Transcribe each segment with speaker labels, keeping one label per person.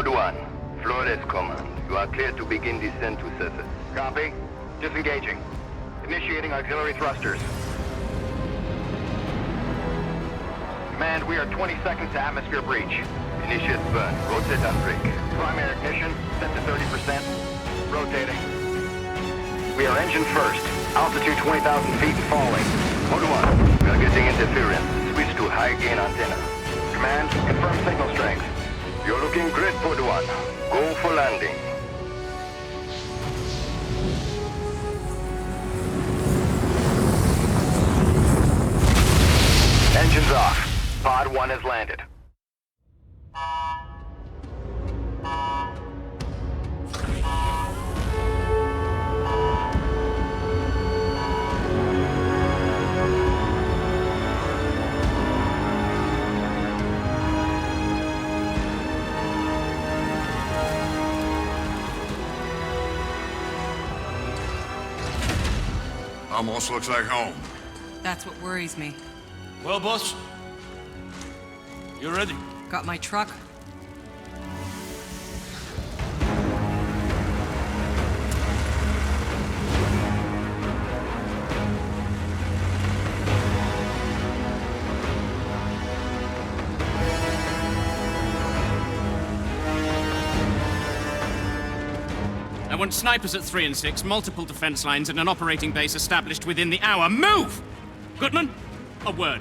Speaker 1: Mode 1, Flores Command. You are cleared to begin descent to surface. Copy. Disengaging. Initiating auxiliary thrusters. Command, we are 20 seconds to atmosphere breach. Initiate burn. Rotate on brake. Primary ignition, set to 30%. Rotating. We are engine first. Altitude 20,000 feet and falling. Mode 1, we are getting interference. Switch to high gain antenna. Command, confirm signal strength. You're looking great, Mode 1. Go for landing. Engines off. Pod 1 has landed.
Speaker 2: Almost looks like home.
Speaker 3: That's what worries me.
Speaker 4: Well, boss, you ready?
Speaker 3: Got my truck?
Speaker 4: I want snipers at 3 and 6, multiple defense lines, and an operating base established within the hour. Move! Goodman, a word.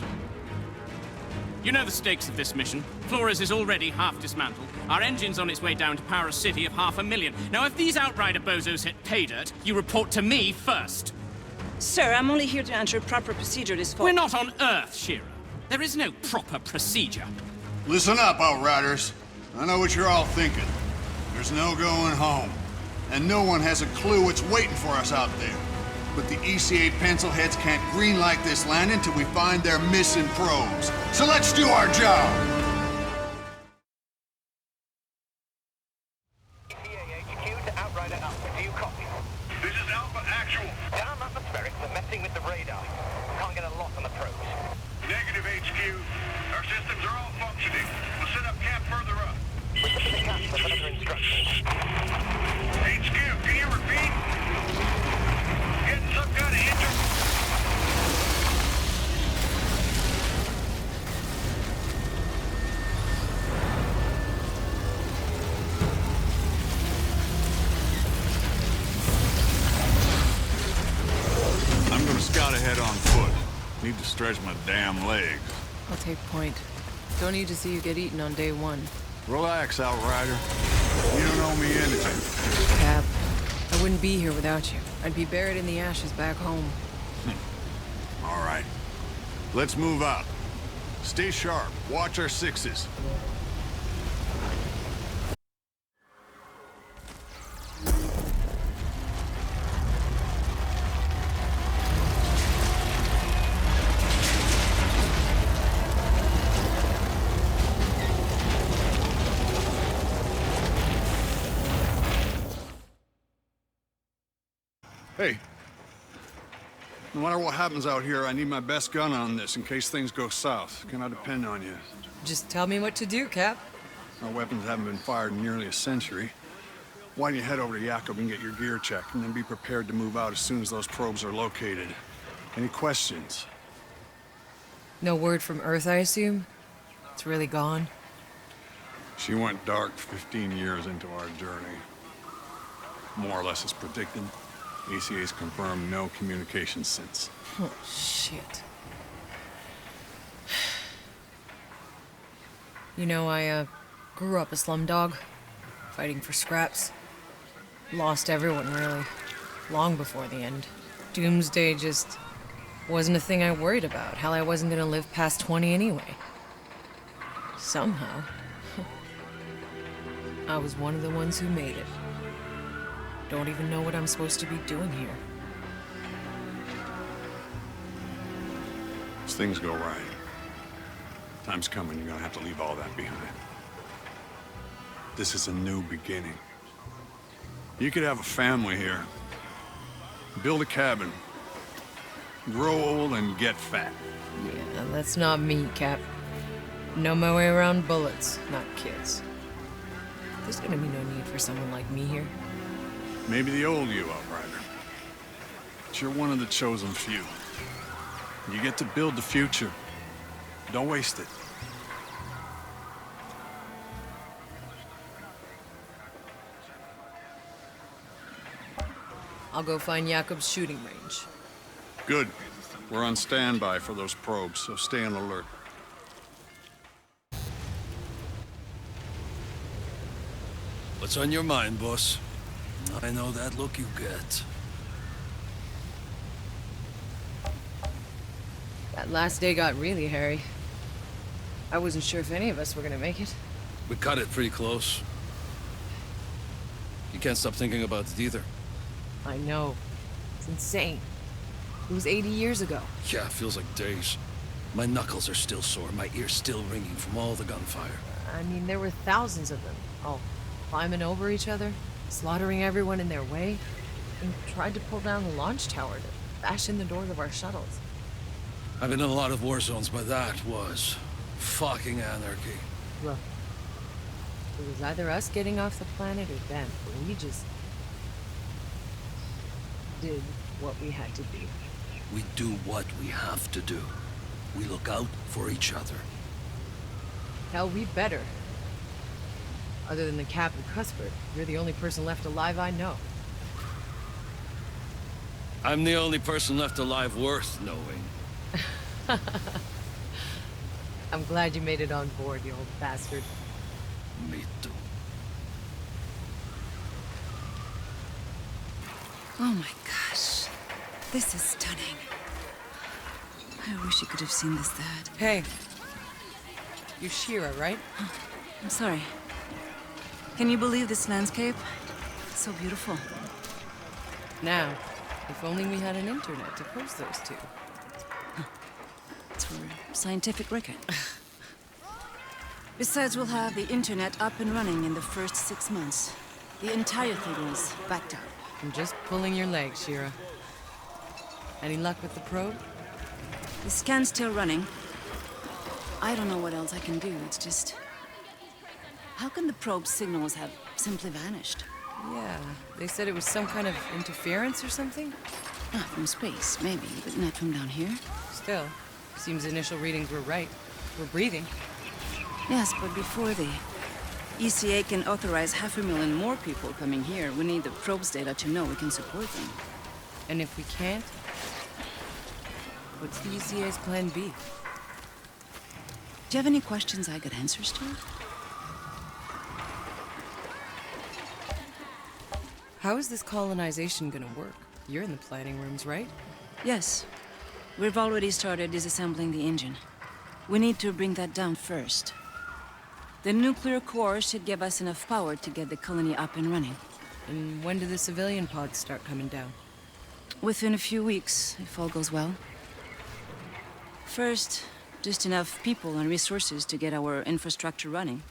Speaker 4: You know the stakes of this mission. Flores is already half dismantled. Our engine's on its way down to power a city of 500,000. Now, if these Outrider bozos hit pay dirt, you report to me first.
Speaker 5: Sir, I'm only here to ensure proper procedure is followed.
Speaker 4: We're not on Earth, Shira. There is no proper procedure.
Speaker 2: Listen up, Outriders. I know what you're all thinking. There's no going home. And no one has a clue what's waiting for us out there. But the ECA pencilheads can't greenlight this landing until we find their missing probes. So let's do our job!
Speaker 1: ECA HQ to Outrider Alpha. Do you copy?
Speaker 2: This is Alpha Actual.
Speaker 1: Down atmospheric, they're messing with the radar. Can't get a lock on the probes.
Speaker 2: Negative HQ. Our systems are all functioning. We'll set up camp further up.
Speaker 1: Listen to the captain for further instructions.
Speaker 2: HQ, can you repeat? Getting some kind of injury? I'm gonna scout ahead on foot. Need to stretch my damn legs.
Speaker 3: I'll take point. Don't need to see you get eaten on day one.
Speaker 2: Relax, Outrider. You don't owe me anything.
Speaker 3: Cap, I wouldn't be here without you. I'd be buried in the ashes back home.
Speaker 2: All right. Let's move out. Stay sharp. Watch our sixes. Hey, no matter what happens out here, I need my best gun on this in case things go south. Can I depend on you?
Speaker 3: Just tell me what to do, Cap.
Speaker 2: Our weapons haven't been fired in nearly a century. Why don't you head over to Jakob and get your gear checked, and then be prepared to move out as soon as those probes are located. Any questions?
Speaker 3: No word from Earth, I assume? It's really gone?
Speaker 2: She went dark 15 years into our journey. More or less as predicted. ECA's confirmed no communication since.
Speaker 3: Oh, shit. You know, I, grew up a slumdog, fighting for scraps. Lost everyone, really. Long before the end. Doomsday just wasn't a thing I worried about. Hell, I wasn't gonna live past 20 anyway. Somehow, I was one of the ones who made it. Don't even know what I'm supposed to be doing here.
Speaker 2: As things go right, time's coming, you're gonna have to leave all that behind. This is a new beginning. You could have a family here. Build a cabin. Grow old and get fat.
Speaker 3: Yeah, that's not me, Cap. Know my way around bullets, not kids. There's gonna be no need for someone like me here.
Speaker 2: Maybe the old you, Outrider. But you're one of the chosen few. You get to build the future. Don't waste it.
Speaker 3: I'll go find Jakob's shooting range.
Speaker 2: Good. We're on standby for those probes, so stay on alert.
Speaker 6: What's on your mind, boss? I know that look you get.
Speaker 3: That last day got really hairy. I wasn't sure if any of us were gonna make it.
Speaker 6: We cut it pretty close. You can't stop thinking about it either.
Speaker 3: I know. It's insane. It was 80 years ago.
Speaker 6: Yeah, it feels like days. My knuckles are still sore, my ears still ringing from all the gunfire.
Speaker 3: I mean, there were thousands of them, all climbing over each other, slaughtering everyone in their way, and tried to pull down the launch tower to bash in the doors of our shuttles.
Speaker 6: I've been in a lot of war zones, but that was fucking anarchy.
Speaker 3: Look, it was either us getting off the planet or them, but we just did what we had to do.
Speaker 6: We do what we have to do. We look out for each other.
Speaker 3: Hell, we better. Other than the Cap and Cuthbert, you're the only person left alive I know.
Speaker 6: I'm the only person left alive worth knowing.
Speaker 3: I'm glad you made it on board, you old bastard.
Speaker 6: Me too.
Speaker 5: Oh my gosh. This is stunning. I wish you could have seen this, Dad.
Speaker 3: Hey. You're Shira, right?
Speaker 5: I'm sorry. Can you believe this landscape? It's so beautiful.
Speaker 3: Now, if only we had an internet to post those to.
Speaker 5: It's for scientific record. Besides, we'll have the internet up and running in the first 6 months. The entire thing is backed up.
Speaker 3: I'm just pulling your leg, Shira. Any luck with the probe?
Speaker 5: The scan's still running. I don't know what else I can do. It's just... How can the probe signals have simply vanished?
Speaker 3: Yeah, they said it was some kind of interference or something?
Speaker 5: Ah, from space, maybe, but not from down here.
Speaker 3: Still, seems initial readings were right. We're breathing.
Speaker 5: Yes, but before the ECA can authorize 500,000 more people coming here, we need the probe's data to know we can support them.
Speaker 3: And if we can't, what's the ECA's plan B?
Speaker 5: Do you have any questions I got answers to?
Speaker 3: How is this colonization gonna work? You're in the planning rooms, right?
Speaker 5: Yes. We've already started disassembling the engine. We need to bring that down first. The nuclear core should give us enough power to get the colony up and running.
Speaker 3: And when do the civilian pods start coming down?
Speaker 5: Within a few weeks, if all goes well. First, just enough people and resources to get our infrastructure running.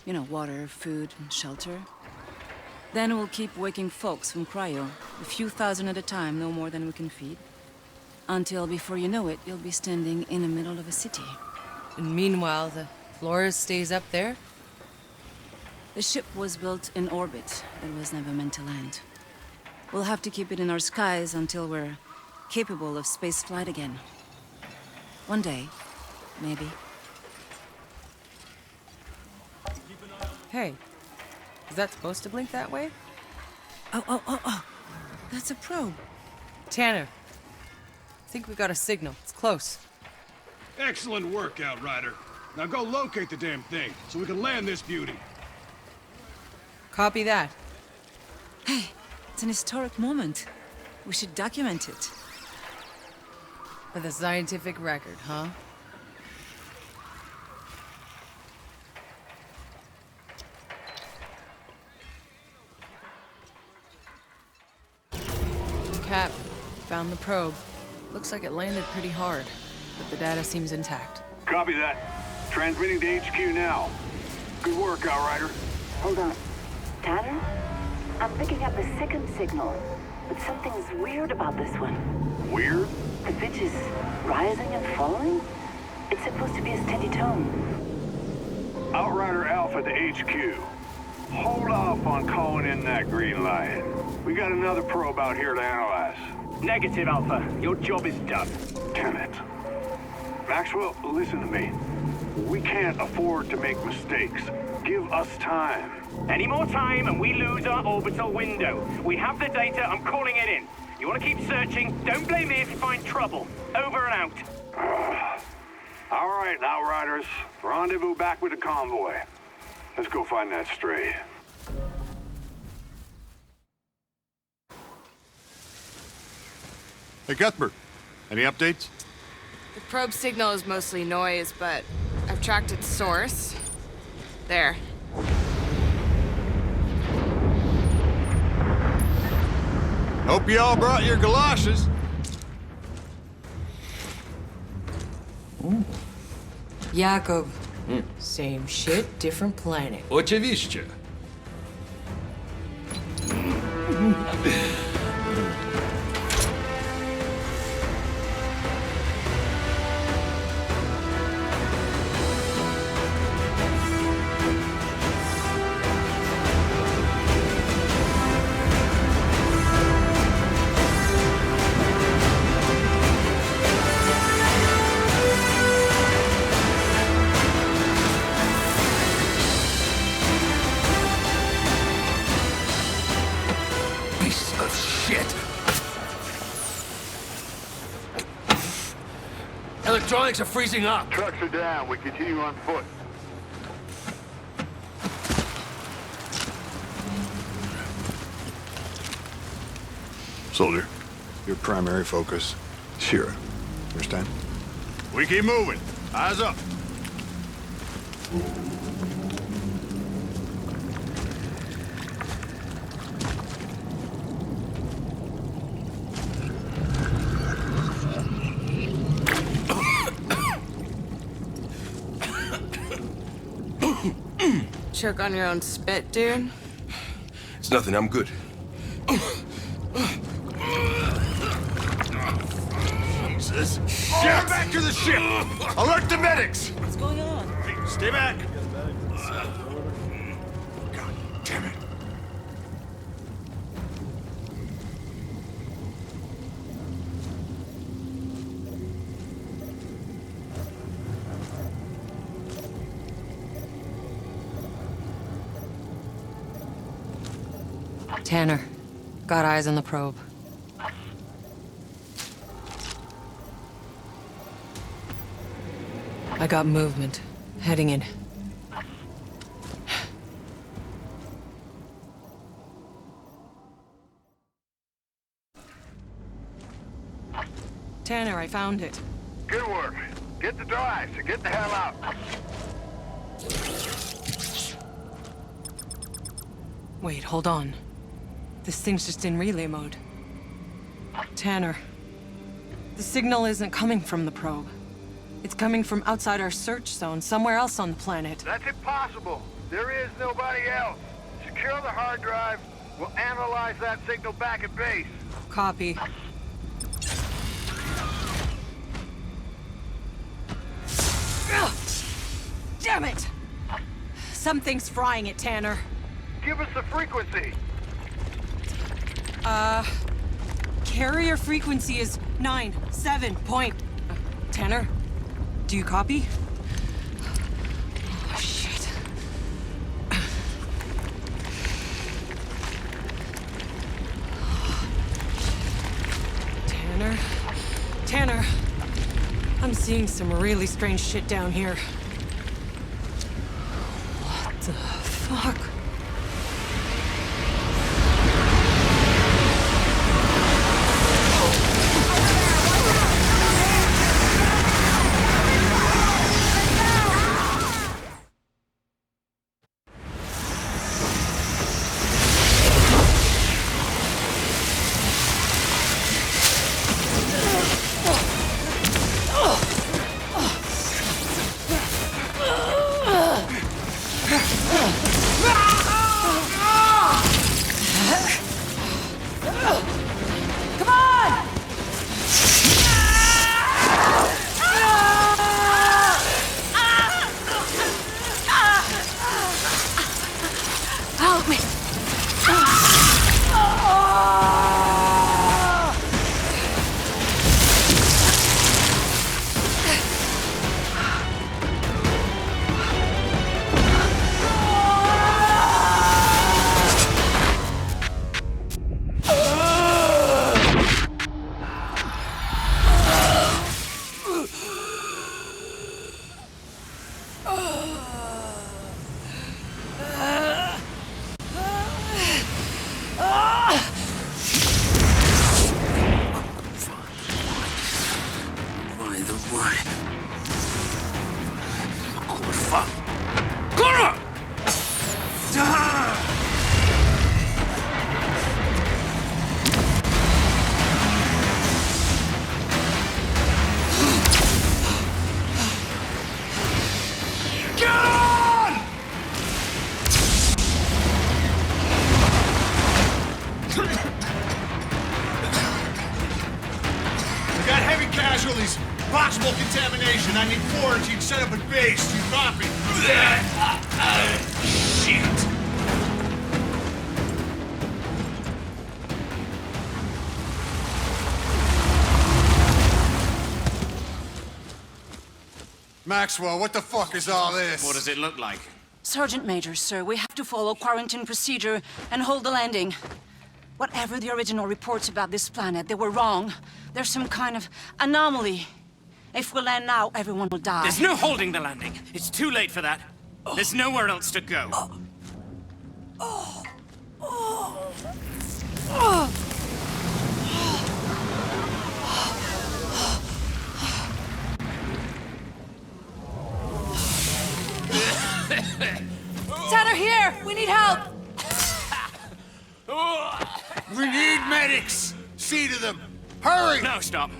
Speaker 5: You know, water, food, and shelter. Then we'll keep waking folks from cryo, a few thousand at a time, no more than we can feed. Until, before you know it, you'll be standing in the middle of a city.
Speaker 3: And meanwhile, the Flores stays up there?
Speaker 5: The ship was built in orbit. It was never meant to land. We'll have to keep it in our skies until we're capable of space flight again. One day, maybe.
Speaker 3: Hey, is that supposed to blink that way?
Speaker 5: Oh. That's a probe.
Speaker 3: Tanner, I think we got a signal. It's close.
Speaker 7: Excellent work, Outrider. Now go locate the damn thing, so we can land this beauty.
Speaker 3: Copy that.
Speaker 5: Hey, it's an historic moment. We should document it.
Speaker 3: For the scientific record, huh? Cap, found the probe. Looks like it landed pretty hard, but the data seems intact.
Speaker 1: Copy that. Transmitting to HQ now. Good work, Outrider.
Speaker 8: Hold on. Tanner? I'm picking up a second signal, but something's weird about this one.
Speaker 1: Weird?
Speaker 8: The pitch is rising and falling? It's supposed to be a steady tone.
Speaker 1: Outrider Alpha to HQ.
Speaker 7: Hold off on calling in that green light. We got another probe out here to analyze.
Speaker 9: Negative, Alpha. Your job is done.
Speaker 7: Damn it. Maxwell, listen to me. We can't afford to make mistakes. Give us time.
Speaker 9: Any more time and we lose our orbital window. We have the data, I'm calling it in. You want to keep searching? Don't blame me if you find trouble. Over and out.
Speaker 7: All right, Outriders. Rendezvous back with the convoy. Let's go find that stray.
Speaker 2: Hey, Cuthbert. Any updates?
Speaker 10: The probe signal is mostly noise, but I've tracked its source. There.
Speaker 2: Hope you all brought your galoshes.
Speaker 3: Jakob. Same shit, different planet.
Speaker 6: Oczywiście. Piece of shit. Electronics are freezing up.
Speaker 1: Trucks are down. We continue on foot.
Speaker 2: Soldier, your primary focus, Shira. Understand? We keep moving. Eyes up.
Speaker 10: Choke on your own spit, dude.
Speaker 6: It's nothing, I'm good.
Speaker 2: Jesus. Get back to the ship! Alert the medics!
Speaker 5: What's going on?
Speaker 2: Stay back! God damn it.
Speaker 3: Tanner. Got eyes on the probe. I got movement. Heading in. Tanner, I found it.
Speaker 1: Good work. Get the drives and get the hell out.
Speaker 3: Wait, hold on. This thing's just in relay mode. Tanner, the signal isn't coming from the probe. It's coming from outside our search zone, somewhere else on the planet.
Speaker 1: That's impossible. There is nobody else. Secure the hard drive. We'll analyze that signal back at base.
Speaker 3: Copy. Ugh! Damn it! Something's frying it, Tanner.
Speaker 1: Give us the frequency.
Speaker 3: Carrier frequency is 97 point... Tanner? Do you copy? Oh, shit. Tanner? Tanner? I'm seeing some really strange shit down here. What the fuck? Ah!
Speaker 2: Possible contamination. I need quarantine set up at base. You copy? Shit. Maxwell, what the fuck is all this?
Speaker 4: What does it look like?
Speaker 5: Sergeant Major, sir, we have to follow quarantine procedure and hold the landing. Whatever the original reports about this planet, they were wrong. There's some kind of anomaly. If we land now, everyone will die.
Speaker 4: There's no holding the landing. It's too late for that. There's nowhere else to go.
Speaker 3: Tanner, here! We need help!
Speaker 2: We need medics! See to them! Hurry!
Speaker 4: No, stop.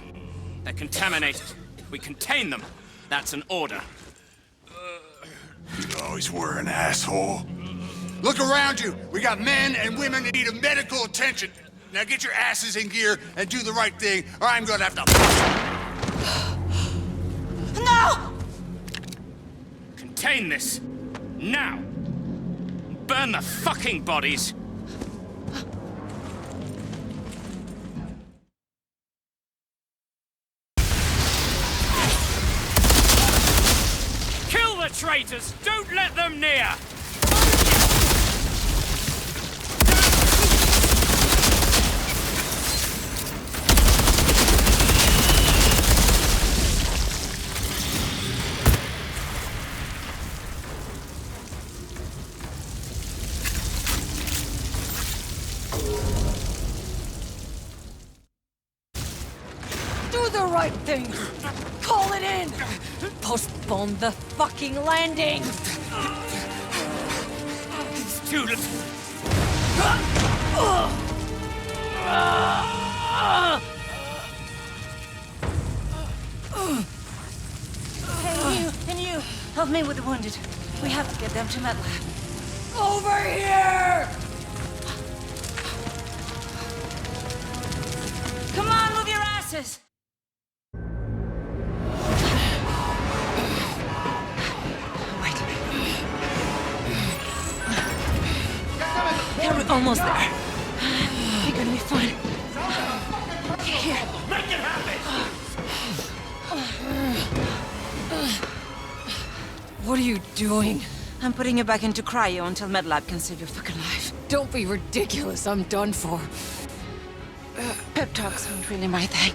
Speaker 4: They're contaminated. We contain them. That's an order.
Speaker 2: You always were an asshole. Look around you. We got men and women that need medical attention. Now get your asses in gear and do the right thing, or I'm gonna have to...
Speaker 5: No!
Speaker 4: Contain this. Now. Burn the fucking bodies. Kill the traitors! Don't let them near!
Speaker 3: Do the right thing! Call it in! Postpone the fucking landing!
Speaker 4: It's too late.
Speaker 5: Hey, you! Help me with the wounded. We have to get them to MedLab.
Speaker 3: Over here!
Speaker 5: Come on, move your asses!
Speaker 3: We're almost there. You're gonna be fine.
Speaker 5: Here.
Speaker 4: Make it happen!
Speaker 3: What are you doing?
Speaker 5: I'm putting you back into cryo until MedLab can save your fucking life.
Speaker 3: Don't be ridiculous. I'm done for.
Speaker 5: Pep talks aren't really my thing.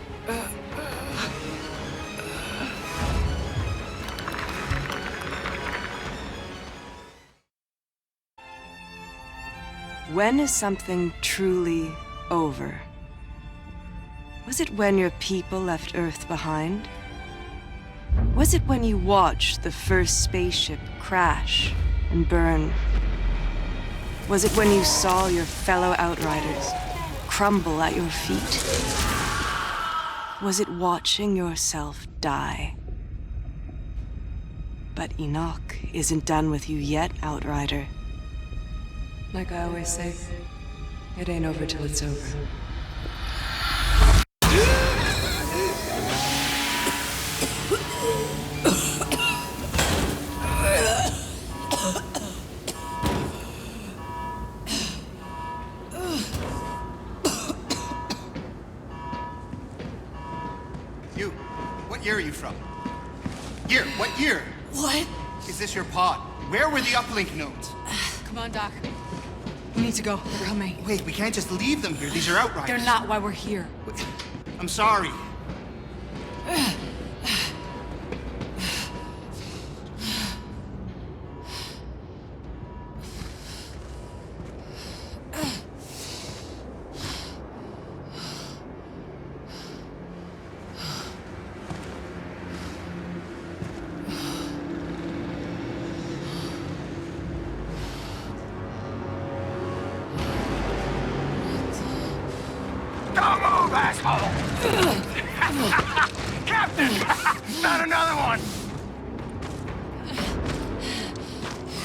Speaker 11: When is something truly over? Was it when your people left Earth behind? Was it when you watched the first spaceship crash and burn? Was it when you saw your fellow Outriders crumble at your feet? Was it watching yourself die? But Enoch isn't done with you yet, Outrider. Like I always say, it ain't over till it's over.
Speaker 12: You, what year are you from? Year, what year?
Speaker 3: What?
Speaker 12: Is this your pod? Where were the uplink nodes?
Speaker 3: Come on, Doc. We need to go. They're coming.
Speaker 12: Wait, we can't just leave them here. These are Outriders.
Speaker 3: They're not why we're here.
Speaker 12: I'm sorry.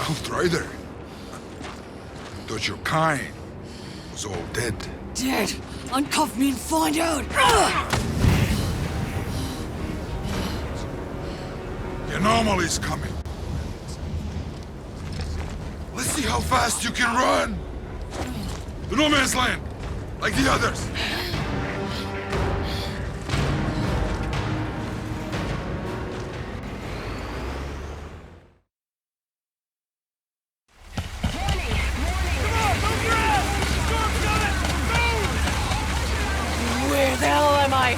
Speaker 13: Outrider? Thought your kind was all dead.
Speaker 3: Dead! Uncuff me and find out!
Speaker 13: The anomaly's coming. Let's see how fast you can run! The no man's land, like the others!
Speaker 3: Where the hell am I?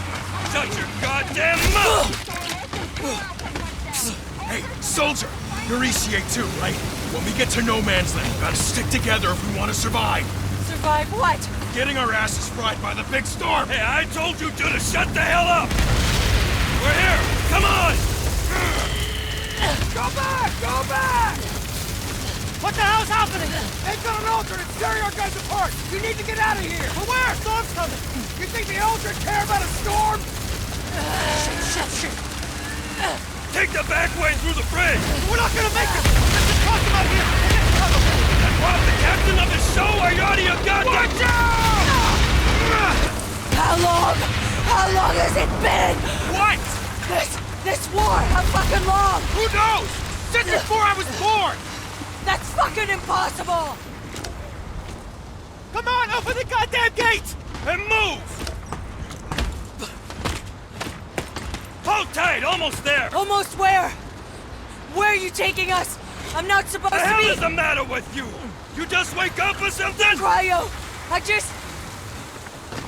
Speaker 6: Shut your goddamn mouth!
Speaker 14: Hey, soldier! You're ECA too, right? When we get to no man's land, we gotta stick together if we want to survive.
Speaker 3: Survive what?
Speaker 14: Getting our asses fried by the big storm!
Speaker 6: Hey, I told you to shut the hell up! We're here! Come on!
Speaker 9: Go back! Go back! What the hell's happening? They've got an Ultra that's tearing our guys apart! You need to get out of here! But where? Storm's coming! You think the Ultra care about a storm? Shit!
Speaker 6: Take the back way through the bridge!
Speaker 9: We're not gonna make it! Let's just cross them out here and get to cover!
Speaker 6: That's Rob, the captain of the show! Are you out of your goddamn...
Speaker 9: Watch out!
Speaker 3: How long has it been?
Speaker 9: What?
Speaker 3: This war, how fucking long?
Speaker 9: Who knows? Since before I was born!
Speaker 3: That's fucking impossible!
Speaker 9: Come on, open the goddamn gate!
Speaker 6: And move! Hold tight, almost there!
Speaker 3: Almost where? Where are you taking us? I'm not supposed
Speaker 6: What the
Speaker 3: to
Speaker 6: hell
Speaker 3: be...
Speaker 6: is the matter with you? You just wake up or something?
Speaker 3: Cryo, I just...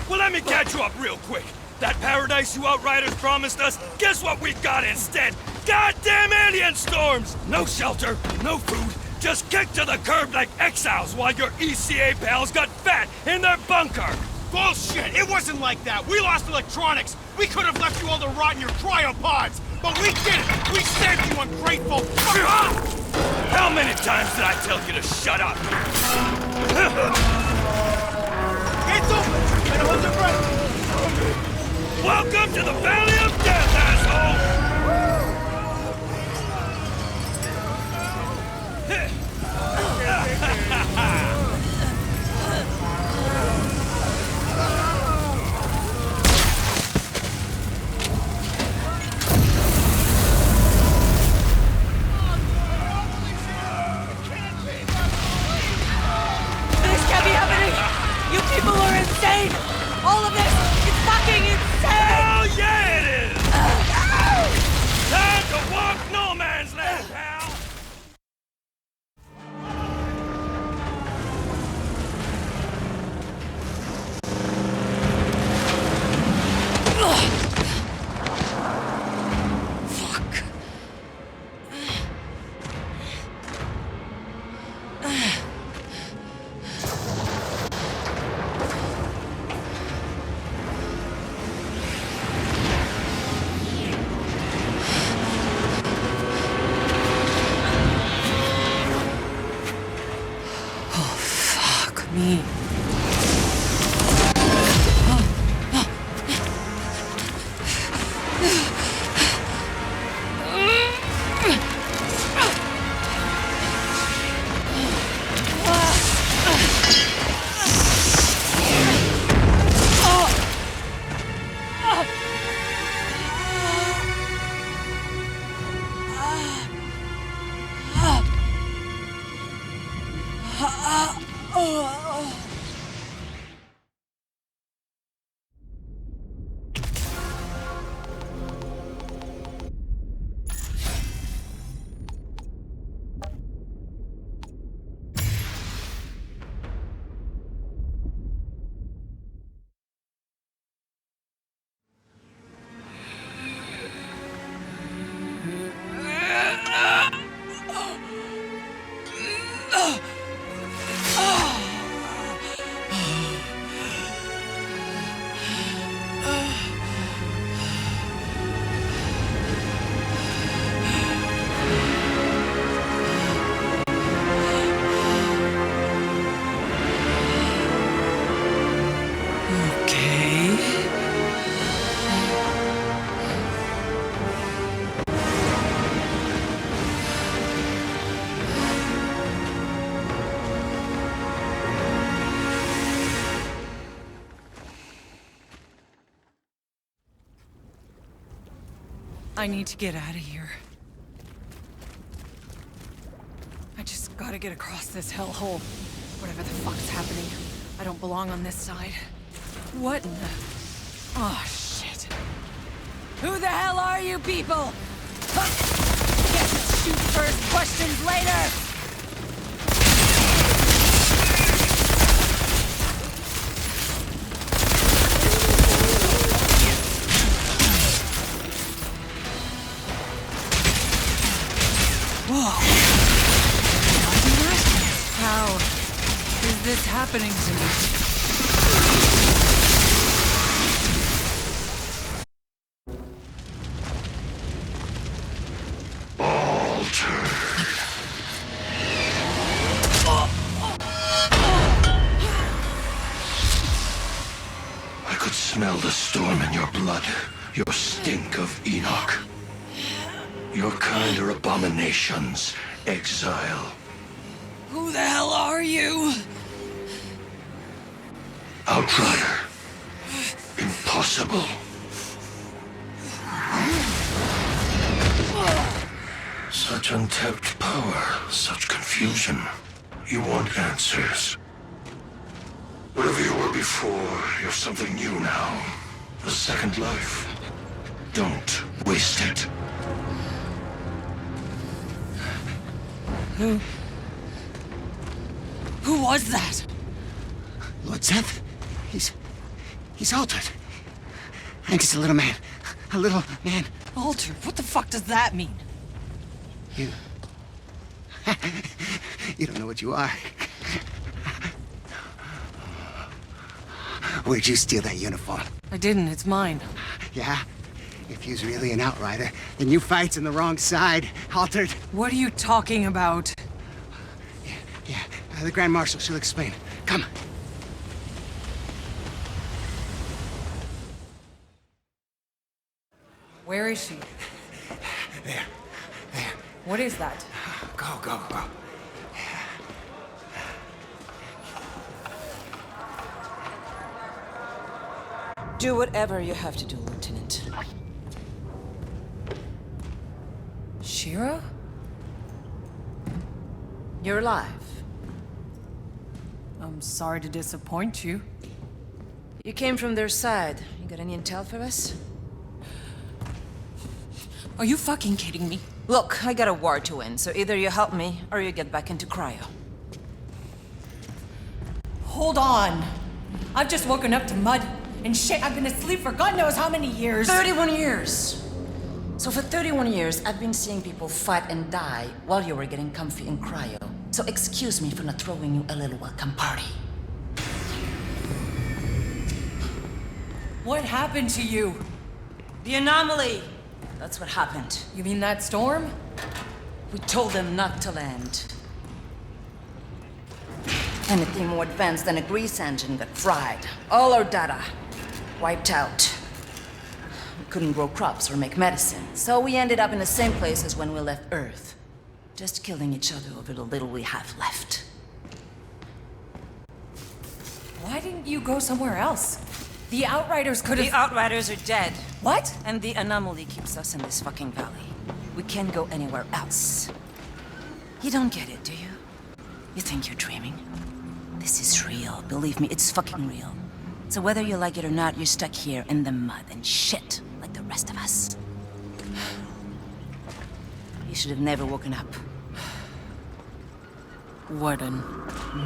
Speaker 6: Well, let me catch you up real quick. That paradise you Outriders promised us, guess what we got instead? Goddamn alien storms! No shelter, no food, just kicked to the curb like exiles while your ECA pals got fat in their bunker!
Speaker 9: Bullshit! It wasn't like that! We lost electronics! We could have left you all to rot in your cryopods! But we didn't! We saved you, ungrateful! Fuck off!
Speaker 6: How many times did I tell you to shut up?
Speaker 9: Gates open! Better hold your breath!
Speaker 6: Welcome to the Valley of Death, asshole!
Speaker 3: This can't be happening! You people are insane! All of this is fucking insane!
Speaker 6: Hell yeah, it is! Time to walk no man's land, pal!
Speaker 3: Fuck. Me. I need to get out of here. I just gotta get across this hellhole. Whatever the fuck's happening, I don't belong on this side. What in the... Oh, shit. Who the hell are you people? Guess it's shoot first, questions later! Whoa. How is this happening to me?
Speaker 15: I could smell the storm in your blood, your stink of Enoch. Your kind are abominations, exile.
Speaker 3: Who the hell are you?
Speaker 15: Outrider. Impossible. Such untapped power, such confusion. You want answers. Whatever you were before, you're something new now. A second life. Don't waste it.
Speaker 3: Who was that?
Speaker 9: Lord Seth? He's altered. I'm just a little man. A little man.
Speaker 3: Altered? What the fuck does that mean?
Speaker 9: You... you don't know what you are. Where'd you steal that uniform?
Speaker 3: I didn't, it's mine.
Speaker 9: Yeah? If you's really an outrider, then you fights on the wrong side, Altered.
Speaker 3: What are you talking about?
Speaker 9: Yeah, the Grand Marshal, she'll explain. Come.
Speaker 3: Where is she?
Speaker 9: There.
Speaker 3: What is that?
Speaker 9: Go.
Speaker 5: Do whatever you have to do, Lieutenant.
Speaker 3: Shira?
Speaker 5: You're alive.
Speaker 3: I'm sorry to disappoint you.
Speaker 5: You came from their side. You got any intel for us?
Speaker 3: Are you fucking kidding me?
Speaker 5: Look, I got a war to win, so either you help me, or you get back into cryo.
Speaker 3: Hold on. I've just woken up to mud. And shit, I've been asleep for God knows how many years.
Speaker 5: 31 years! So for 31 years, I've been seeing people fight and die while you were getting comfy in cryo. So excuse me for not throwing you a little welcome party.
Speaker 3: What happened to you?
Speaker 5: The anomaly! That's what happened.
Speaker 3: You mean that storm?
Speaker 5: We told them not to land. Anything more advanced than a grease engine got fried. All our data wiped out. We couldn't grow crops or make medicine, so we ended up in the same place as when we left Earth. Just killing each other over the little we have left.
Speaker 3: Why didn't you go somewhere else? The Outriders could have...
Speaker 5: The Outriders are dead.
Speaker 3: What?
Speaker 5: And the anomaly keeps us in this fucking valley. We can't go anywhere else. You don't get it, do you? You think you're dreaming? This is real. Believe me, it's fucking real. So whether you like it or not, you're stuck here in the mud and shit like the rest of us. You should have never woken up.
Speaker 3: Wouldn't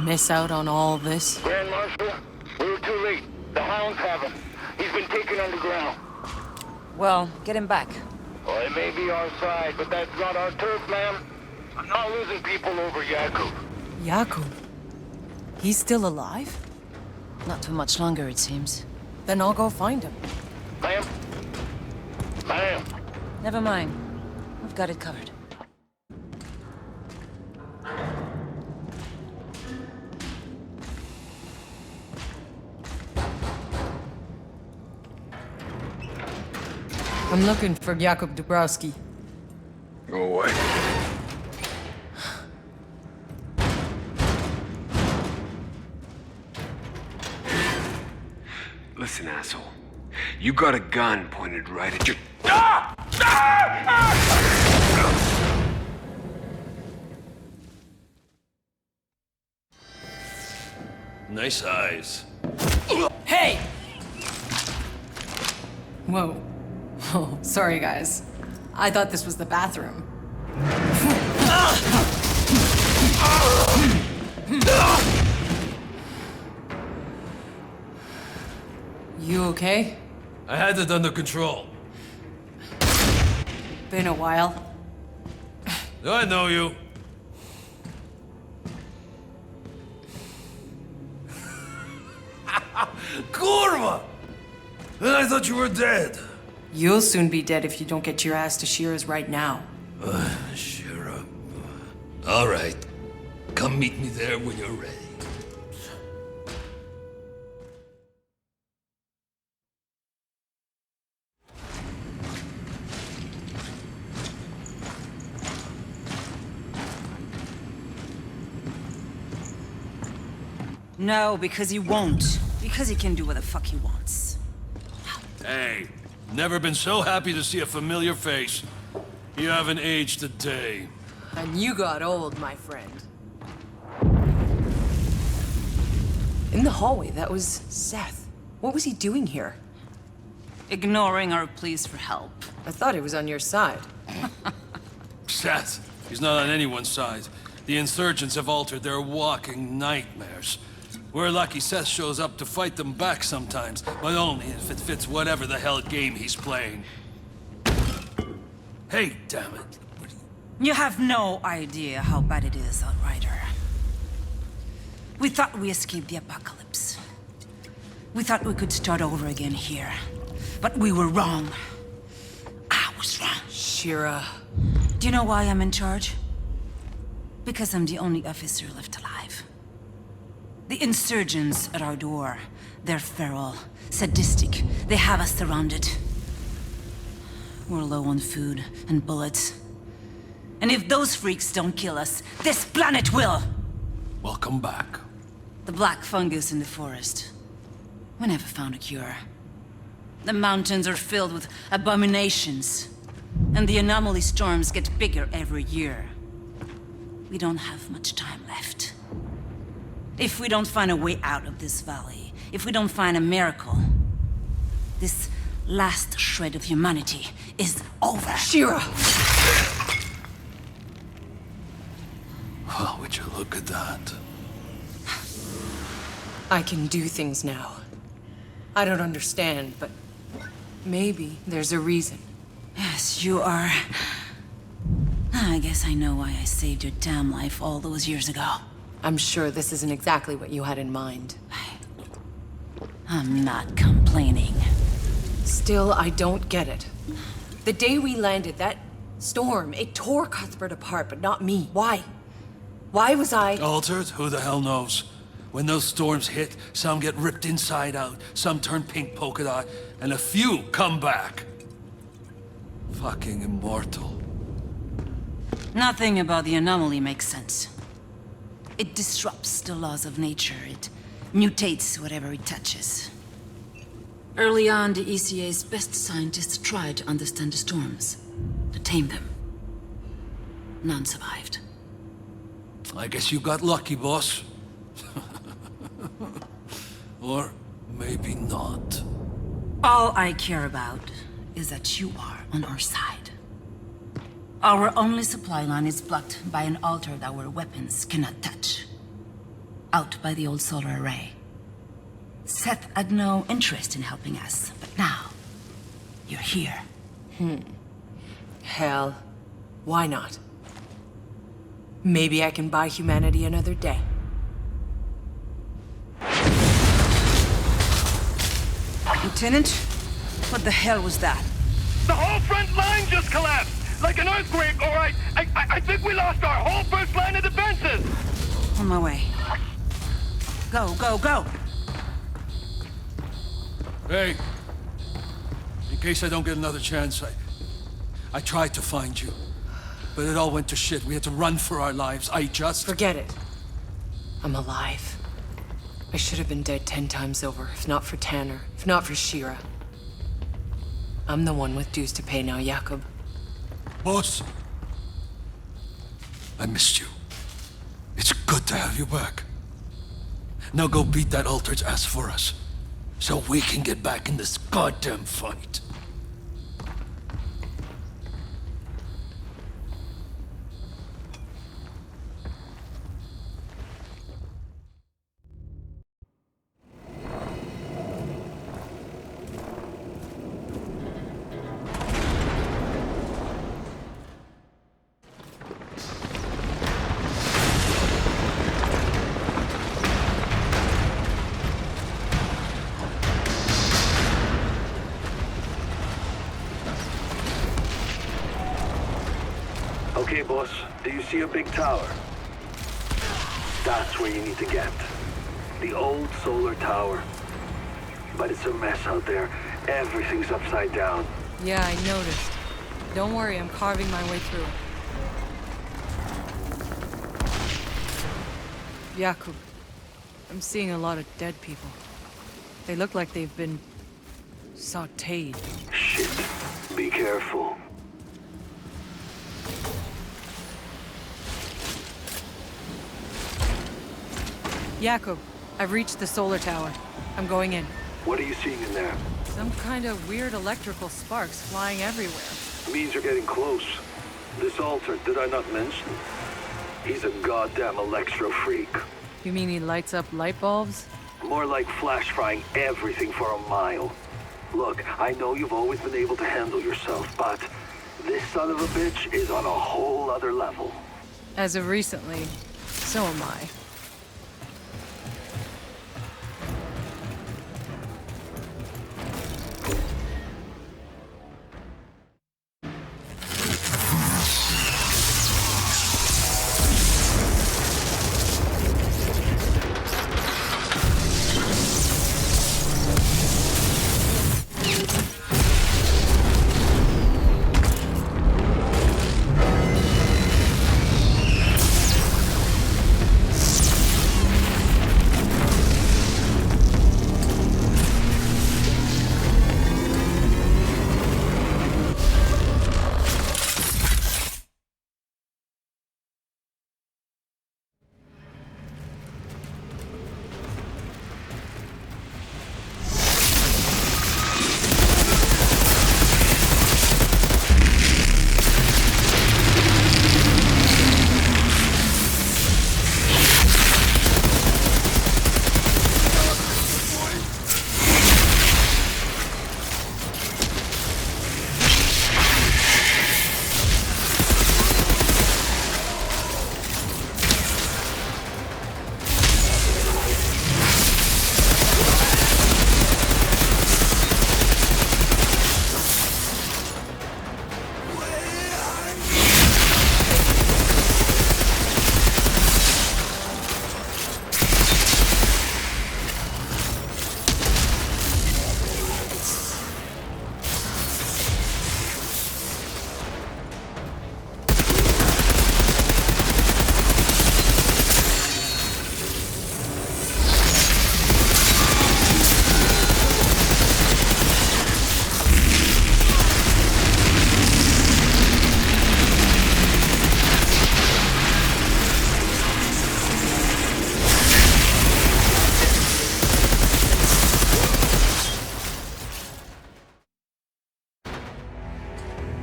Speaker 3: miss out on all this?
Speaker 1: Grand Marshal, we were too late. The hounds have him. He's been taken underground.
Speaker 5: Well, get him back.
Speaker 1: Well, it may be our side, but that's not our turf, ma'am. I'm not losing people over Yakub.
Speaker 3: Yakub? He's still alive?
Speaker 5: Not too much longer, it seems.
Speaker 3: Then I'll go find him.
Speaker 1: Ma'am? Ma'am?
Speaker 5: Never mind. We've got it covered.
Speaker 3: I'm looking for Jakub Dabrowski.
Speaker 15: Go away.
Speaker 16: Listen, asshole. You got a gun pointed right at your... Ah! Nice eyes.
Speaker 3: Hey! Whoa. Oh, sorry, guys. I thought this was the bathroom. You okay?
Speaker 16: I had it under control.
Speaker 3: Been a while.
Speaker 16: I know you. Kurva! Then I thought you were dead.
Speaker 3: You'll soon be dead if you don't get your ass to Shira's right now.
Speaker 16: Shira. All right. Come meet me there when you're ready.
Speaker 5: No, because he won't. Because he can do what the fuck he wants.
Speaker 16: Hey, never been so happy to see a familiar face. You haven't aged a day.
Speaker 3: And you got old, my friend. In the hallway, that was Seth. What was he doing here?
Speaker 5: Ignoring our pleas for help.
Speaker 3: I thought he was on your side.
Speaker 16: Seth, he's not on anyone's side. The insurgents have altered their walking nightmares. We're lucky Seth shows up to fight them back sometimes, but only if it fits whatever the hell game he's playing. Hey, damn it.
Speaker 5: You have no idea how bad it is, Outrider. We thought we escaped the apocalypse. We thought we could start over again here. But we were wrong. I was wrong.
Speaker 3: Shira.
Speaker 5: Do you know why I'm in charge? Because I'm the only officer left alive. The insurgents at our door, they're feral, sadistic. They have us surrounded. We're low on food and bullets. And if those freaks don't kill us, this planet will!
Speaker 16: Welcome back.
Speaker 5: The black fungus in the forest. We never found a cure. The mountains are filled with abominations. And the anomaly storms get bigger every year. We don't have much time left. If we don't find a way out of this valley, if we don't find a miracle, this last shred of humanity is over.
Speaker 3: Shira!
Speaker 16: Well, would you look at that?
Speaker 3: I can do things now. I don't understand, but maybe there's a reason.
Speaker 5: Yes, you are. I guess I know why I saved your damn life all those years ago.
Speaker 3: I'm sure this isn't exactly what you had in mind.
Speaker 5: I'm not complaining.
Speaker 3: Still, I don't get it. The day we landed, that storm, it tore Cuthbert apart, but not me. Why? Why was I...
Speaker 16: Altered? Who the hell knows? When those storms hit, some get ripped inside out, some turn pink polka dot, and a few come back. Fucking immortal.
Speaker 5: Nothing about the anomaly makes sense. It disrupts the laws of nature. It mutates whatever it touches. Early on, the ECA's best scientists tried to understand the storms, to tame them. None survived.
Speaker 16: I guess you got lucky, boss. Or maybe not.
Speaker 5: All I care about is that you are on our side. Our only supply line is blocked by an altar that our weapons cannot touch. Out by the old solar array. Seth had no interest in helping us, but now, you're here.
Speaker 3: Hell, why not? Maybe I can buy humanity another day.
Speaker 5: Lieutenant, what the hell was that?
Speaker 6: The whole front line just collapsed! Like an earthquake, or I think we lost our whole first line of defenses!
Speaker 5: On my way. Go, go, go!
Speaker 16: Hey, in case I don't get another chance, I tried to find you. But it all went to shit. We had to run for our lives.
Speaker 3: Forget it. I'm alive. I should have been dead 10 times over, if not for Tanner, if not for Shira. I'm the one with dues to pay now, Jakob.
Speaker 16: Boss, I missed you. It's good to have you back. Now go beat that Altered's ass for us, so we can get back in this goddamn fight.
Speaker 7: Okay, boss. Do you see a big tower? That's where you need to get. The old solar tower. But it's a mess out there. Everything's upside down.
Speaker 3: Yeah, I noticed. Don't worry, I'm carving my way through it. Jakub, I'm seeing a lot of dead people. They look like they've been sautéed.
Speaker 7: Shit. Be careful.
Speaker 3: Jakub, I've reached the solar tower. I'm going in.
Speaker 7: What are you seeing in there?
Speaker 3: Some kind of weird electrical sparks flying everywhere.
Speaker 7: Means you're getting close. This altar, did I not mention? He's a goddamn electro freak.
Speaker 3: You mean he lights up light bulbs?
Speaker 7: More like flash frying everything for a mile. Look, I know you've always been able to handle yourself, but this son of a bitch is on a whole other level.
Speaker 3: As of recently, so am I.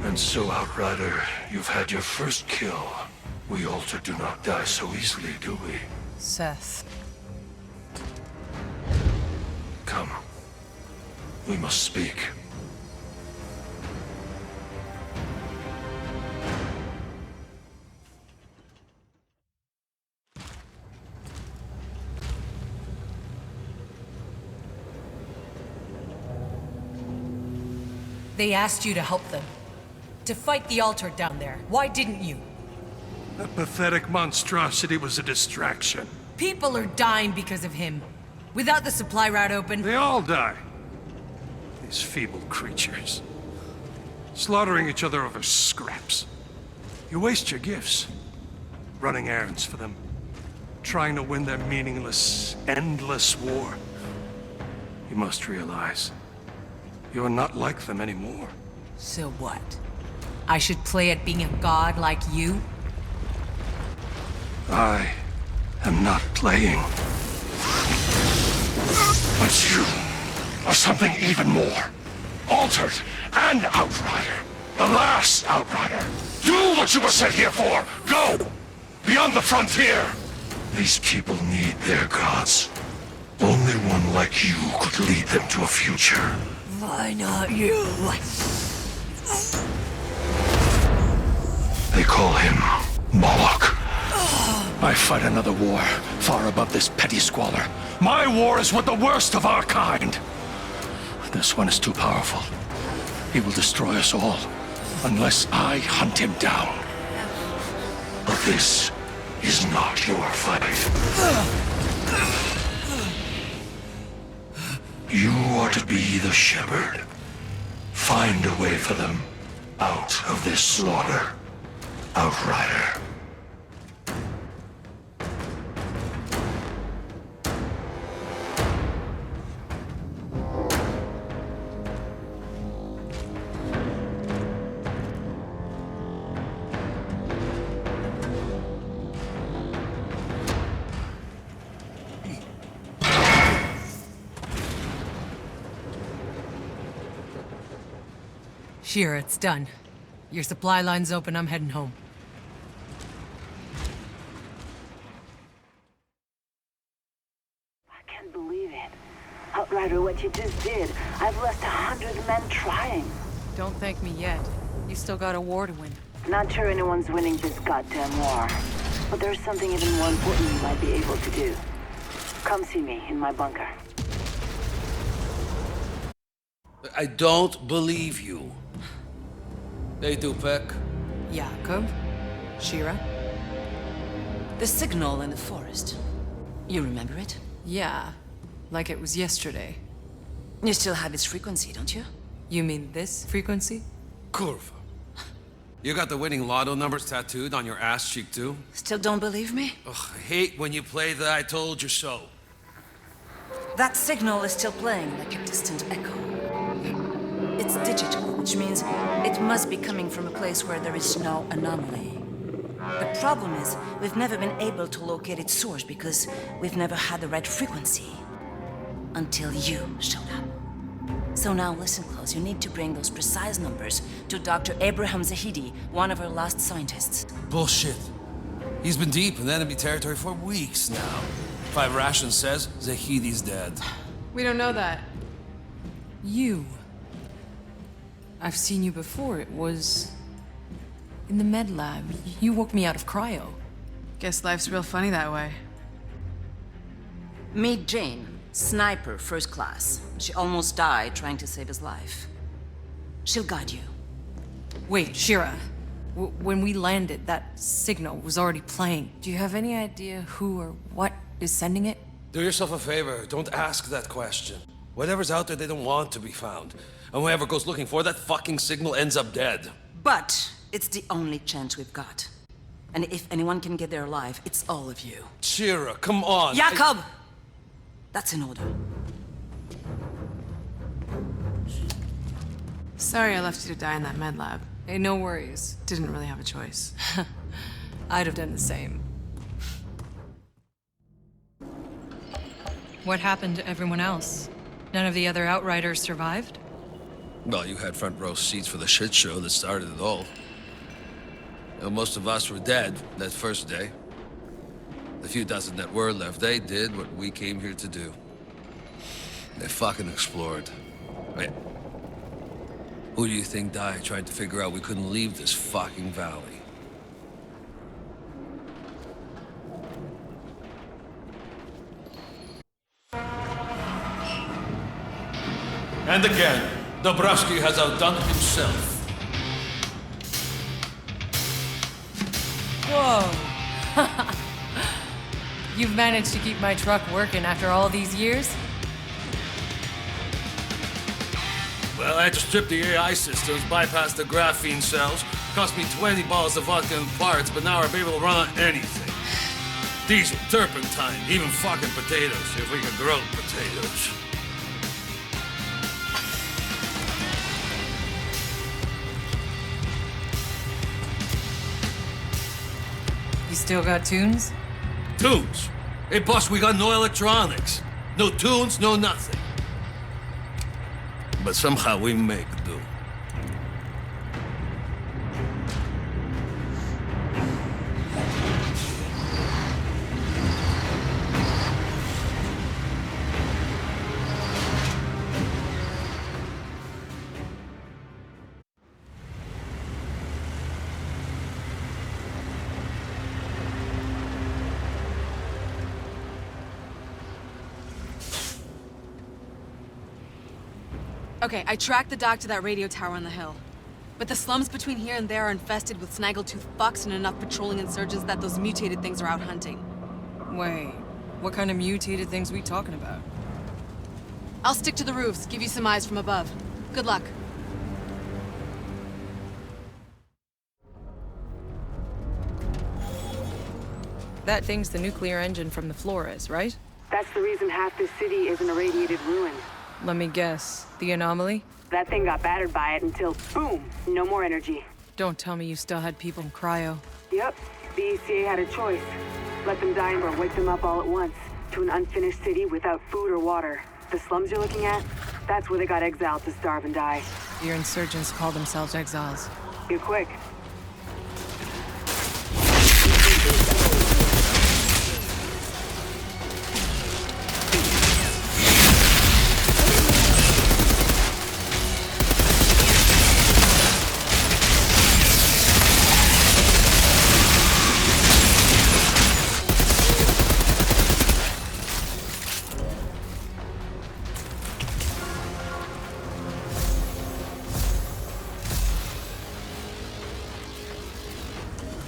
Speaker 15: And so, Outrider, you've had your first kill. We Altered do not die so easily, do we?
Speaker 3: Seth.
Speaker 15: Come. We must speak.
Speaker 3: They asked you to help them. To fight the altar down there. Why didn't you?
Speaker 14: That pathetic monstrosity was a distraction.
Speaker 3: People are dying because of him. Without the supply route open...
Speaker 14: They all die. These feeble creatures. Slaughtering each other over scraps. You waste your gifts. Running errands for them. Trying to win their meaningless, endless war. You must realize, you're not like them anymore.
Speaker 3: So what? I should play at being a god like you?
Speaker 15: I am not playing. But you are something even more. Altered and Outrider. The last Outrider. Do what you were sent here for. Go! Beyond the frontier. These people need their gods. Only one like you could lead them to a future.
Speaker 3: Why not you?
Speaker 15: They call him Moloch. I fight another war, far above this petty squalor. My war is with the worst of our kind. This one is too powerful. He will destroy us all, unless I hunt him down. But this is not your fight. You are to be the shepherd. Find a way for them out of this slaughter, Outrider.
Speaker 3: Shira, it's done. Your supply line's open, I'm heading home.
Speaker 8: I can't believe it. Outrider, what you just did. I've lost 100 men trying.
Speaker 3: Don't thank me yet. You still got a war to win.
Speaker 8: Not sure anyone's winning this goddamn war. But there's something even more important you might be able to do. Come see me in my bunker.
Speaker 16: I don't believe you. Hey, Dupek.
Speaker 3: Jakob? Shira?
Speaker 5: The signal in the forest. You remember it?
Speaker 3: Yeah, like it was yesterday.
Speaker 5: You still have its frequency, don't you?
Speaker 3: You mean this frequency?
Speaker 16: Curva. You got the winning lotto numbers tattooed on your ass cheek, too?
Speaker 5: Still don't believe me?
Speaker 16: Ugh, I hate when you play the I told you so.
Speaker 5: That signal is still playing like a distant echo. It's digital, which means it must be coming from a place where there is no anomaly. The problem is, we've never been able to locate its source because we've never had the right frequency. Until you showed up. So now listen close, you need to bring those precise numbers to Dr. Abraham Zahidi, one of our last scientists.
Speaker 16: Bullshit. He's been deep in enemy territory for weeks now. 5 Rations says Zahidi's dead.
Speaker 3: We don't know that. You. I've seen you before. It was in the med lab. You woke me out of cryo.
Speaker 10: Guess life's real funny that way.
Speaker 5: Meet Jane, sniper, first class. She almost died trying to save his life. She'll guide you.
Speaker 3: Wait, Shira. When we landed, that signal was already playing. Do you have any idea who or what is sending it?
Speaker 16: Do yourself a favor, don't ask that question. Whatever's out there, they don't want to be found. And whoever goes looking for that fucking signal ends up dead.
Speaker 5: But it's the only chance we've got. And if anyone can get there alive, it's all of you.
Speaker 16: Shira, come on.
Speaker 5: Jakob! That's an order.
Speaker 10: Sorry I left you to die in that med lab.
Speaker 3: Hey, no worries.
Speaker 10: Didn't really have a choice.
Speaker 3: I'd have done the same. What happened to everyone else? None of the other Outriders survived?
Speaker 16: Well, you had front row seats for the shit show that started it all. Well, most of us were dead that first day. The few dozen that were left, they did what we came here to do. They fucking explored. Wait. Who do you think died trying to figure out we couldn't leave this fucking valley? And again, Dobrovsky has outdone himself.
Speaker 3: Whoa. You've managed to keep my truck working after all these years?
Speaker 16: Well, I had to strip the AI systems, bypass the graphene cells. Cost me 20 balls of vodka and parts, but now I'll be able to run on anything. Diesel, turpentine, even fucking potatoes, if we can grow potatoes.
Speaker 3: still got tunes?
Speaker 16: Tunes? Hey, boss, we got no electronics. No tunes, no nothing. But somehow we make do.
Speaker 17: Okay, I tracked the dock to that radio tower on the hill. But the slums between here and there are infested with snaggletooth fucks and enough patrolling insurgents that those mutated things are out hunting.
Speaker 3: Wait, what kind of mutated things are we talking about?
Speaker 17: I'll stick to the roofs, give you some eyes from above. Good luck.
Speaker 3: That thing's the nuclear engine from the Flores, right?
Speaker 8: That's the reason half this city is an irradiated ruin.
Speaker 3: Let me guess. The anomaly?
Speaker 8: That thing got battered by it until, boom, no more energy.
Speaker 3: Don't tell me you still had people in cryo.
Speaker 8: Yep, the ECA had a choice. Let them die or wake them up all at once, to an unfinished city without food or water. The slums you're looking at, that's where they got exiled to starve and die.
Speaker 3: Your insurgents call themselves exiles.
Speaker 8: You're quick.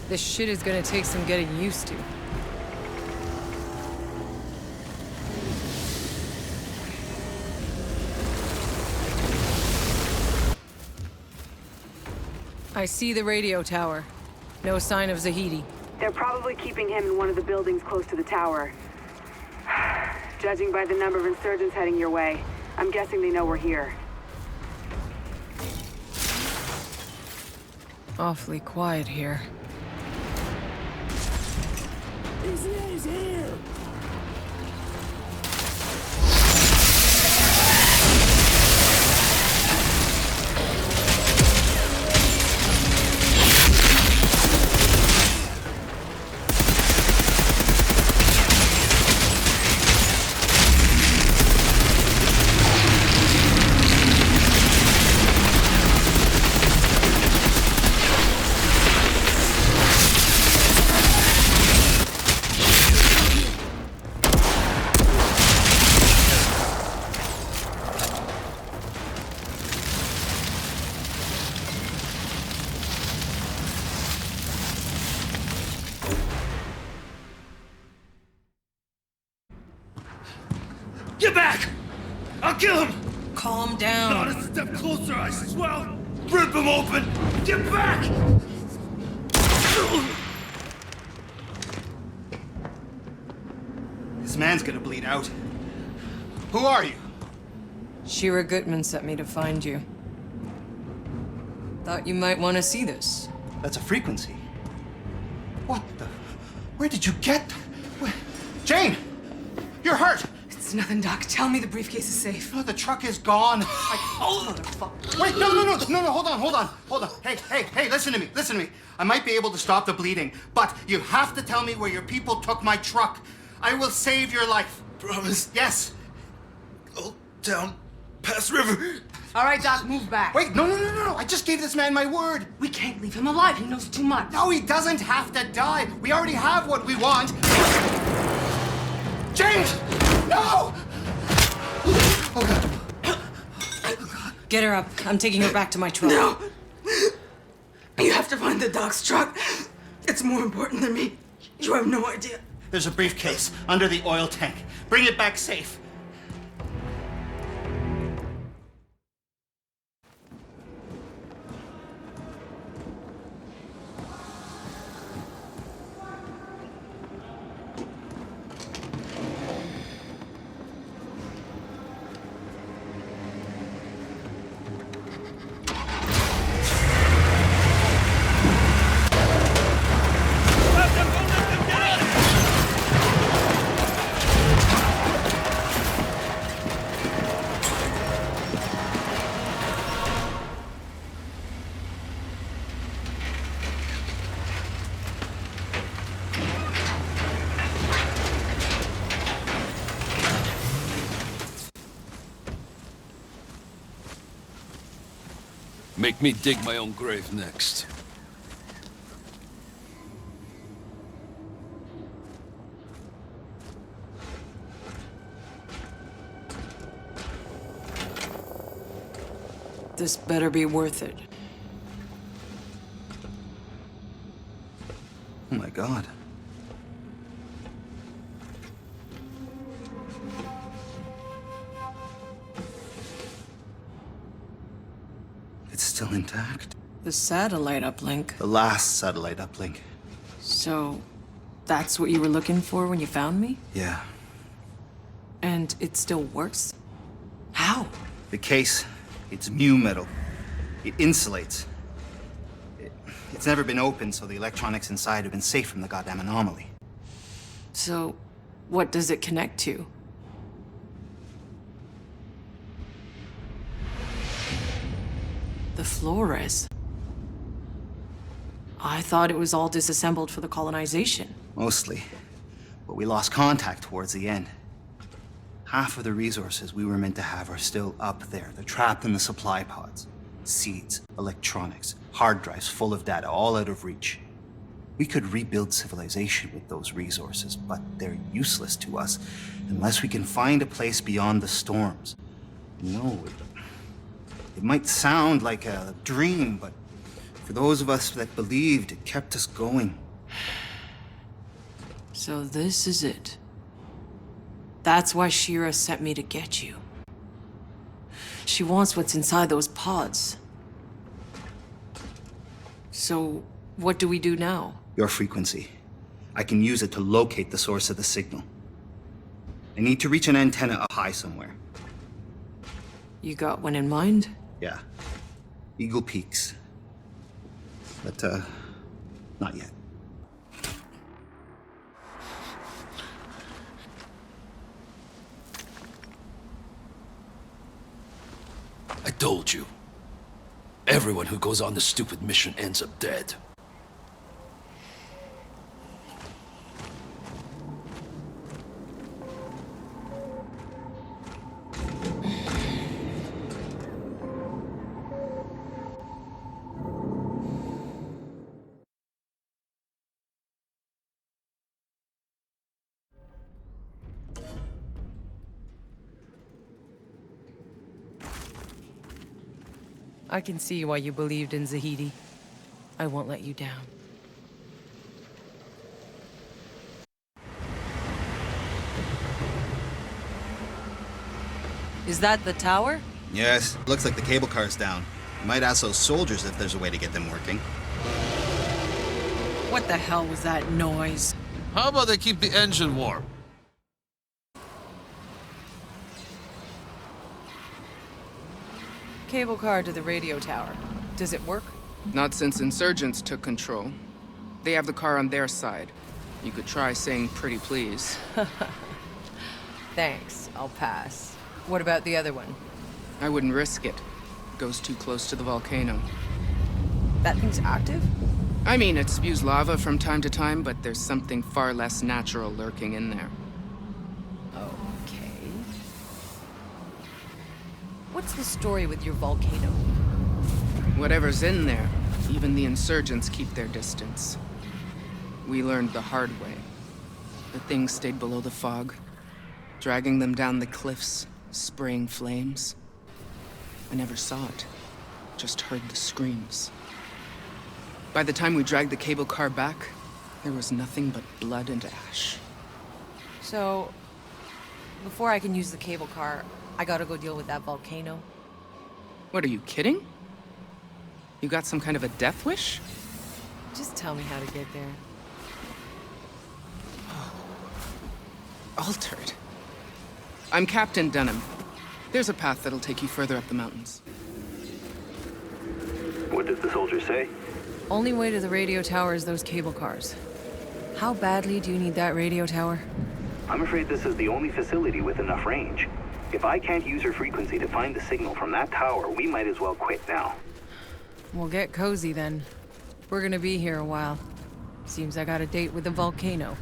Speaker 3: This shit is gonna take some getting used to. I see the radio tower. No sign of Zahidi.
Speaker 8: They're probably keeping him in one of the buildings close to the tower. Judging by the number of insurgents heading your way, I'm guessing they know we're here.
Speaker 3: Awfully quiet here.
Speaker 9: ECA's here!
Speaker 6: Get back! I'll kill him!
Speaker 3: Calm down.
Speaker 6: Not a step closer, I swear! Rip him open! Get back!
Speaker 12: This man's gonna bleed out. Who are you?
Speaker 3: Shira Gutman sent me to find you. Thought you might want to see this.
Speaker 12: That's a frequency. What the... Where did you get... Jane! You're hurt!
Speaker 17: It's nothing, Doc. Tell me the briefcase is safe.
Speaker 12: No, the truck is gone. Motherfucker. Wait, no, hold on. Hey, listen to me. I might be able to stop the bleeding, but you have to tell me where your people took my truck. I will save your life.
Speaker 6: Promise?
Speaker 12: Yes.
Speaker 6: Go down past river.
Speaker 17: All right, Doc, move back.
Speaker 12: Wait, no. I just gave this man my word.
Speaker 17: We can't leave him alive. He knows too much.
Speaker 12: No, he doesn't have to die. We already have what we want. James! No! Oh, God.
Speaker 3: Get her up. I'm taking her back to my truck.
Speaker 17: No! You have to find the Doc's truck. It's more important than me. You have no idea.
Speaker 12: There's a briefcase under the oil tank. Bring it back safe.
Speaker 16: Make me dig my own grave next.
Speaker 3: This better be worth it.
Speaker 12: Oh my god. It's still intact.
Speaker 3: The satellite uplink.
Speaker 12: The last satellite uplink.
Speaker 3: So, that's what you were looking for when you found me?
Speaker 12: Yeah.
Speaker 3: And it still works? How?
Speaker 12: The case, it's mu metal. It insulates. It's never been opened, so the electronics inside have been safe from the goddamn anomaly.
Speaker 3: So, what does it connect to? The Flores. I thought it was all disassembled for the colonization.
Speaker 12: Mostly. But we lost contact towards the end. Half of the resources we were meant to have are still up there. They're trapped in the supply pods. Seeds, electronics, hard drives full of data, all out of reach. We could rebuild civilization with those resources, but they're useless to us unless we can find a place beyond the storms. No, it might sound like a dream, but for those of us that believed, it kept us going.
Speaker 3: So this is it. That's why Shira sent me to get you. She wants what's inside those pods. So, what do we do now?
Speaker 12: Your frequency. I can use it to locate the source of the signal. I need to reach an antenna up high somewhere.
Speaker 3: You got one in mind?
Speaker 12: Yeah. Eagle Peaks. But, not yet.
Speaker 16: I told you. Everyone who goes on this stupid mission ends up dead.
Speaker 3: I can see why you believed in Zahidi. I won't let you down. Is that the tower?
Speaker 12: Yes, looks like the cable car's down. You might ask those soldiers if there's a way to get them working.
Speaker 3: What the hell was that noise?
Speaker 16: How about they keep the engine warm?
Speaker 3: Cable car to the radio tower. Does it work?
Speaker 18: Not since insurgents took control. They have the car on their side. You could try saying pretty please.
Speaker 3: Thanks, I'll pass. What about the other one?
Speaker 18: I wouldn't risk it. Goes too close to the volcano.
Speaker 3: That thing's active?
Speaker 18: I mean, it spews lava from time to time, but there's something far less natural lurking in there.
Speaker 3: Okay. What's the story with your volcano?
Speaker 18: Whatever's in there, even the insurgents keep their distance. We learned the hard way. The thing stayed below the fog, dragging them down the cliffs, spraying flames. I never saw it, just heard the screams. By the time we dragged the cable car back, there was nothing but blood and ash.
Speaker 3: So, before I can use the cable car, I gotta go deal with that volcano.
Speaker 18: What, are you kidding? You got some kind of a death wish?
Speaker 3: Just tell me how to get there.
Speaker 18: Altered. I'm Captain Dunham. There's a path that'll take you further up the mountains.
Speaker 7: What does the soldier say?
Speaker 3: Only way to the radio tower is those cable cars. How badly do you need that radio tower?
Speaker 7: I'm afraid this is the only facility with enough range. If I can't use her frequency to find the signal from that tower, we might as well quit now.
Speaker 3: We'll get cozy then. We're gonna be here a while. Seems I got a date with the volcano.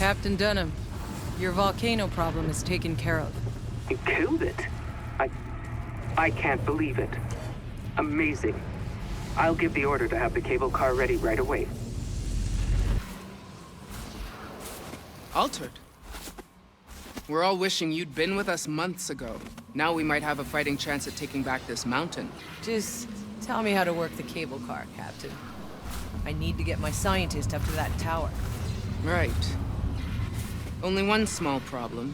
Speaker 3: Captain Dunham, your volcano problem is taken care of.
Speaker 7: You killed it? I can't believe it. Amazing. I'll give the order to have the cable car ready right away.
Speaker 18: Altered? We're all wishing you'd been with us months ago. Now we might have a fighting chance at taking back this mountain.
Speaker 3: Just tell me how to work the cable car, Captain. I need to get my scientist up to that tower.
Speaker 18: Right. Only one small problem.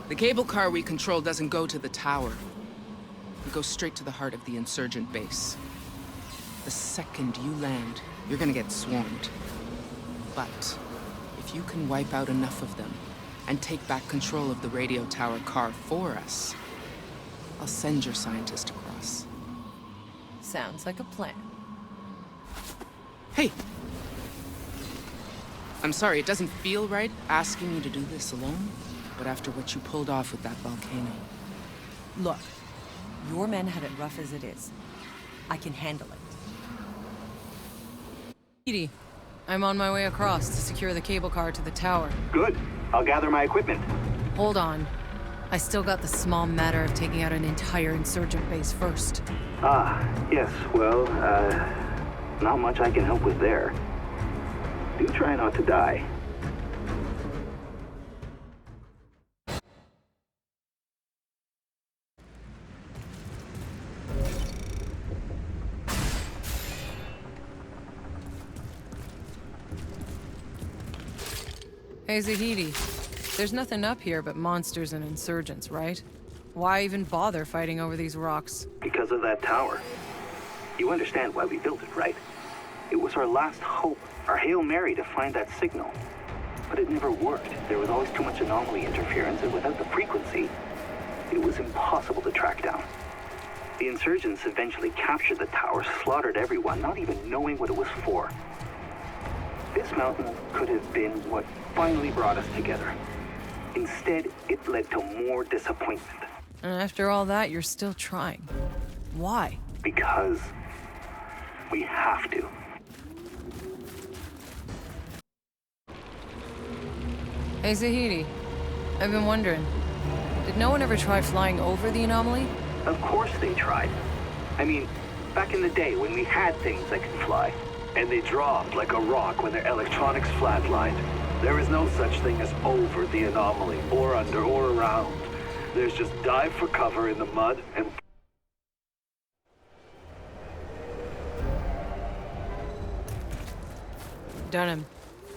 Speaker 18: The cable car we control doesn't go to the tower. It goes straight to the heart of the insurgent base. The second you land, you're gonna get swarmed. But if you can wipe out enough of them and take back control of the radio tower car for us, I'll send your scientist across.
Speaker 3: Sounds like a plan.
Speaker 18: Hey! I'm sorry, it doesn't feel right asking you to do this alone, but after what you pulled off with that volcano...
Speaker 3: Look, your men have it rough as it is. I can handle it. Edie, I'm on my way across to secure the cable car to the tower.
Speaker 7: Good. I'll gather my equipment.
Speaker 3: Hold on. I still got the small matter of taking out an entire insurgent base first.
Speaker 7: Ah, yes, well, not much I can help with there. Do try not to die.
Speaker 3: Hey, Zahidi. There's nothing up here but monsters and insurgents, right? Why even bother fighting over these rocks?
Speaker 7: Because of that tower. You understand why we built it, right? It was our last hope, our Hail Mary to find that signal. But it never worked. There was always too much anomaly interference, and without the frequency, it was impossible to track down. The insurgents eventually captured the tower, slaughtered everyone, not even knowing what it was for. This mountain could have been what finally brought us together. Instead, it led to more disappointment.
Speaker 3: And after all that, you're still trying. Why?
Speaker 7: Because we have to.
Speaker 3: Hey, Zahidi. I've been wondering, did no one ever try flying over the anomaly?
Speaker 7: Of course they tried. I mean, back in the day when we had things that could fly. And they dropped like a rock when their electronics flatlined. There is no such thing as over the anomaly, or under, or around. There's just dive for cover in the mud and...
Speaker 3: Dunham,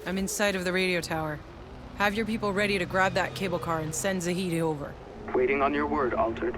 Speaker 3: I'm in sight of the radio tower. Have your people ready to grab that cable car and send Zahidi over.
Speaker 7: Waiting on your word, Altered.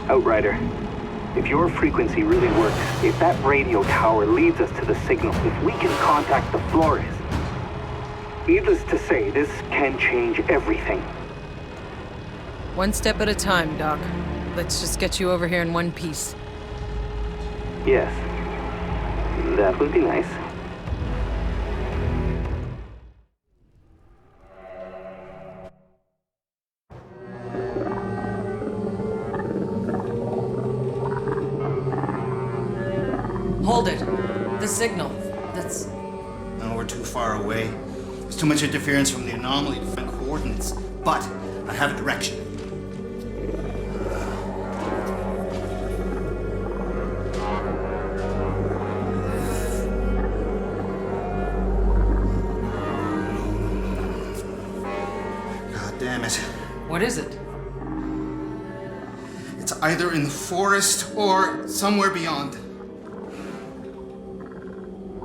Speaker 7: Outrider, if your frequency really works, if that radio tower leads us to the signal, if we can contact the Flores, needless to say, this can change everything.
Speaker 3: One step at a time, Doc. Let's just get you over here in one piece.
Speaker 7: Yes, that would be nice.
Speaker 3: Hold it. The signal. That's...
Speaker 12: No, we're too far away. There's too much interference from the anomaly to find coordinates. But I have a direction. God damn it.
Speaker 3: What is it?
Speaker 12: It's either in the forest or somewhere beyond.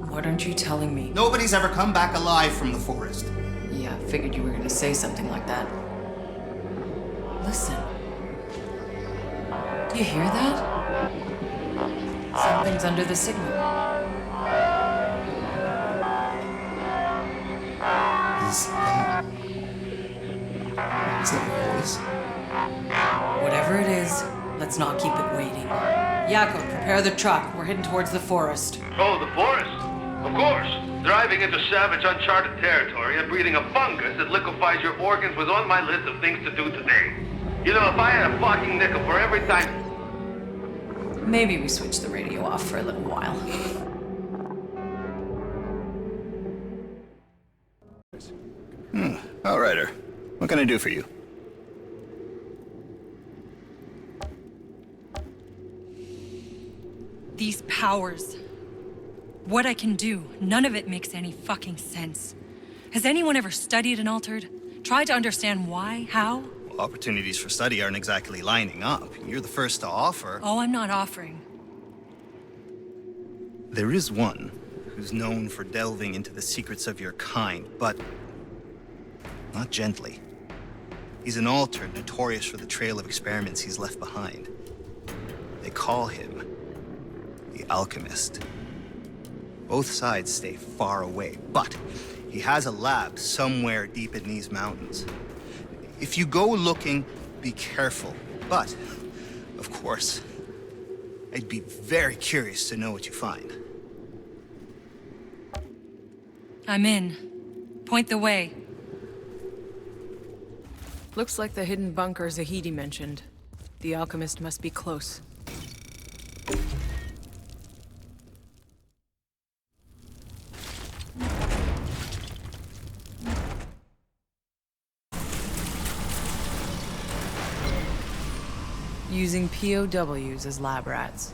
Speaker 3: What aren't you telling me?
Speaker 12: Nobody's ever come back alive from the forest.
Speaker 3: Yeah, I figured you were gonna say something like that. Listen. Do you hear that? Something's under the signal.
Speaker 12: Is that a voice?
Speaker 3: Whatever it is, let's not keep it waiting. Yakov, prepare the truck. We're heading towards the forest.
Speaker 19: Oh, the forest? Of course. Driving into savage, uncharted territory and breeding a fungus that liquefies your organs was on my list of things to do today. You know, if I had a fucking nickel for every time...
Speaker 3: Maybe we switch the radio off for a little while.
Speaker 20: Outrider, what can I do for you?
Speaker 21: These powers. What I can do, none of it makes any fucking sense. Has anyone ever studied an altered? Tried to understand why? How?
Speaker 20: Well, opportunities for study aren't exactly lining up. You're the first to offer.
Speaker 21: Oh, I'm not offering.
Speaker 20: There is one who's known for delving into the secrets of your kind, but not gently. He's an altered notorious for the trail of experiments he's left behind. They call him the Alchemist. Both sides stay far away, but he has a lab somewhere deep in these mountains. If you go looking, be careful. But, of course, I'd be very curious to know what you find.
Speaker 21: I'm in. Point the way.
Speaker 3: Looks like the hidden bunker Zahidi mentioned. The alchemist must be close. Using POWs as lab rats.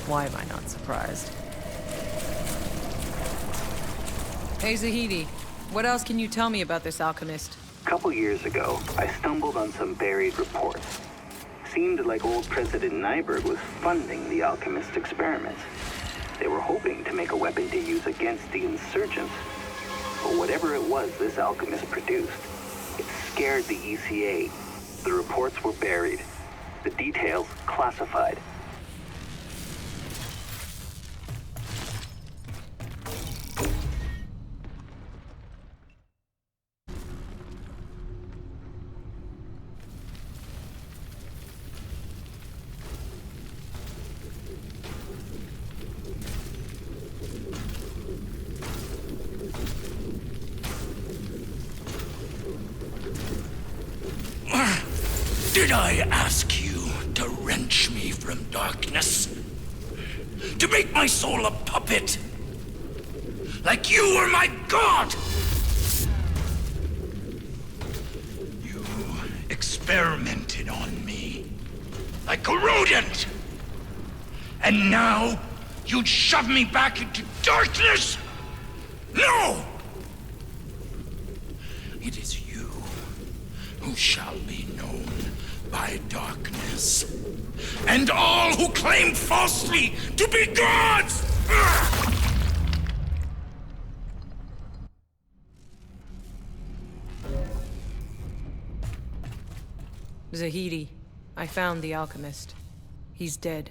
Speaker 3: Why am I not surprised? Hey Zahidi, what else can you tell me about this alchemist?
Speaker 7: A couple years ago, I stumbled on some buried reports. Seemed like old President Nyberg was funding the alchemist experiments. They were hoping to make a weapon to use against the insurgents. But whatever it was this alchemist produced, it scared the ECA. The reports were buried. The details classified.
Speaker 15: Did I ask you to wrench me from darkness? To make my soul a puppet? Like you were my god? You experimented on me. Like a rodent. And now you'd shove me back into darkness? No! It is you who shall be known by darkness, and all who claim falsely to be gods!
Speaker 3: Zahidi, I found the alchemist. He's dead.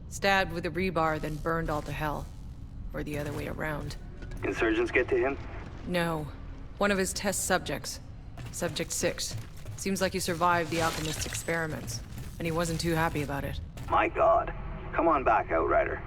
Speaker 3: Stabbed with a rebar, then burned all to hell. Or the other way around.
Speaker 7: Insurgents get to him?
Speaker 3: No. One of his test subjects. Subject 6. Seems like he survived the alchemist's experiments, and he wasn't too happy about it.
Speaker 7: My god. Come on back, Outrider.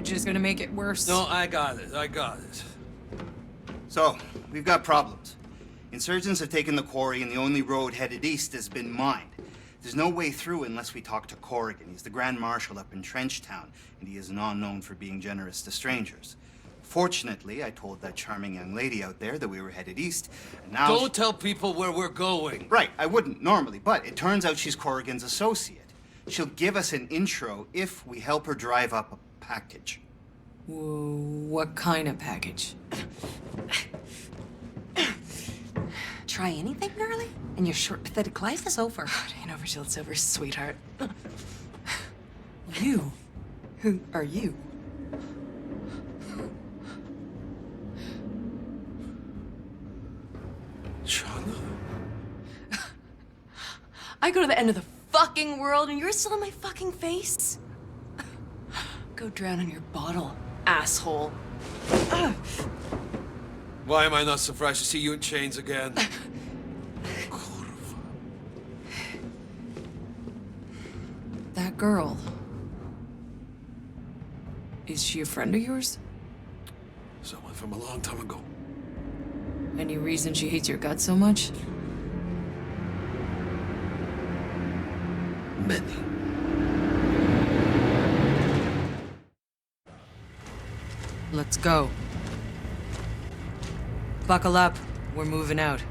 Speaker 3: You're just gonna make it worse.
Speaker 16: No, I got it.
Speaker 12: So, we've got problems. Insurgents have taken the quarry, and the only road headed east has been mined. There's no way through unless we talk to Corrigan. He's the Grand Marshal up in Trenchtown, and he is not known for being generous to strangers. Fortunately, I told that charming young lady out there that we were headed east, and now...
Speaker 16: Don't tell people where we're going.
Speaker 12: Right, I wouldn't normally, but it turns out she's Corrigan's associate. She'll give us an intro if we help her drive up a package.
Speaker 3: Whoa, what kind of package?
Speaker 2: Try anything, girly, and your short, pathetic life is over. It ain't over till it's over, sweetheart.
Speaker 3: You?
Speaker 2: Who are you?
Speaker 16: Shauna.
Speaker 2: I go to the end of the fucking world and you're still in my fucking face? Go drown in your bottle, asshole.
Speaker 16: Why am I not surprised to see you in chains again?
Speaker 3: That girl. Is she a friend of yours?
Speaker 16: Someone from a long time ago.
Speaker 3: Any reason she hates your guts so much?
Speaker 16: Many.
Speaker 3: Let's go. Buckle up. We're moving out.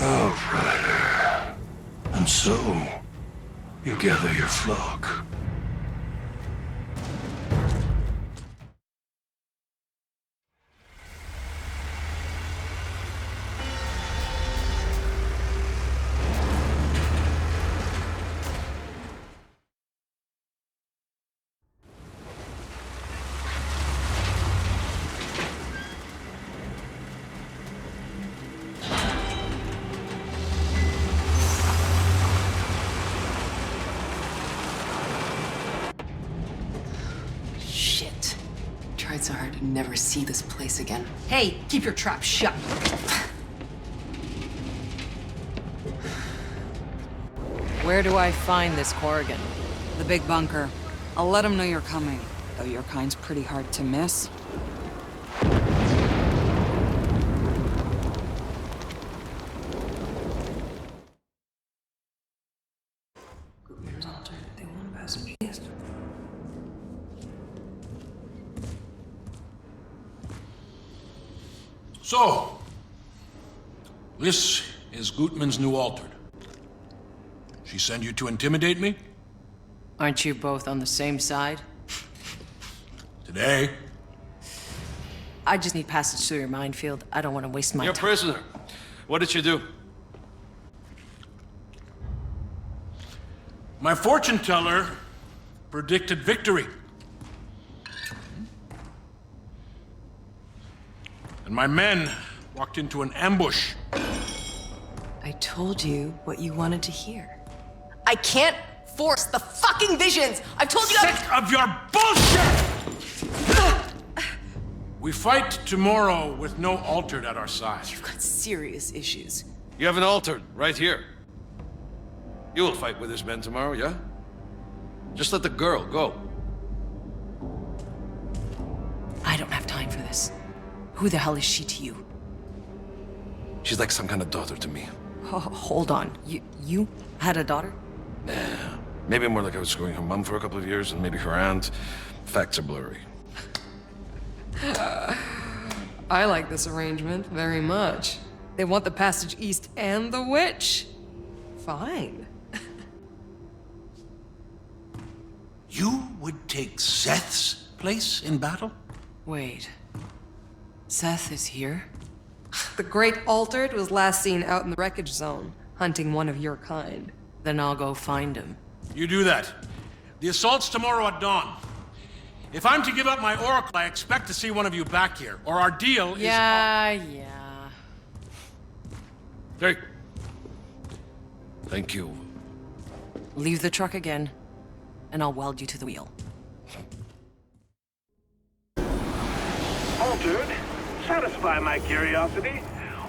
Speaker 15: Outrider. And so, you gather your flock.
Speaker 2: Tried so hard to never see this place again.
Speaker 17: Hey, keep your trap shut.
Speaker 3: Where do I find this Corrigan?
Speaker 5: The big bunker. I'll let him know you're coming, though your kind's pretty hard to miss.
Speaker 22: So, this is Gutman's new altered. She send you to intimidate me?
Speaker 3: Aren't you both on the same side?
Speaker 22: Today?
Speaker 3: I just need passage through your minefield. I don't want to waste my
Speaker 16: You're a
Speaker 3: time.
Speaker 16: prisoner. What did you do?
Speaker 22: My fortune teller predicted victory. And my men walked into an ambush.
Speaker 2: I told you what you wanted to hear. I can't force the fucking visions! I've told you
Speaker 22: Sick of your bullshit! We fight tomorrow with no altered at our side.
Speaker 2: You've got serious issues.
Speaker 16: You have an altered right here. You will fight with his men tomorrow, yeah? Just let the girl go.
Speaker 3: I don't have time for this. Who the hell is she to you?
Speaker 16: She's like some kind of daughter to me.
Speaker 3: Oh, hold on. You had a daughter?
Speaker 16: Yeah. Maybe more like I was screwing her mom for a couple of years, and maybe her aunt. Facts are blurry.
Speaker 17: I like this arrangement very much. They want the passage east and the witch. Fine.
Speaker 22: You would take Seth's place in battle?
Speaker 3: Wait. Seth is here?
Speaker 17: The Great Altered was last seen out in the wreckage zone, hunting one of your kind.
Speaker 3: Then I'll go find him.
Speaker 22: You do that. The assault's tomorrow at dawn. If I'm to give up my oracle, I expect to see one of you back here, or our deal is...
Speaker 3: Yeah.
Speaker 16: Hey. Thank you.
Speaker 3: Leave the truck again, and I'll weld you to the wheel.
Speaker 23: Altered, satisfy my curiosity.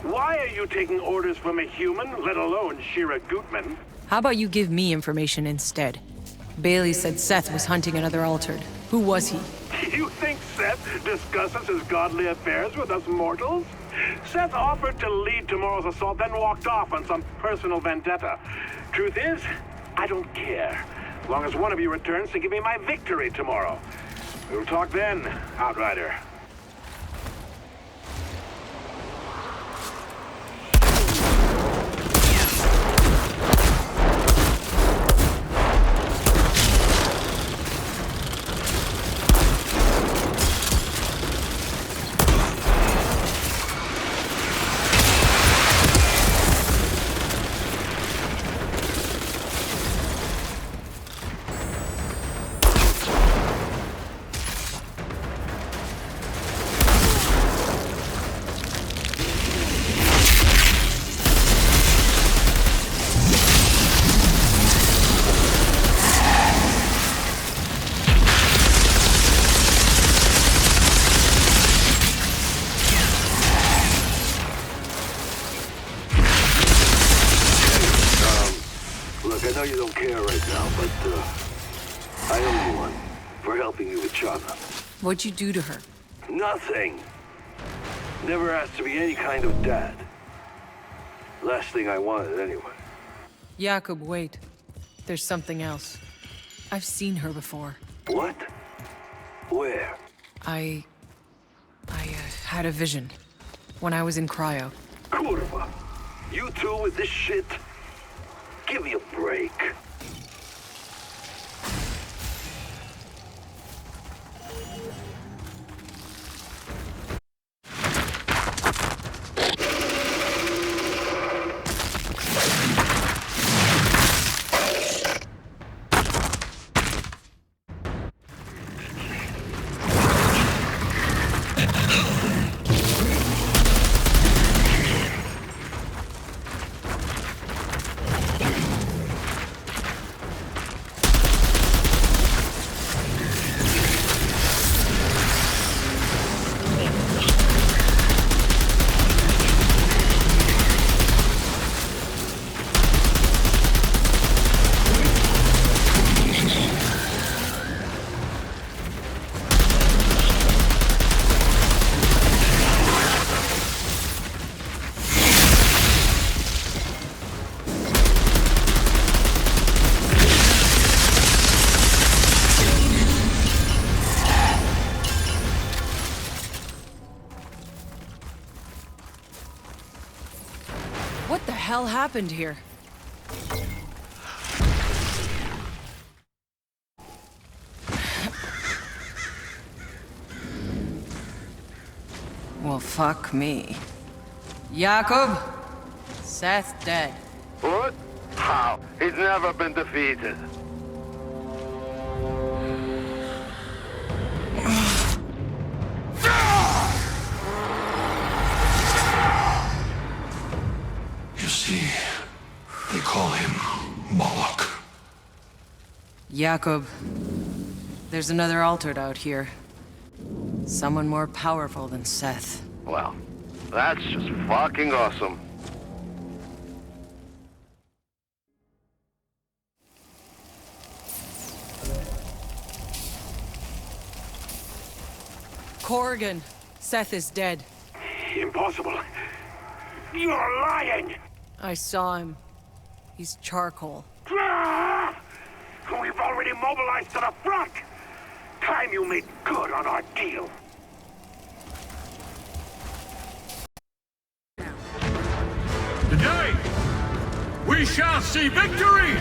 Speaker 4: Why are you taking orders from a human, let alone Shira Gutman?
Speaker 3: How about you give me information instead? Bailey said Seth was hunting another altered. Who was he?
Speaker 4: You think Seth discusses his godly affairs with us mortals? Seth offered to lead tomorrow's assault, then walked off on some personal vendetta. Truth is, I don't care. As long as one of you returns to give me my victory tomorrow. We'll talk then, Outrider. Look, I know you don't care right now, but, I owe you one for helping you with Chana.
Speaker 3: What'd you do to her?
Speaker 4: Nothing. Never asked to be any kind of dad. Last thing I wanted, anyway.
Speaker 3: Jakob, wait. There's something else. I've seen her before.
Speaker 4: What? Where?
Speaker 3: I had a vision. When I was in cryo.
Speaker 4: Kurva. You two with this shit? Give me a break.
Speaker 3: What the hell happened here? Well, fuck me. Jakob? Seth dead.
Speaker 19: What? How? He's never been defeated.
Speaker 15: You see, they call him Moloch.
Speaker 3: Jakob, there's another altered out here. Someone more powerful than Seth.
Speaker 19: Well, that's just fucking awesome.
Speaker 3: Corrigan, Seth is dead.
Speaker 4: Impossible. You're lying!
Speaker 3: I saw him. He's charcoal.
Speaker 4: Ah! We've already mobilized to the front! Time you made good on our deal.
Speaker 22: Today, we shall see victory!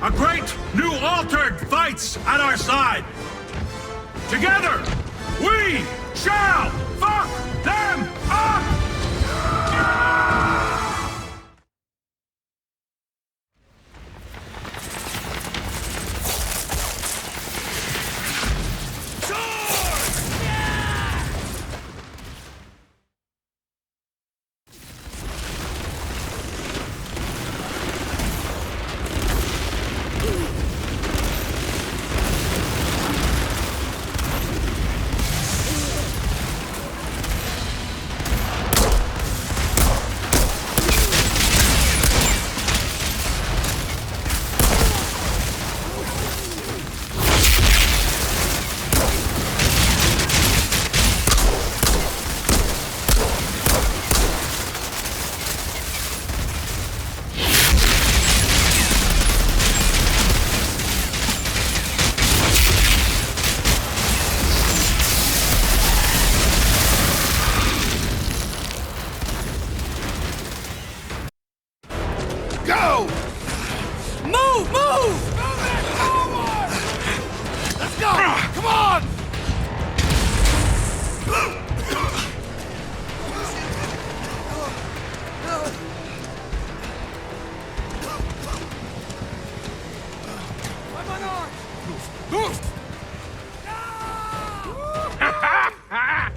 Speaker 22: A great new altered fights at our side! Together, we shall fuck them up!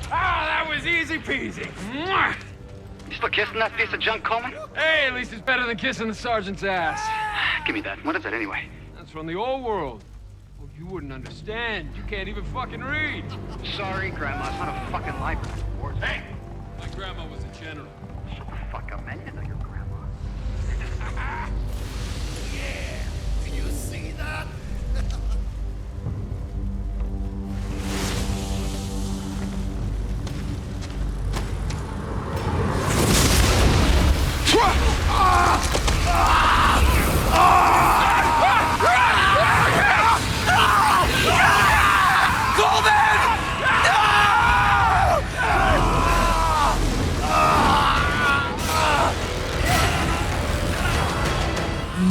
Speaker 9: That was easy peasy. Mwah!
Speaker 1: You still kissing that piece of junk, Coleman?
Speaker 9: Hey, at least it's better than kissing the sergeant's ass.
Speaker 1: Give me that. What is it anyway?
Speaker 9: That's from the old world. Oh, you wouldn't understand. You can't even fucking read.
Speaker 1: Sorry, Grandma. It's not a fucking library.
Speaker 9: Hey!
Speaker 16: My grandma was a general.
Speaker 1: Shut the fuck up, man. You know your grandma.
Speaker 9: Yeah! Can you see that?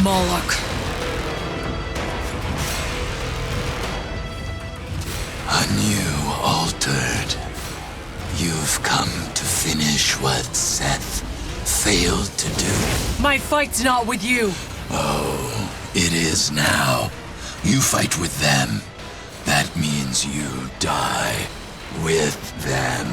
Speaker 3: Moloch.
Speaker 11: Anew altered. You've come to finish what Seth failed to do.
Speaker 3: My fight's not with you.
Speaker 11: Oh, it is now. You fight with them. That means you die with them.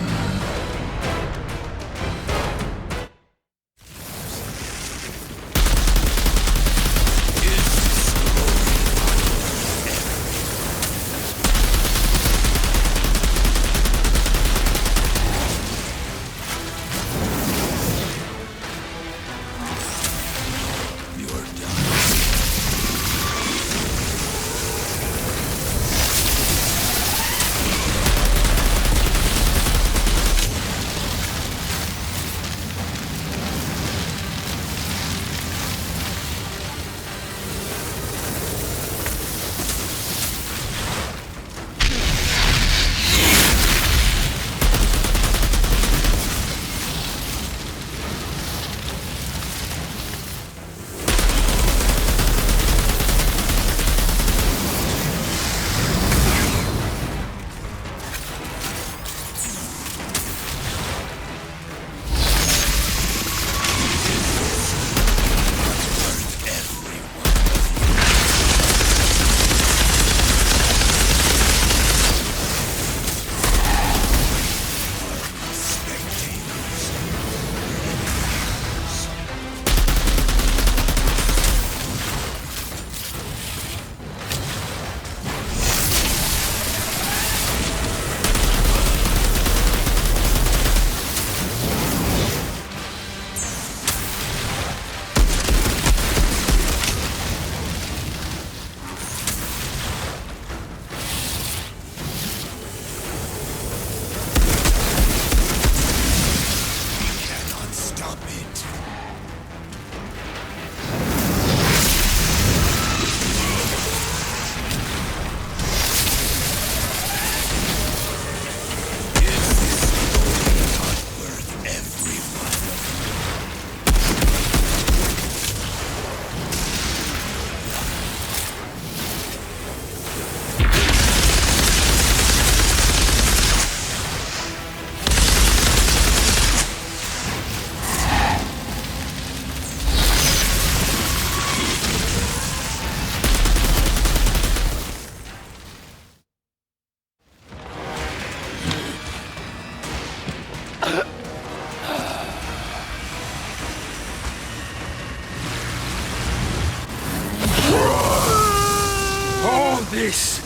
Speaker 6: This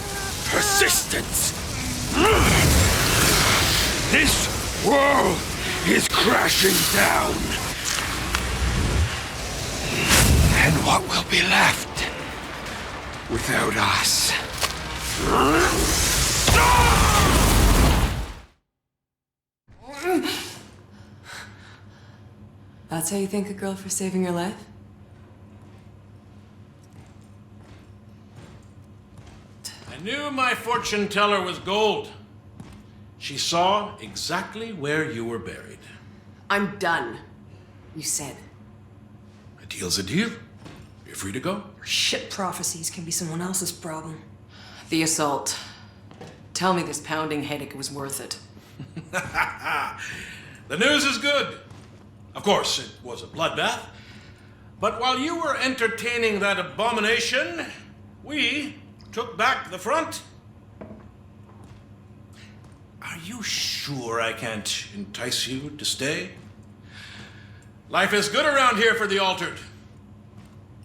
Speaker 6: persistence. This world is crashing down. And what will be left without us?
Speaker 2: That's how you thank a girl for saving your life?
Speaker 22: I knew my fortune teller was gold. She saw exactly where you were buried.
Speaker 2: I'm done. You said.
Speaker 22: A deal's a deal. You're free to go.
Speaker 2: Your shit prophecies can be someone else's problem. The assault. Tell me this pounding headache was worth it.
Speaker 22: The news is good. Of course, it was a bloodbath. But while you were entertaining that abomination, we took back the front. Are you sure I can't entice you to stay? Life is good around here for the altered.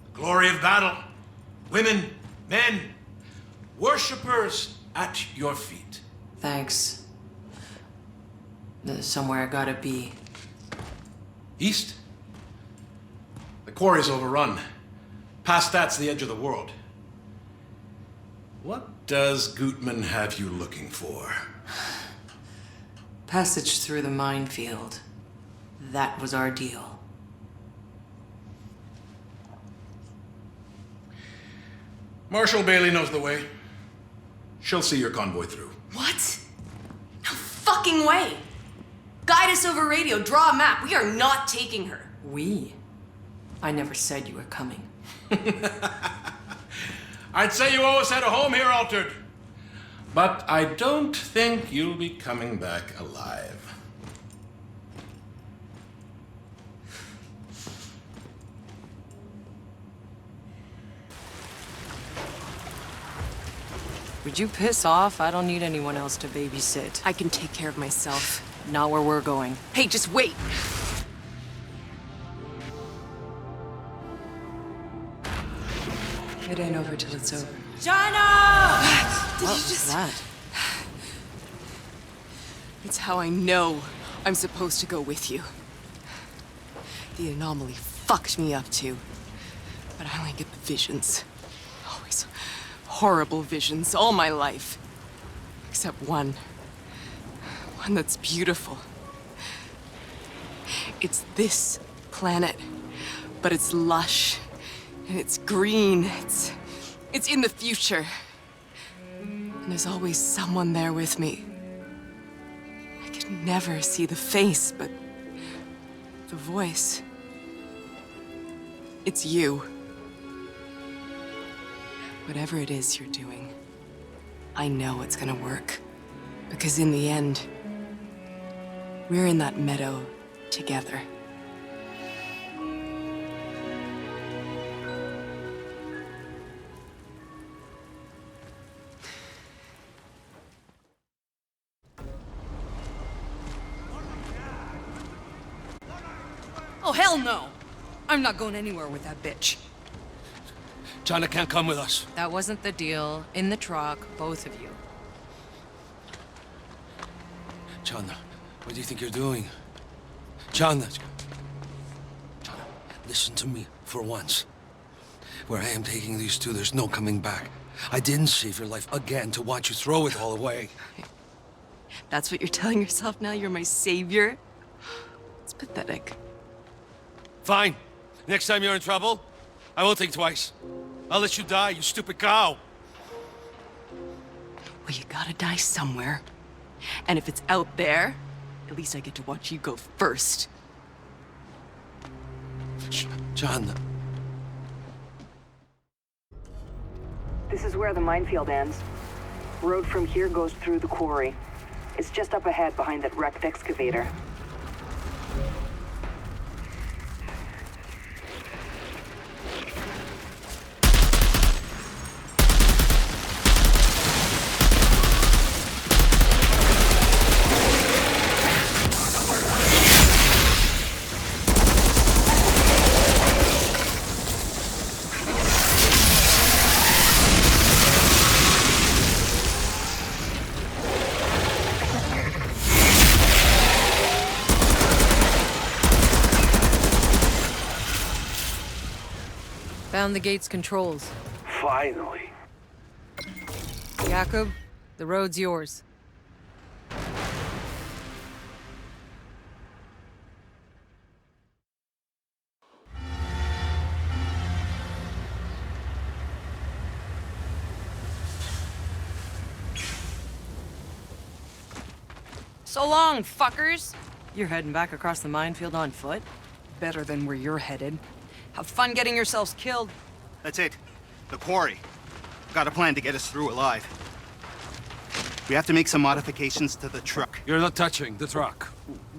Speaker 22: The glory of battle. Women, men, worshippers at your feet.
Speaker 3: Thanks. There's somewhere I gotta be.
Speaker 22: East? The quarry's overrun. Past that's the edge of the world. What does Gutman have you looking for?
Speaker 3: Passage through the minefield. That was our deal.
Speaker 22: Marshal Bailey knows the way. She'll see your convoy through.
Speaker 2: What? No fucking way! Guide us over radio, draw a map. We are not taking her.
Speaker 3: We? I never said you were coming.
Speaker 22: I'd say you always had a home here, Altered. But I don't think you'll be coming back alive.
Speaker 3: Would you piss off? I don't need anyone else to babysit.
Speaker 2: I can take care of myself.
Speaker 3: Not where we're going.
Speaker 2: Hey, just wait!
Speaker 3: It ain't over till it's over.
Speaker 2: China! Did
Speaker 3: What
Speaker 2: you
Speaker 3: was
Speaker 2: just...
Speaker 3: that?
Speaker 2: It's how I know I'm supposed to go with you. The anomaly fucked me up too. But I only get the visions. Always horrible visions all my life. Except one. One that's beautiful. It's this planet, but it's lush, and it's green, it's in the future. And there's always someone there with me. I could never see the face, but the voice. It's you. Whatever it is you're doing, I know it's gonna work. Because in the end, we're in that meadow together.
Speaker 21: Oh, hell no! I'm not going anywhere with that bitch.
Speaker 16: China can't come with us.
Speaker 3: That wasn't the deal. In the truck, both of you.
Speaker 16: Chana, what do you think you're doing? Chana, listen to me for once. Where I am taking these two, there's no coming back. I didn't save your life again to watch you throw it all away.
Speaker 2: That's what you're telling yourself now? You're my savior? It's pathetic.
Speaker 16: Fine. Next time you're in trouble, I won't think twice. I'll let you die, you stupid cow.
Speaker 2: Well, you gotta die somewhere. And if it's out there, at least I get to watch you go first.
Speaker 16: John.
Speaker 8: This is where the minefield ends. Road from here goes through the quarry. It's just up ahead behind that wrecked excavator.
Speaker 3: Found the gate's controls.
Speaker 4: Finally.
Speaker 3: Jakob, the road's yours.
Speaker 17: So long, fuckers!
Speaker 3: You're heading back across the minefield on foot?
Speaker 17: Better than where you're headed. Have fun getting yourselves killed.
Speaker 12: That's it. The quarry. Got a plan to get us through alive. We have to make some modifications to the truck.
Speaker 16: You're not touching the truck.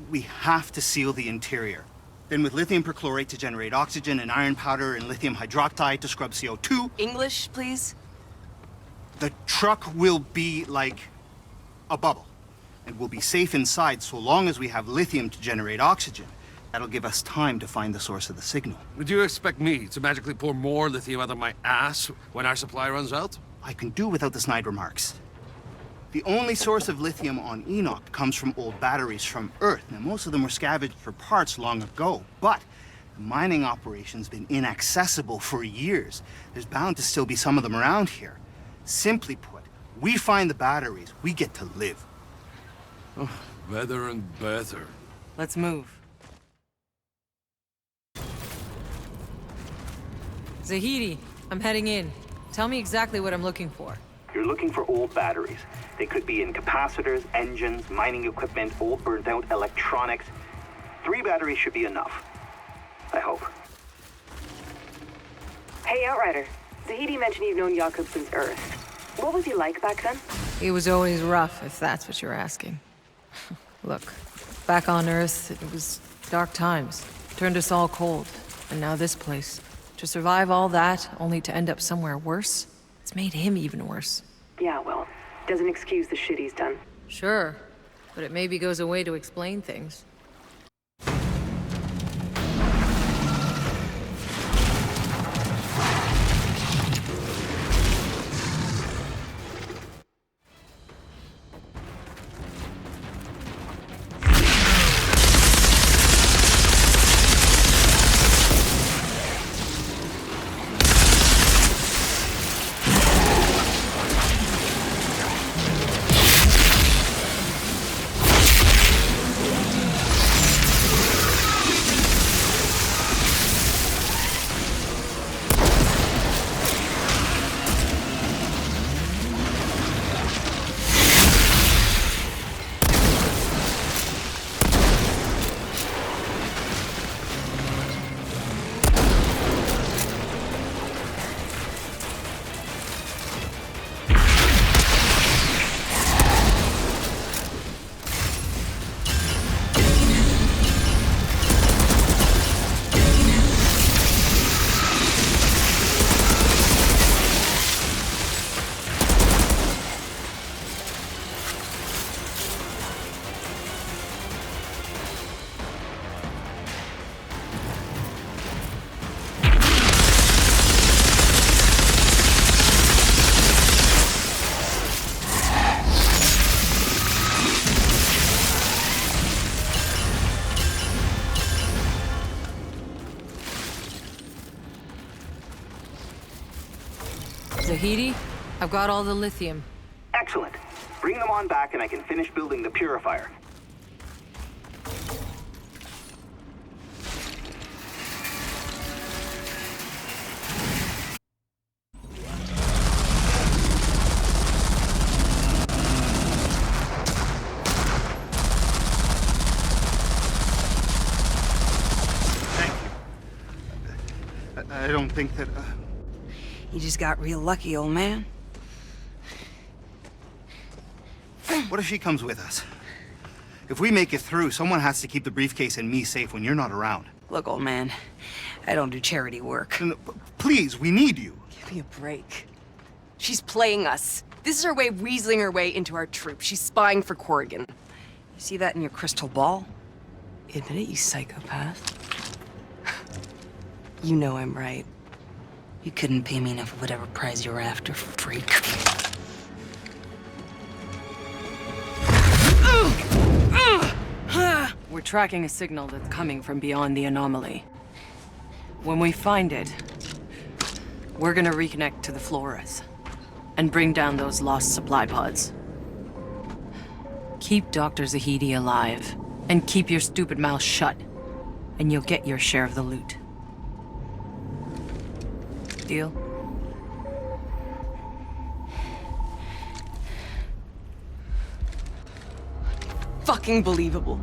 Speaker 12: We have to seal the interior. Then with lithium perchlorate to generate oxygen and iron powder and lithium hydroxide to scrub CO2.
Speaker 2: English, please?
Speaker 12: The truck will be like a bubble. And we'll be safe inside so long as we have lithium to generate oxygen. That'll give us time to find the source of the signal.
Speaker 16: Would you expect me to magically pour more lithium out of my ass when our supply runs out?
Speaker 12: I can do without the snide remarks. The only source of lithium on Enoch comes from old batteries from Earth. Now, most of them were scavenged for parts long ago, but the mining operation's been inaccessible for years. There's bound to still be some of them around here. Simply put, we find the batteries, we get to live.
Speaker 16: Oh, better and better.
Speaker 3: Let's move. Zahidi, I'm heading in. Tell me exactly what I'm looking for.
Speaker 7: You're looking for old batteries. They could be in capacitors, engines, mining equipment, old burnt-out electronics. 3 batteries should be enough. I hope.
Speaker 8: Hey, Outrider. Zahidi mentioned you've known Jakub since Earth. What was he like back then?
Speaker 3: He was always rough, if that's what you're asking. Look, back on Earth, it was dark times. Turned us all cold. And now this place. To survive all that, only to end up somewhere worse, it's made him even worse.
Speaker 8: Yeah, well, doesn't excuse the shit he's done.
Speaker 3: Sure, but it maybe goes a way to explain things. Zahidi, I've got all the lithium.
Speaker 7: Excellent. Bring them on back and I can finish building the purifier.
Speaker 12: Thank you. I don't think that...
Speaker 13: You just got real lucky, old man.
Speaker 12: What if she comes with us? If we make it through, someone has to keep the briefcase and me safe when you're not around.
Speaker 13: Look, old man, I don't do charity work.
Speaker 12: No, please, we need you.
Speaker 2: Give me a break. She's playing us. This is her way of weaseling her way into our troop. She's spying for Corrigan.
Speaker 13: You see that in your crystal ball?
Speaker 2: Admit it, you psychopath. You know I'm right.
Speaker 13: You couldn't pay me enough for whatever prize you were after, freak.
Speaker 3: We're tracking a signal that's coming from beyond the anomaly. When we find it, we're gonna reconnect to the Floras and bring down those lost supply pods. Keep Dr. Zahidi alive and keep your stupid mouth shut, and you'll get your share of the loot. Deal?
Speaker 2: Fucking believable.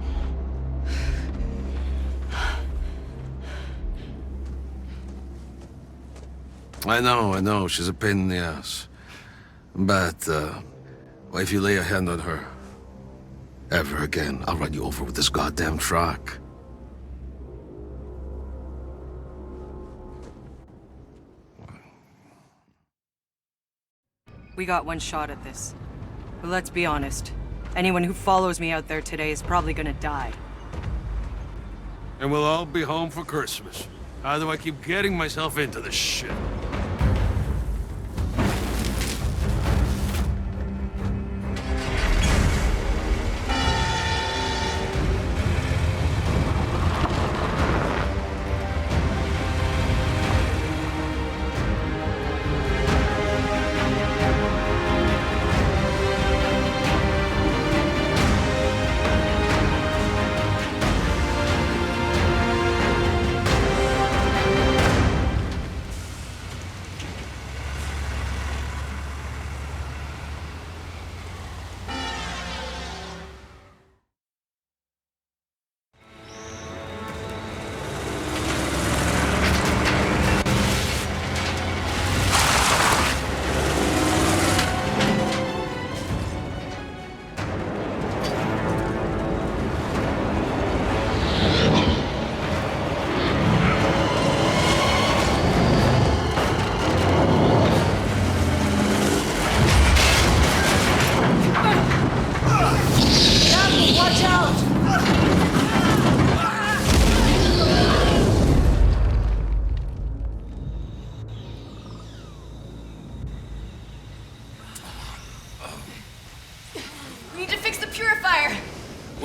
Speaker 16: I know, she's a pain in the ass. But, well, if you lay a hand on her, ever again, I'll run you over with this goddamn truck.
Speaker 3: We got one shot at this. But let's be honest. Anyone who follows me out there today is probably gonna die.
Speaker 16: And we'll all be home for Christmas. How do I keep getting myself into this shit?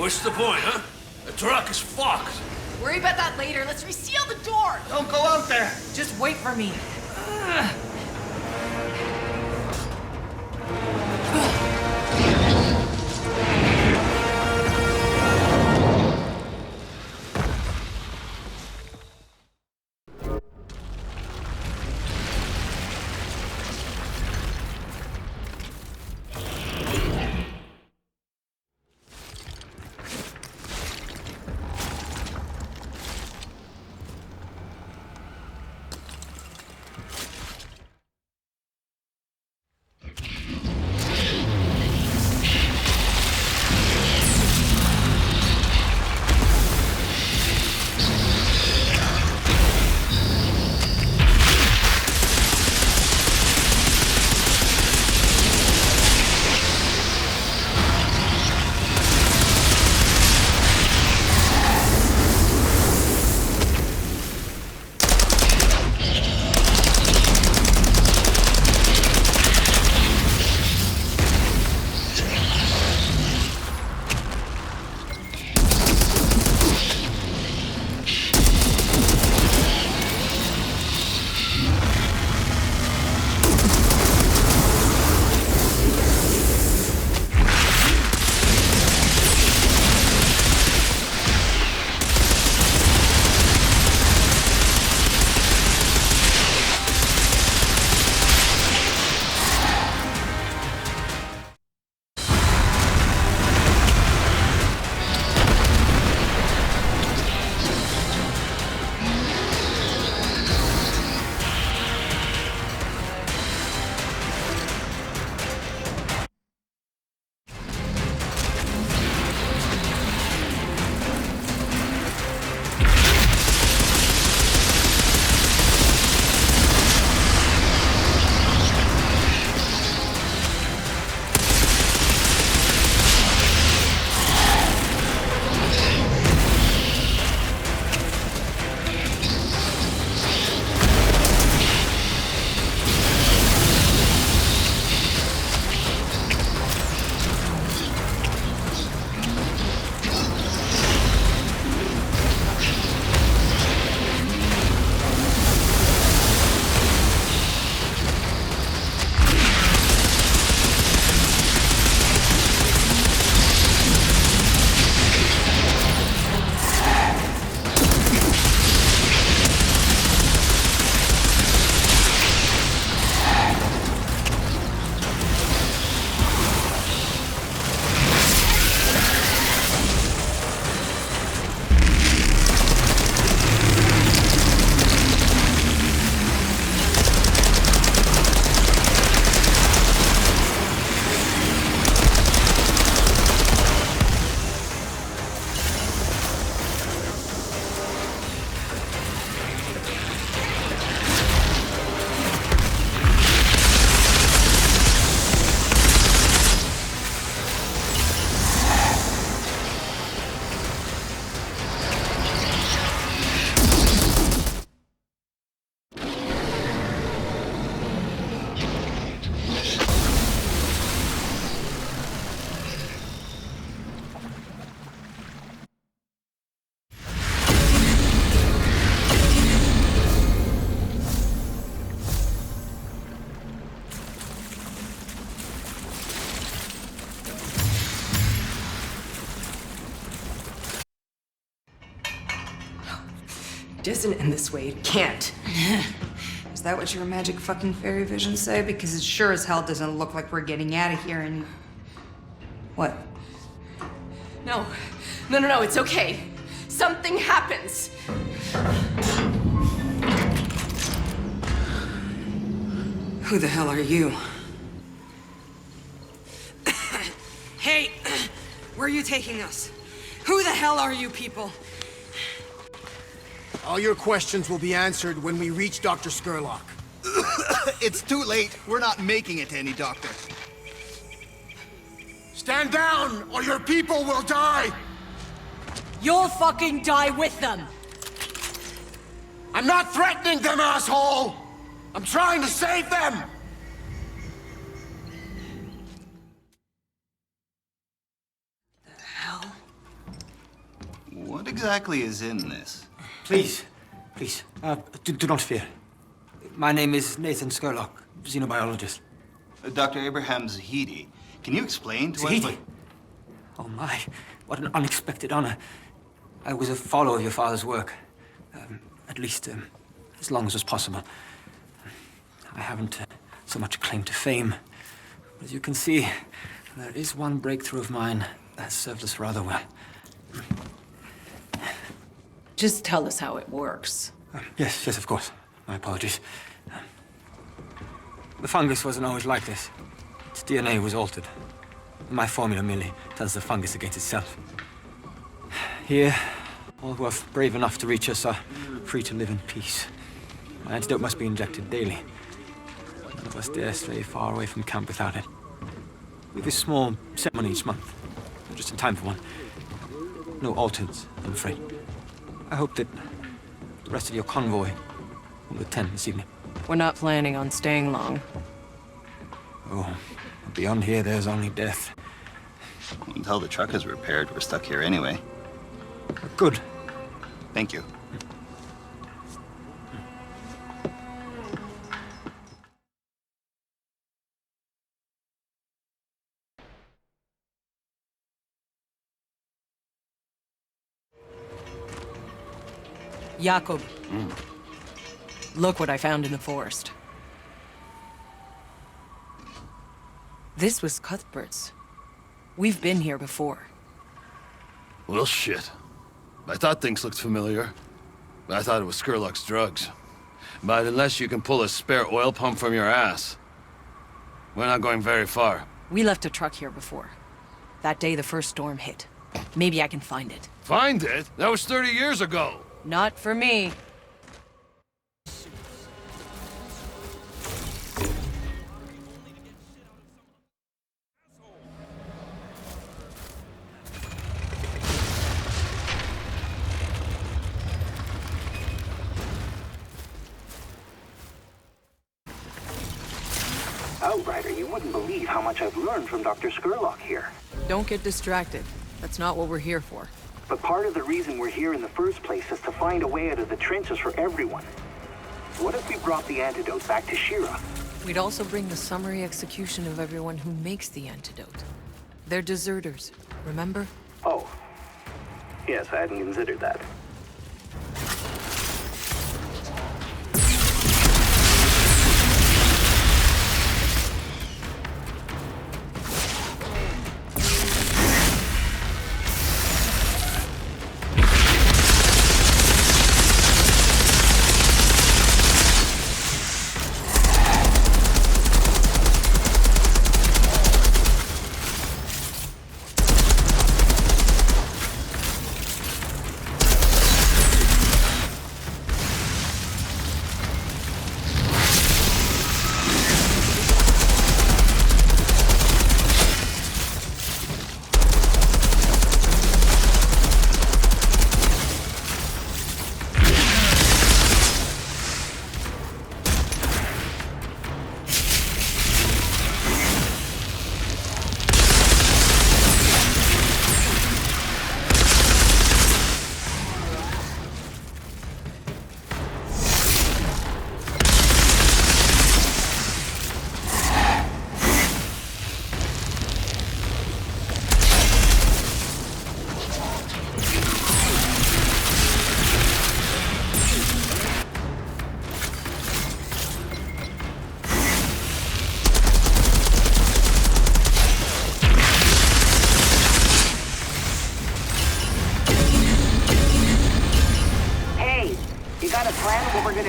Speaker 16: What's the point, huh? The truck is fucked.
Speaker 17: Worry about that later. Let's reseal the door.
Speaker 9: Don't go out there.
Speaker 3: Just wait for me.
Speaker 2: doesn't end this way. It can't.
Speaker 13: Is that what your magic fucking fairy visions say? Because it sure as hell doesn't look like we're getting out of here and... What?
Speaker 2: No. No, it's okay. Something happens.
Speaker 13: Who the hell are you?
Speaker 3: Hey, where are you taking us? Who the hell are you people?
Speaker 9: All your questions will be answered when we reach Dr. Skurlock.
Speaker 20: It's too late. We're not making it to any doctor.
Speaker 9: Stand down, or your people will die!
Speaker 3: You'll fucking die with them!
Speaker 9: I'm not threatening them, asshole! I'm trying to save them!
Speaker 20: What exactly is in this?
Speaker 10: Please, do not fear. My name is Nathan Skurlock, xenobiologist.
Speaker 20: Dr. Abraham Zahidi, can you explain to us...
Speaker 10: Zahidi? Oh my, what an unexpected honor. I was a follower of your father's work. At least, as long as was possible. I haven't so much claim to fame. But as you can see, there is one breakthrough of mine that served us rather well.
Speaker 3: Just tell us how it works.
Speaker 10: Yes, of course. My apologies. The fungus wasn't always like this. Its DNA was altered. My formula merely turns the fungus against itself. Here, all who are brave enough to reach us are free to live in peace. My antidote must be injected daily. None of us dare stray far away from camp without it. We have a small ceremony each month, just in time for one. No altars, I'm afraid. I hope that the rest of your convoy will attend this evening.
Speaker 3: We're not planning on staying long.
Speaker 10: Oh, beyond here, there's only death.
Speaker 20: Until the truck is repaired, we're stuck here anyway.
Speaker 10: Good.
Speaker 20: Thank you.
Speaker 3: Jakob. Look what I found in the forest. This was Cuthbert's. We've been here before.
Speaker 16: Well, shit. I thought things looked familiar. I thought it was Skurlock's drugs. But unless you can pull a spare oil pump from your ass, we're not going very far.
Speaker 3: We left a truck here before. That day the first storm hit. Maybe I can find it.
Speaker 16: Find it? That was 30 years ago.
Speaker 3: Not for me.
Speaker 7: Outrider, you wouldn't believe how much I've learned from Dr. Skurlock here.
Speaker 3: Don't get distracted. That's not what we're here for.
Speaker 7: But part of the reason we're here in the first place is to find a way out of the trenches for everyone. What if we brought the antidote back to Shira?
Speaker 3: We'd also bring the summary execution of everyone who makes the antidote. They're deserters, remember?
Speaker 7: Oh. Yes, I hadn't considered that.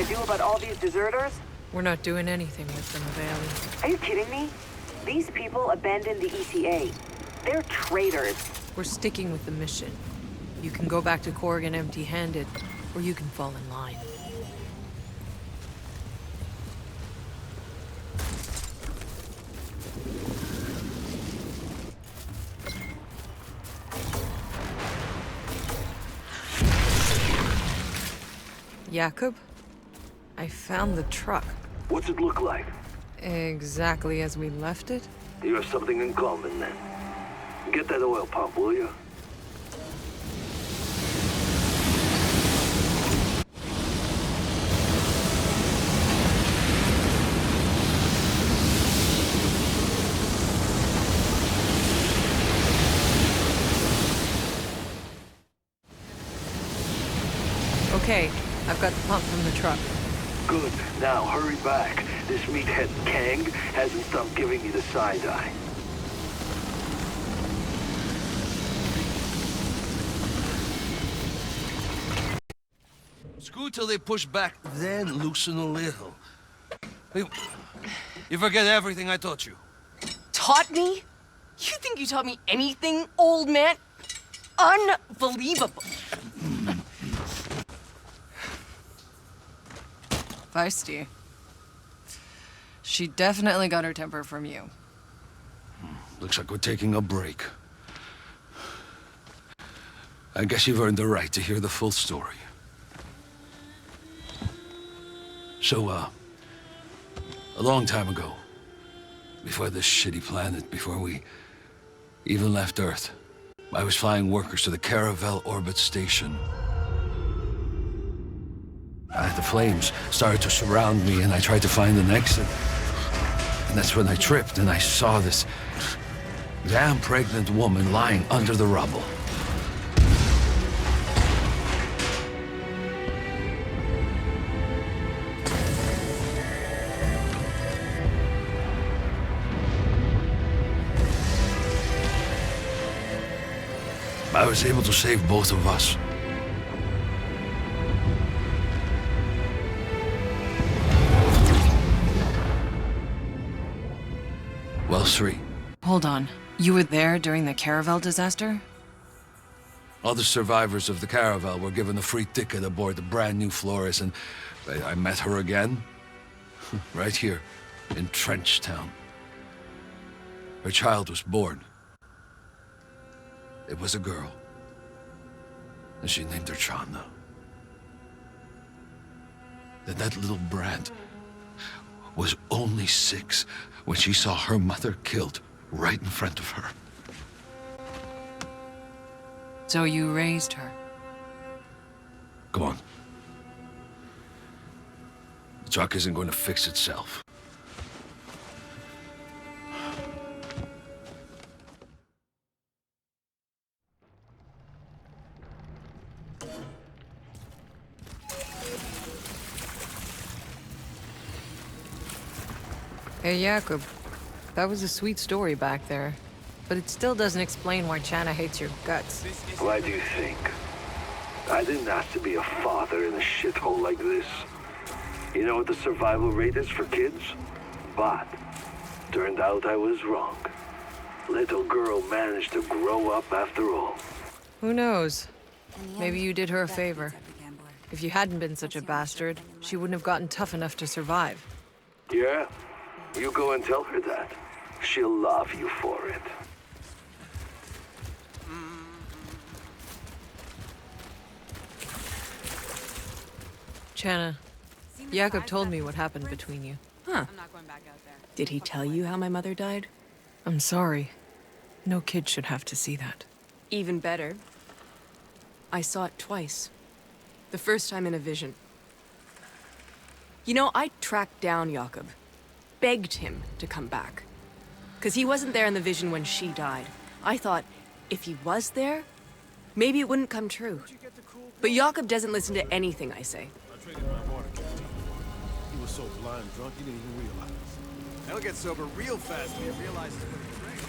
Speaker 8: gonna do about all these deserters?
Speaker 3: We're not doing anything with them, Bailey.
Speaker 8: Are you kidding me? These people abandoned the ECA. They're traitors.
Speaker 3: We're sticking with the mission. You can go back to Corrigan empty-handed, or you can fall in line. Jakob, I found the truck.
Speaker 15: What's it look like?
Speaker 3: Exactly as we left it?
Speaker 15: You have something in common then. Get that oil pump, will you?
Speaker 3: Okay, I've got the pump from the truck.
Speaker 15: Good. Now, hurry back. This meathead Kang hasn't stopped giving me the side eye.
Speaker 16: Screw till they push back, then loosen a little. You forget everything I taught you.
Speaker 2: Taught me? You think you taught me anything, old man? Unbelievable.
Speaker 3: Feisty. She definitely got her temper from you.
Speaker 16: Looks like we're taking a break. I guess you've earned the right to hear the full story. So, a long time ago, before this shitty planet, before we even left Earth, I was flying workers to the Caravel Orbit Station. The flames started to surround me, and I tried to find an exit. And that's when I tripped, and I saw this damn pregnant woman lying under the rubble. I was able to save both of us. Well, Sri.
Speaker 3: Hold on. You were there during the Caravel disaster?
Speaker 16: All the survivors of the Caravel were given a free ticket aboard the brand new Flores, and I met her again. Right here, in Trenchtown. Her child was born. It was a girl. And she named her Chana. Then that little brat was only 6 when she saw her mother killed right in front of her.
Speaker 3: So you raised her?
Speaker 16: Come on. The truck isn't going to fix itself.
Speaker 3: Hey, Jakob. That was a sweet story back there. But it still doesn't explain why Chana hates your guts.
Speaker 15: Why do you think? I didn't ask to be a father in a shithole like this. You know what the survival rate is for kids? But turned out I was wrong. Little girl managed to grow up after all.
Speaker 3: Who knows? Maybe you did her a favor. If you hadn't been such a bastard, she wouldn't have gotten tough enough to survive.
Speaker 15: Yeah? You go and tell her that. She'll love you for it.
Speaker 3: Chana, Jakob told me what happened between you.
Speaker 2: Huh. Did he tell you how my mother died?
Speaker 3: I'm sorry. No kid should have to see that.
Speaker 2: Even better. I saw it twice. The first time in a vision. You know, I tracked down Jakob. Begged him to come back. Because he wasn't there in the vision when she died. I thought, if he was there, maybe it wouldn't come true. But Jakob doesn't listen to anything I say.
Speaker 14: He was so blind drunk he didn't even realize. He'll get sober real fast when he realizes what he drank.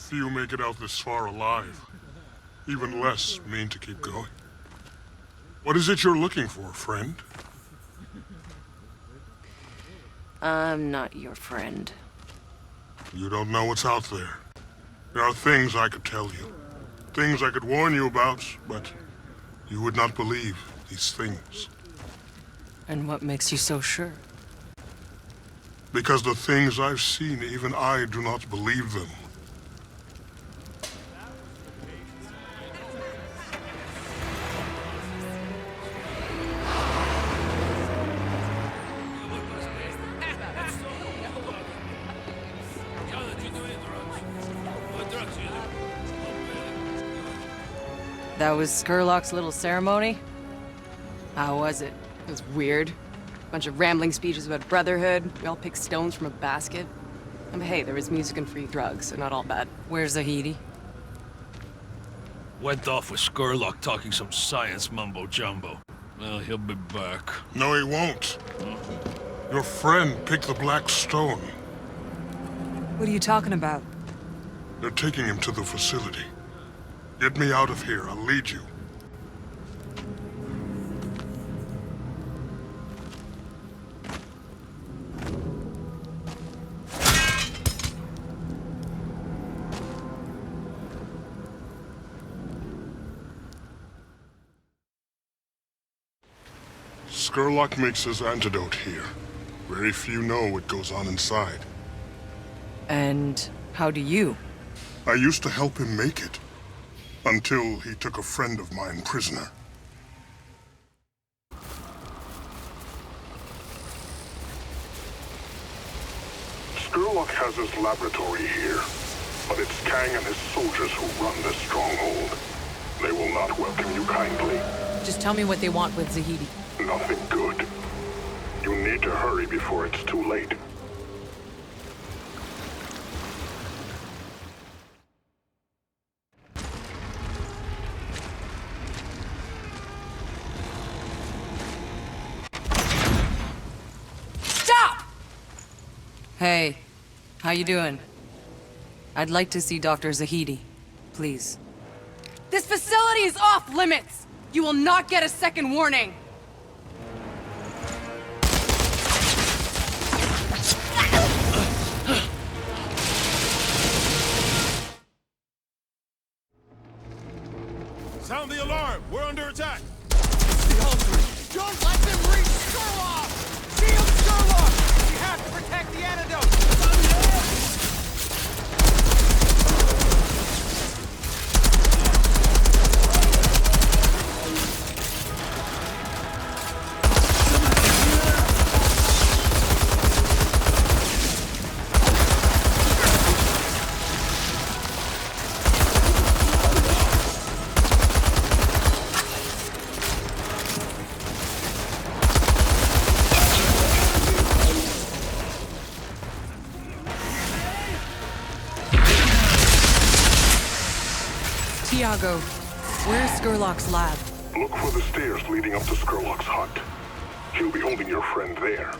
Speaker 5: few make it out this far alive. Even less mean to keep going. What is it you're looking for, friend?
Speaker 3: I'm not your friend.
Speaker 5: You don't know what's out there. There are things I could tell you. Things I could warn you about, but you would not believe these things.
Speaker 3: And what makes you so sure?
Speaker 5: Because the things I've seen, even I do not believe them.
Speaker 3: That was Skurlock's little ceremony? How was it?
Speaker 2: It was weird. Bunch of rambling speeches about brotherhood. We all picked stones from a basket. And hey, there was music and free drugs, so not all bad.
Speaker 3: Where's Zahidi?
Speaker 16: Went off with Skurlock talking some science mumbo-jumbo. Well, he'll be back.
Speaker 5: No, he won't. Your friend picked the black stone.
Speaker 13: What are you talking about?
Speaker 5: They're taking him to the facility. Get me out of here. I'll lead you. Skurlock makes his antidote here. Very few know what goes on inside.
Speaker 3: And how do you?
Speaker 5: I used to help him make it. Until he took a friend of mine prisoner. Skurlock has his laboratory here, but it's Kang and his soldiers who run this stronghold. They will not welcome you kindly.
Speaker 3: Just tell me what they want with Zahidi.
Speaker 5: Nothing good. You need to hurry before it's too late.
Speaker 3: Hey, how you doing? I'd like to see Dr. Zahidi, please.
Speaker 2: This facility is off limits! You will not get a second warning!
Speaker 14: Sound the alarm! We're under attack!
Speaker 9: The Ultrid! Don't let them reach Skurlock! Shield Skurlock! We have to protect the antidote!
Speaker 3: Tiago, where's Skurlock's lab?
Speaker 5: Look for the stairs leading up to Skurlock's hut. He'll be holding your friend there.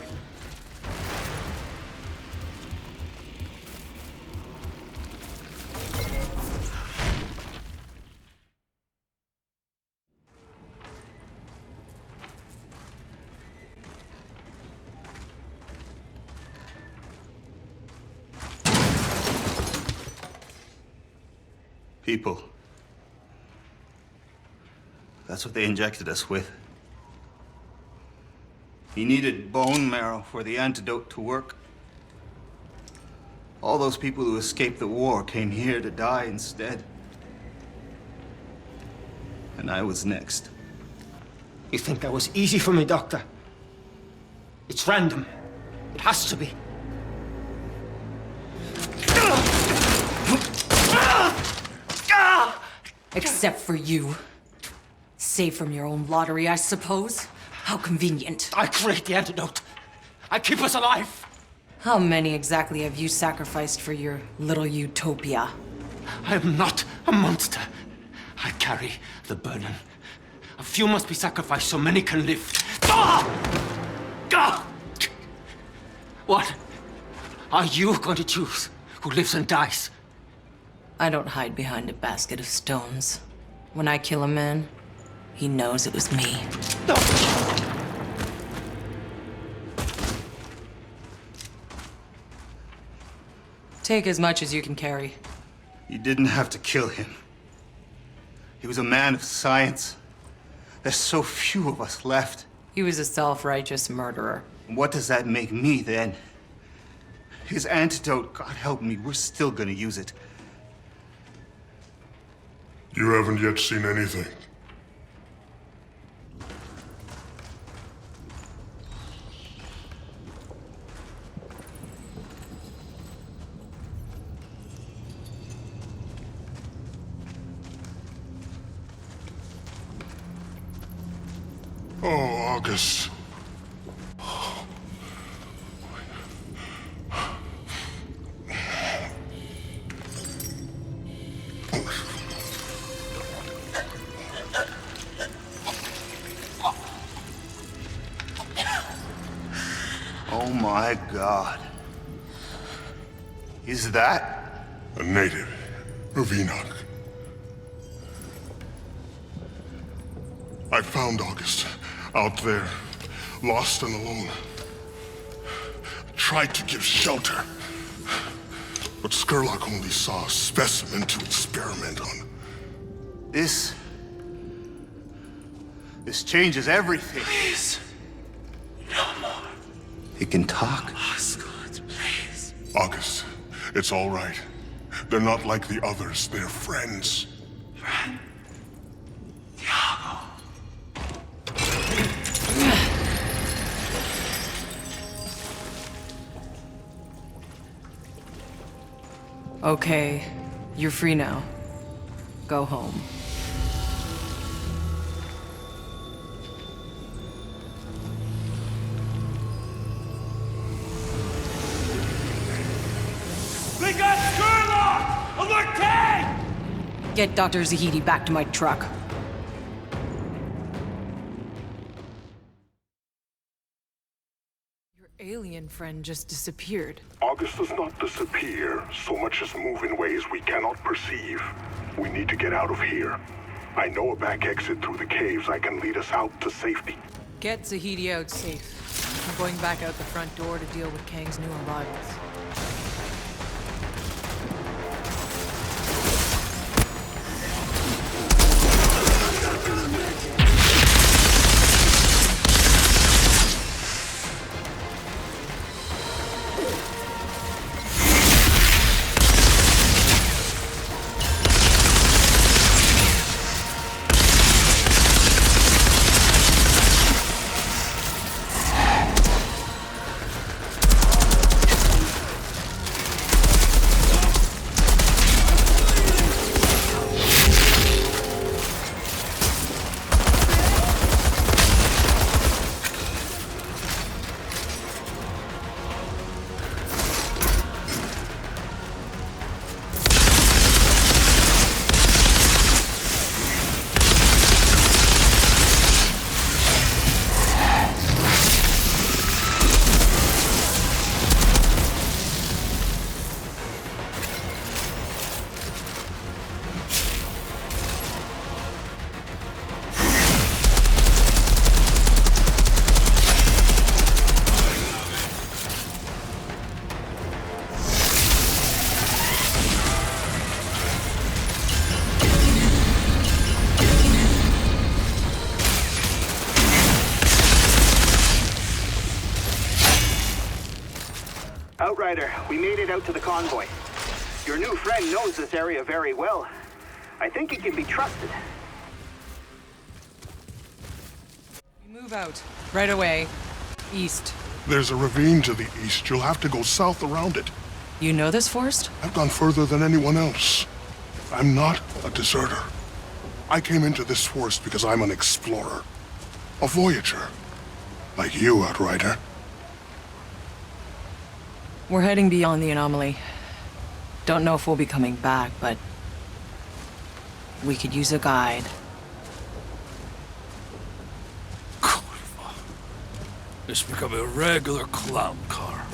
Speaker 20: People. That's what they injected us with. He needed bone marrow for the antidote to work. All those people who escaped the war came here to die instead. And I was next.
Speaker 10: You think that was easy for me, Doctor? It's random. It has to be.
Speaker 21: Except for you. Saved from your own lottery, I suppose. How convenient.
Speaker 10: I create the antidote. I keep us alive.
Speaker 21: How many exactly have you sacrificed for your little utopia?
Speaker 10: I am not a monster. I carry the burden. A few must be sacrificed so many can live. What? Are you going to choose who lives and dies?
Speaker 3: I don't hide behind a basket of stones. When I kill a man, he knows it was me. Take as much as you can carry.
Speaker 12: You didn't have to kill him. He was a man of science. There's so few of us left.
Speaker 3: He was a self-righteous murderer.
Speaker 12: What does that make me, then? His antidote, God help me, we're still gonna use it.
Speaker 5: You haven't yet seen anything. Oh, August.
Speaker 12: Oh my God. Is that?
Speaker 5: A native of Enoch. I found August out there, lost and alone. Tried to give shelter. But Skurlock only saw a specimen to experiment on.
Speaker 12: This changes everything.
Speaker 15: Please. No more.
Speaker 12: It can talk.
Speaker 15: Osgood, please.
Speaker 5: August, it's all right. They're not like the others. They're friends.
Speaker 15: Friend. Thiago.
Speaker 3: Okay, you're free now. Go home.
Speaker 6: We got Skurlock! Alert K!
Speaker 3: Get Dr. Zahidi back to my truck. Your alien friend just disappeared.
Speaker 18: August does not disappear. So much as move in ways we cannot perceive. We need to get out of here. I know a back exit through the caves that can lead us out to safety.
Speaker 3: Get Zahidi out safe. I'm going back out the front door to deal with Kang's new arrivals.
Speaker 7: Outrider, we made it out to the convoy. Your new friend knows this area very well. I think he can be trusted.
Speaker 3: We move out. Right away. East.
Speaker 5: There's a ravine to the east. You'll have to go south around it.
Speaker 3: You know this forest?
Speaker 5: I've gone further than anyone else. I'm not a deserter. I came into this forest because I'm an explorer. A voyager. Like you, Outrider.
Speaker 3: We're heading beyond the anomaly. Don't know if we'll be coming back, but we could use a guide.
Speaker 16: It's become a regular clown car.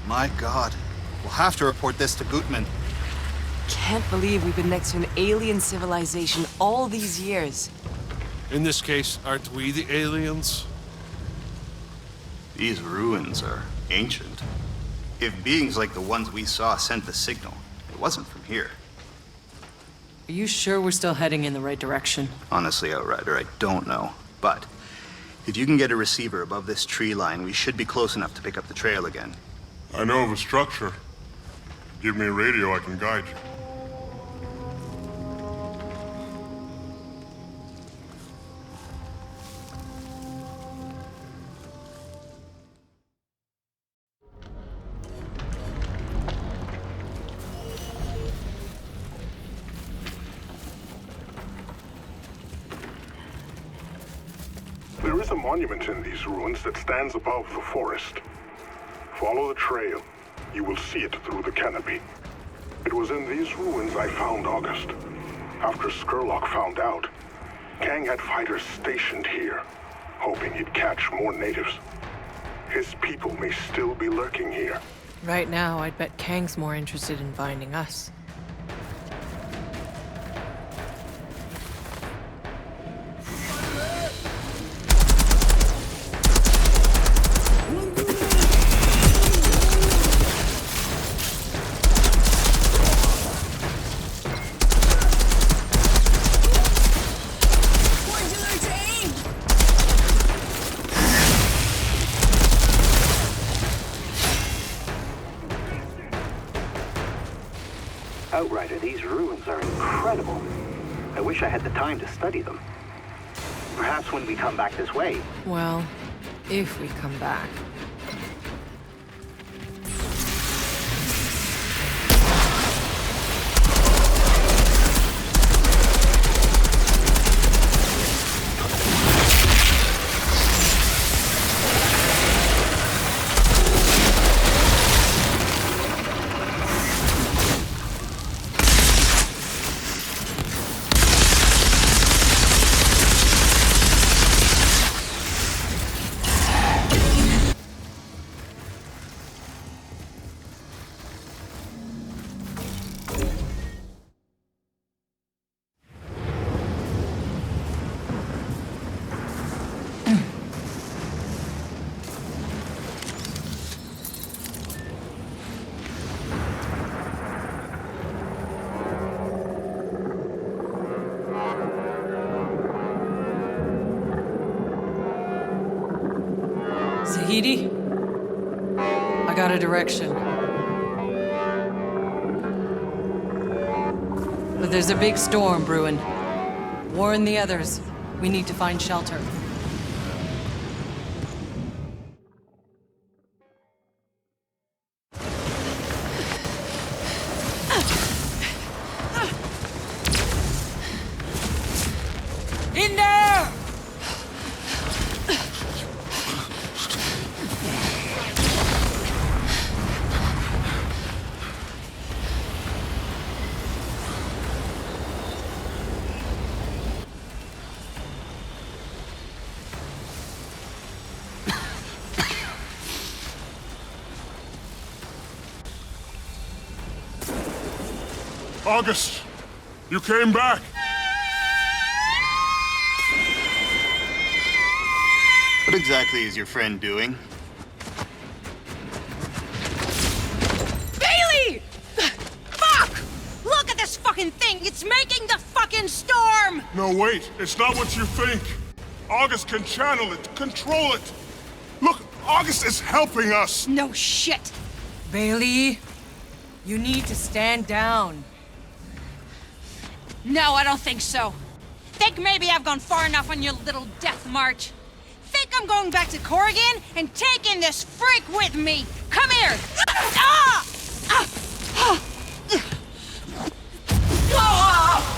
Speaker 12: My God.
Speaker 20: We'll have to report this to Gutman.
Speaker 2: Can't believe we've been next to an alien civilization all these years.
Speaker 16: In this case, aren't we the aliens?
Speaker 20: These ruins are ancient. If beings like the ones we saw sent the signal, it wasn't from here.
Speaker 3: Are you sure we're still heading in the right direction?
Speaker 20: Honestly, Outrider, I don't know. But if you can get a receiver above this tree line, we should be close enough to pick up the trail again.
Speaker 5: I know of a structure. Give me a radio, I can guide you.
Speaker 18: There is a monument in these ruins that stands above the forest. Follow the trail. You will see it through the canopy. It was in these ruins I found August. After Skurlock found out, Kang had fighters stationed here, hoping he'd catch more natives. His people may still be lurking here.
Speaker 3: Right now, I'd bet Kang's more interested in finding us.
Speaker 7: Outrider, these ruins are incredible. I wish I had the time to study them. Perhaps when we come back this way.
Speaker 3: Well, if we come back. Zahidi? I got a direction. But there's a big storm brewing. Warn the others. We need to find shelter. In there!
Speaker 5: August, you came back.
Speaker 20: What exactly is your friend doing?
Speaker 1: Bailey! Fuck! Look at this fucking thing! It's making the fucking storm!
Speaker 5: No, wait. It's not what you think. August can channel it, control it. Look, August is helping us.
Speaker 1: No shit.
Speaker 3: Bailey, you need to stand down.
Speaker 1: No, I don't think so. Think maybe I've gone far enough on your little death march? Think I'm going back to Corrigan and taking this freak with me? Come here! Ah! Ah! Ah! Ah!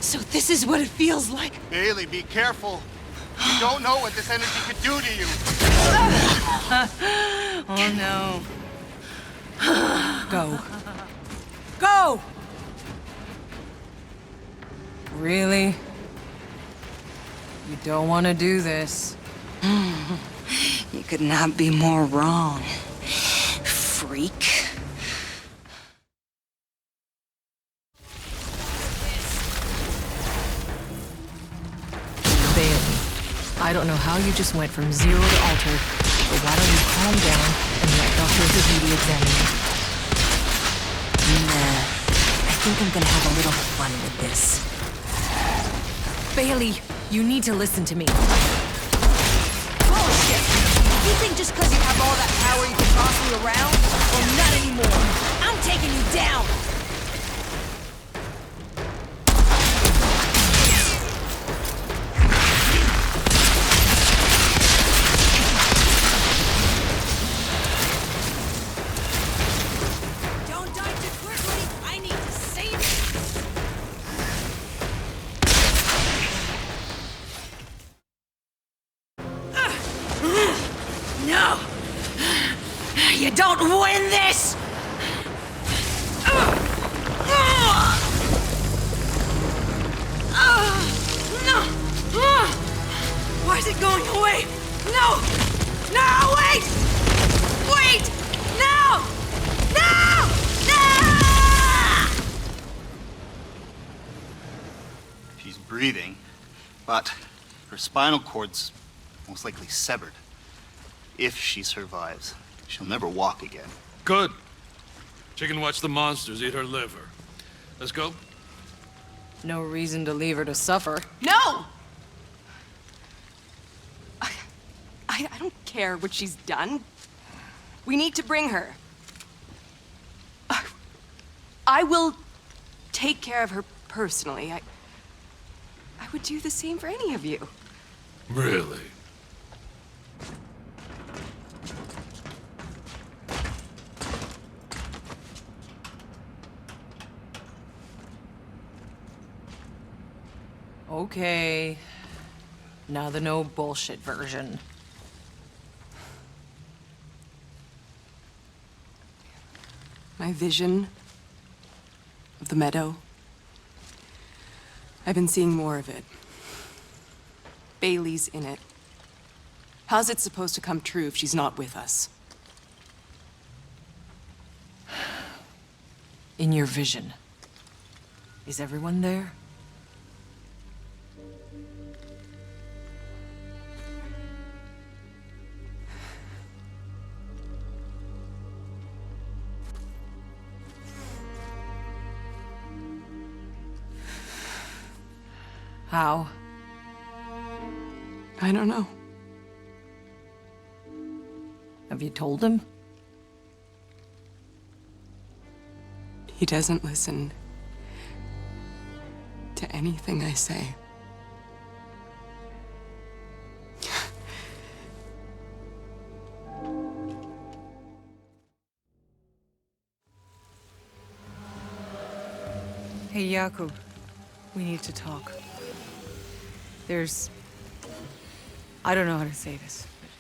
Speaker 1: So this is what it feels like.
Speaker 20: Bailey, be careful.
Speaker 12: don't know what this energy could do to you.
Speaker 3: Oh no. Go. Go! Really? You don't want to do this.
Speaker 13: You could not be more wrong, freak.
Speaker 3: Bailey, I don't know how you just went from 0 to altered, but why don't you calm down and let Dr. Zahidi examine you?
Speaker 2: Nah, I think I'm gonna have a little fun with this.
Speaker 3: Bailey, you need to listen to me.
Speaker 1: Bullshit! You think just because you have all that power you can boss me around? Well, not anymore. I'm taking you down! Don't die too quickly. I need to save it. No! You don't win this! No! Why is it going away? No! No, wait! Wait! No! No! No!
Speaker 20: She's breathing, but her spinal cord's most likely severed. If she survives, she'll never walk again.
Speaker 16: Good. She can watch the monsters eat her liver. Let's go.
Speaker 3: No reason to leave her to suffer.
Speaker 2: No! I don't care what she's done. We need to bring her. I will take care of her personally. I would do the same for any of you.
Speaker 16: Really?
Speaker 3: Okay. Now the no bullshit version.
Speaker 2: My vision of the meadow. I've been seeing more of it. Bailey's in it. How's it supposed to come true if she's not with us?
Speaker 3: In your vision. Is everyone there? How?
Speaker 2: I don't know.
Speaker 3: Have you told him?
Speaker 2: He doesn't listen to anything I say.
Speaker 3: Hey, Jakub. We need to talk. I don't know how to say this, but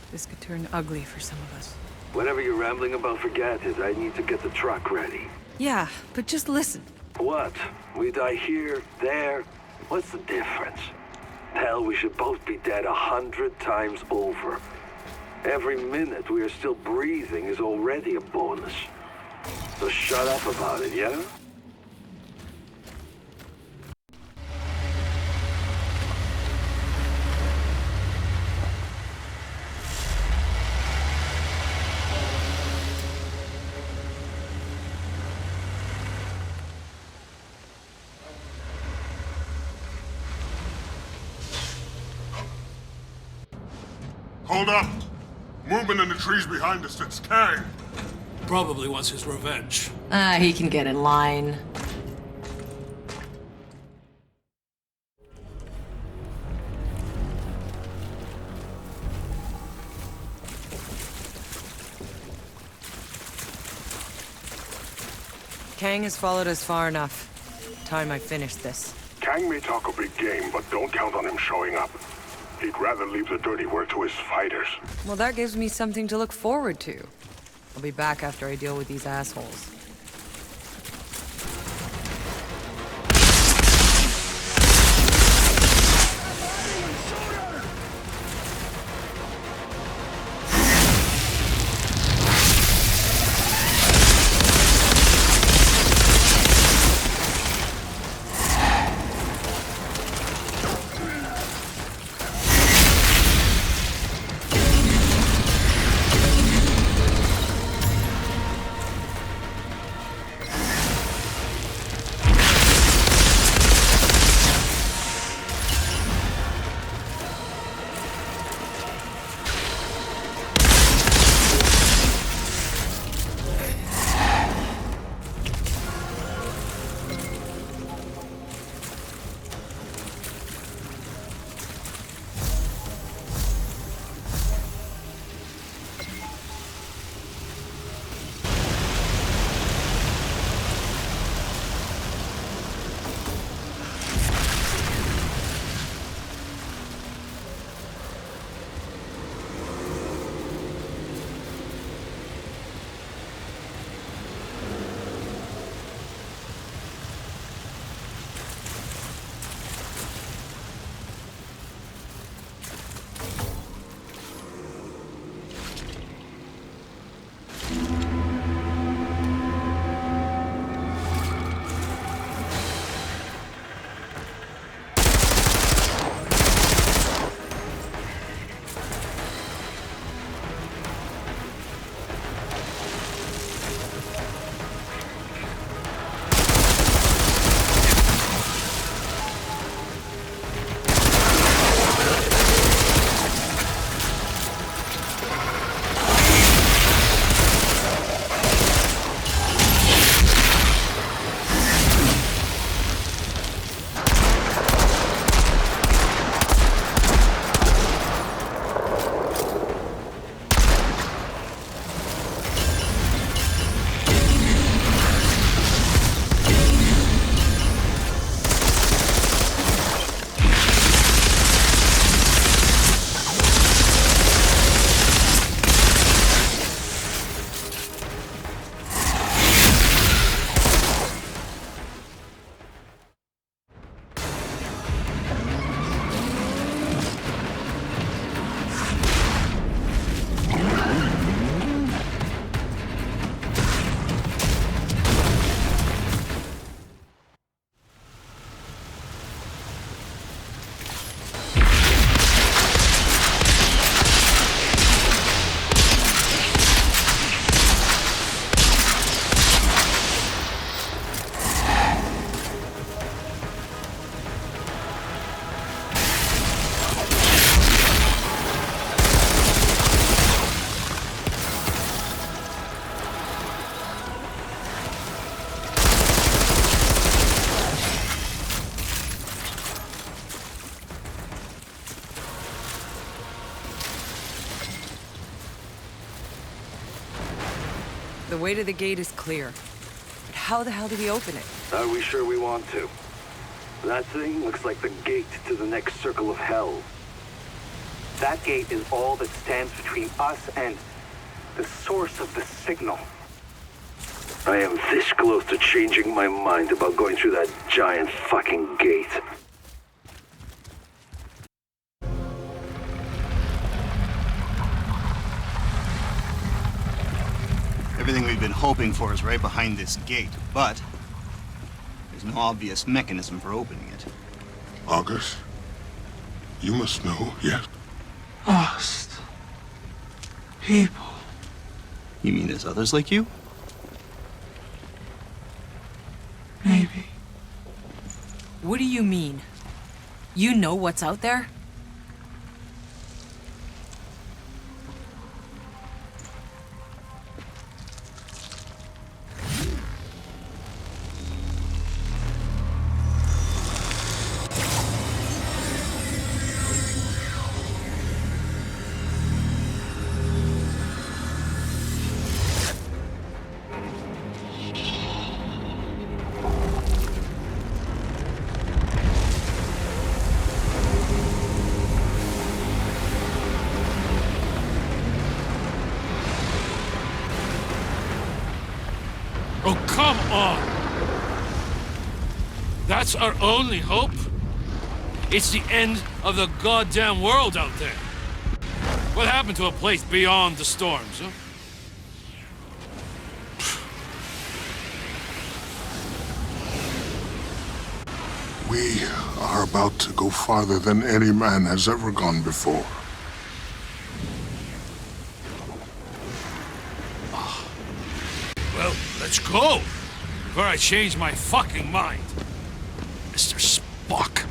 Speaker 3: this could turn ugly for some of us.
Speaker 11: Whatever you're rambling about, forget it. I need to get the truck ready.
Speaker 3: Yeah, but just listen.
Speaker 11: What? We die here, there? What's the difference? Hell, we should both be dead 100 times over. Every minute we are still breathing is already a bonus. So shut up about it, yeah?
Speaker 5: Hold up! Movement in the trees behind us, it's Kang!
Speaker 16: Probably wants his revenge.
Speaker 3: He can get in line. Kang has followed us far enough. Time I finish this.
Speaker 18: Kang may talk a big game, but don't count on him showing up. He'd rather leave the dirty work to his fighters.
Speaker 3: Well, that gives me something to look forward to. I'll be back after I deal with these assholes. The way to the gate is clear. But how the hell do we open it?
Speaker 11: Are we sure we want to? That thing looks like the gate to the next circle of hell. That gate is all that stands between us and the source of the signal.
Speaker 15: I am this close to changing my mind about going through that giant fucking gate.
Speaker 20: Everything we've been hoping for is right behind this gate, but there's no obvious mechanism for opening it.
Speaker 5: August, you must know, yes?
Speaker 15: Lost people.
Speaker 20: You mean there's others like you?
Speaker 15: Maybe.
Speaker 3: What do you mean? You know what's out there?
Speaker 16: Oh, come on! That's our only hope? It's the end of the goddamn world out there. What happened to a place beyond the storms, huh?
Speaker 5: We are about to go farther than any man has ever gone before.
Speaker 16: Well, let's go! Before I change my fucking mind. Mr. Spock.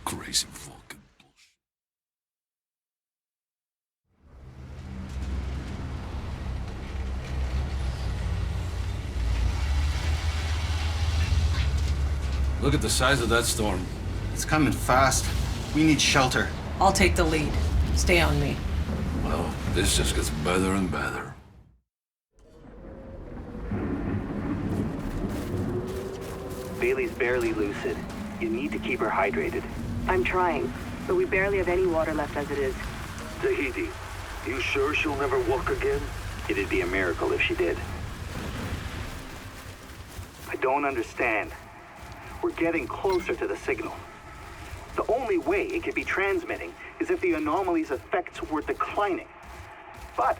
Speaker 16: Crazy fucking bullshit. Look at the size of that storm.
Speaker 12: It's coming fast. We need shelter.
Speaker 3: I'll take the lead. Stay on me.
Speaker 16: Well, this just gets better and better.
Speaker 7: Bailey's barely lucid. You need to keep her hydrated.
Speaker 8: I'm trying, but we barely have any water left as it is.
Speaker 11: Tahiti, you sure she'll never walk again?
Speaker 7: It'd be a miracle if she did. I don't understand. We're getting closer to the signal. The only way it could be transmitting is if the anomaly's effects were declining. But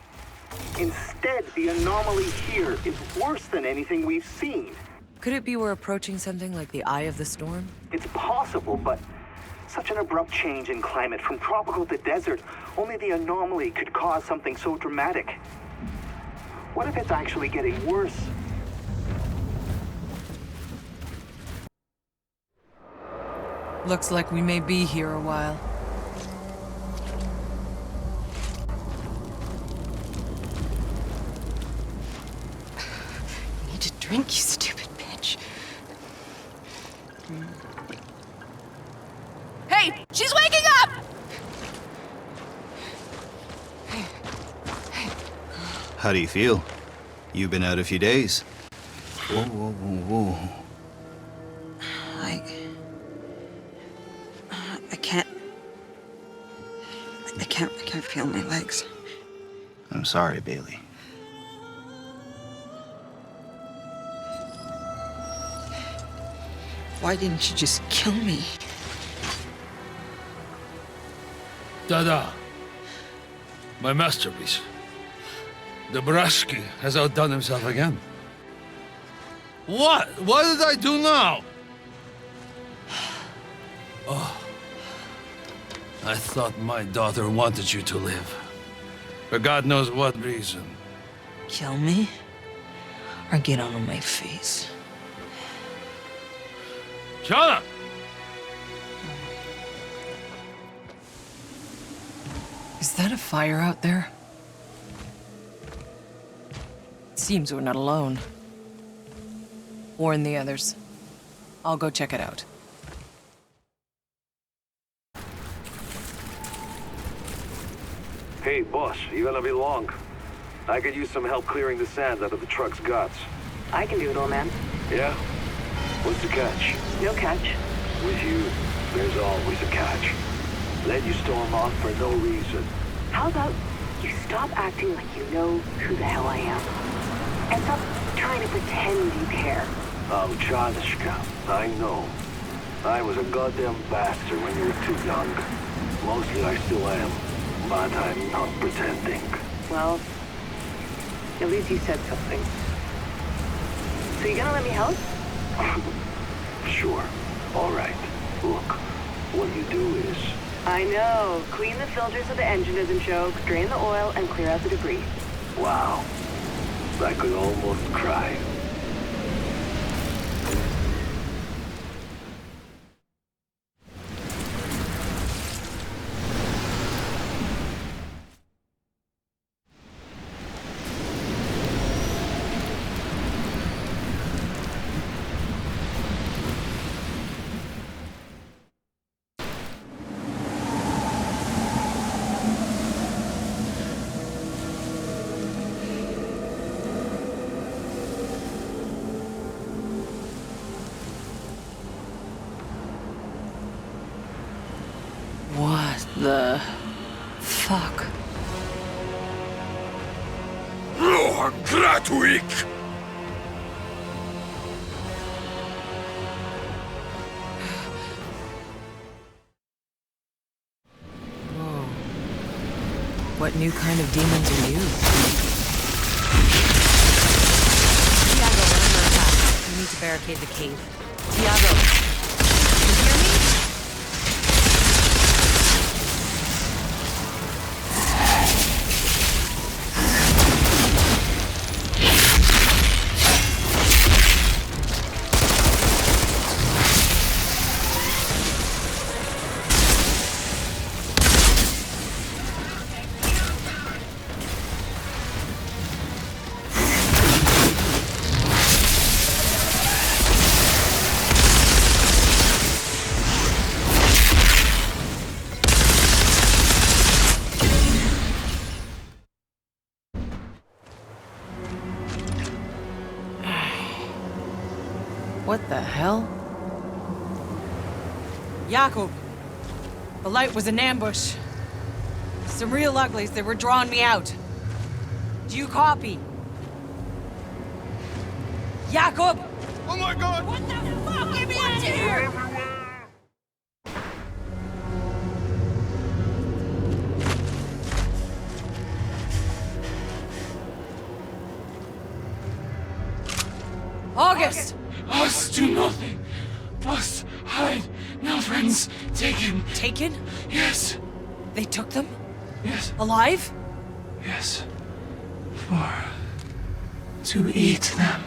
Speaker 7: instead, the anomaly here is worse than anything we've seen.
Speaker 3: Could it be we're approaching something like the eye of the storm?
Speaker 7: It's possible, but such an abrupt change in climate from tropical to desert, only the anomaly could cause something so dramatic. What if it's actually getting worse?
Speaker 3: Looks like we may be here a while.
Speaker 2: You need to drink, you stupid bitch.
Speaker 17: Hey, she's waking up!
Speaker 20: How do you feel? You've been out a few days. Whoa, whoa, whoa, whoa.
Speaker 13: I can't feel my legs.
Speaker 20: I'm sorry, Bailey.
Speaker 13: Why didn't you just kill me?
Speaker 16: Dada. My masterpiece. Dabrowski has outdone himself again. What? What did I do now? Oh. I thought my daughter wanted you to live. For God knows what reason.
Speaker 13: Kill me? Or get on my face?
Speaker 16: Shana!
Speaker 3: Is that a fire out there? It seems we're not alone. Warn the others. I'll go check it out.
Speaker 11: Hey, boss, you gonna be long? I could use some help clearing the sand out of the truck's guts.
Speaker 8: I can do it, old man.
Speaker 11: Yeah? What's the catch?
Speaker 8: No catch.
Speaker 11: With you, there's always a catch. Let you storm off for no reason.
Speaker 8: How about you stop acting like you know who the hell I am? And stop trying to pretend you care.
Speaker 11: I'm Chanishka. I know. I was a goddamn bastard when you were too young. Mostly I still am. But I'm not pretending.
Speaker 8: Well, at least you said something. So you gonna let me help?
Speaker 11: Sure. All right. Look, what you do is...
Speaker 8: I know. Clean the filters so the engine doesn't choke, drain the oil, and clear out the debris.
Speaker 11: Wow. I could almost cry.
Speaker 3: What the fuck?
Speaker 15: Gratwick!
Speaker 3: What new kind of demons are you? Tiago, we're under attack. We need to barricade the cave. Tiago, you hear me? What the hell? Jakob! The light was an ambush. Some real uglies, they were drawing me out. Do you copy? Jakob!
Speaker 9: Oh my god!
Speaker 1: What the fuck? Get me out of here!
Speaker 3: August!
Speaker 15: Us do nothing. Us hide. No friends taken.
Speaker 3: Taken?
Speaker 15: Yes.
Speaker 3: They took them?
Speaker 15: Yes.
Speaker 3: Alive?
Speaker 15: Yes. To eat them.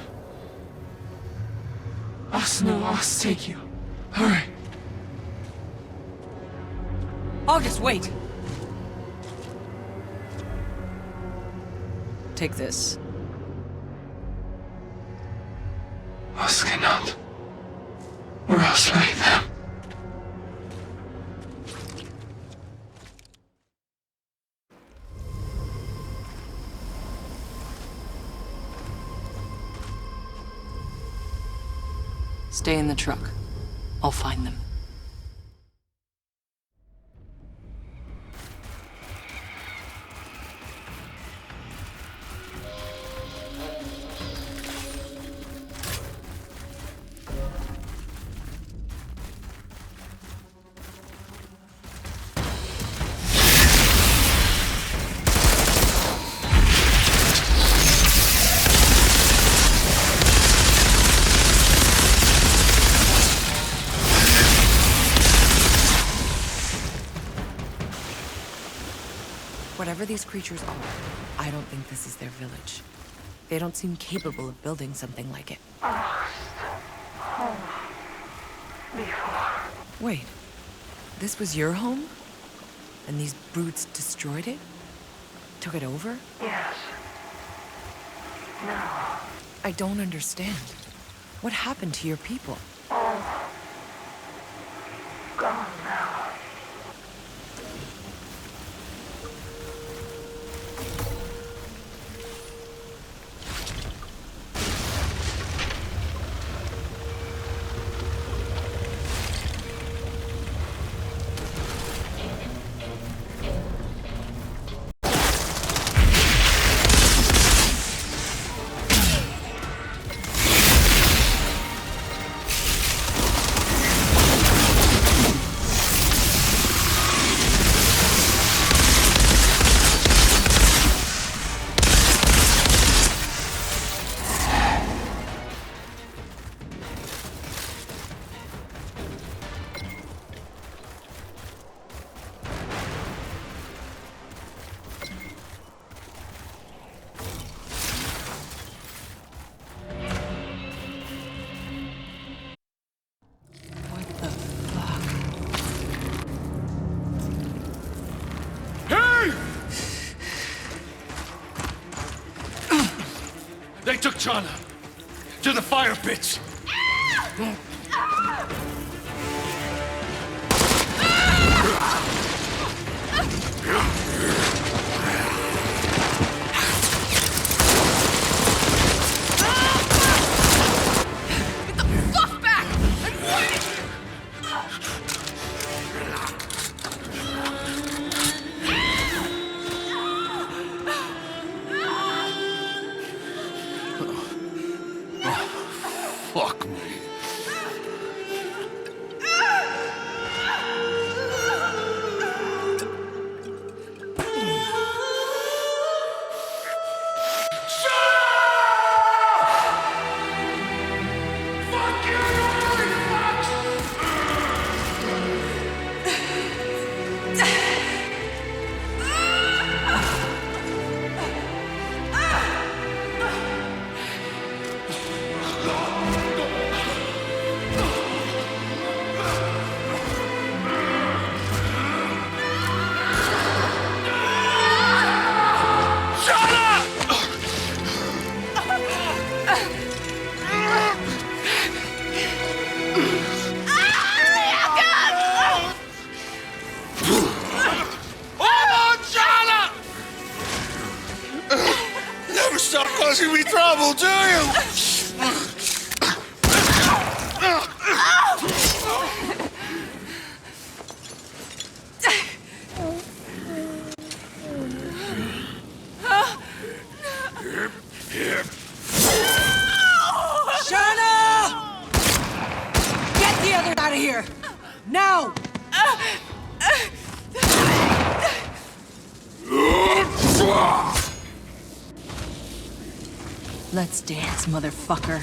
Speaker 15: Us no us take you. Hurry.
Speaker 3: August, wait! Take this.
Speaker 15: Us cannot. Or else like them.
Speaker 3: Stay in the truck. I'll find them. Whatever these creatures are, I don't think this is their village. They don't seem capable of building something like it. Wait, this was your home? And these brutes destroyed it? Took it over?
Speaker 15: Yes. No.
Speaker 3: I don't understand. What happened to your people?
Speaker 15: All gone now.
Speaker 16: They took Chana to the fire pits.
Speaker 2: Get the fuck back and wait!
Speaker 16: Fuck me.
Speaker 15: stop causing me trouble, do you?
Speaker 9: Shana! Get the other out of here! Now!
Speaker 3: Let's dance, motherfucker.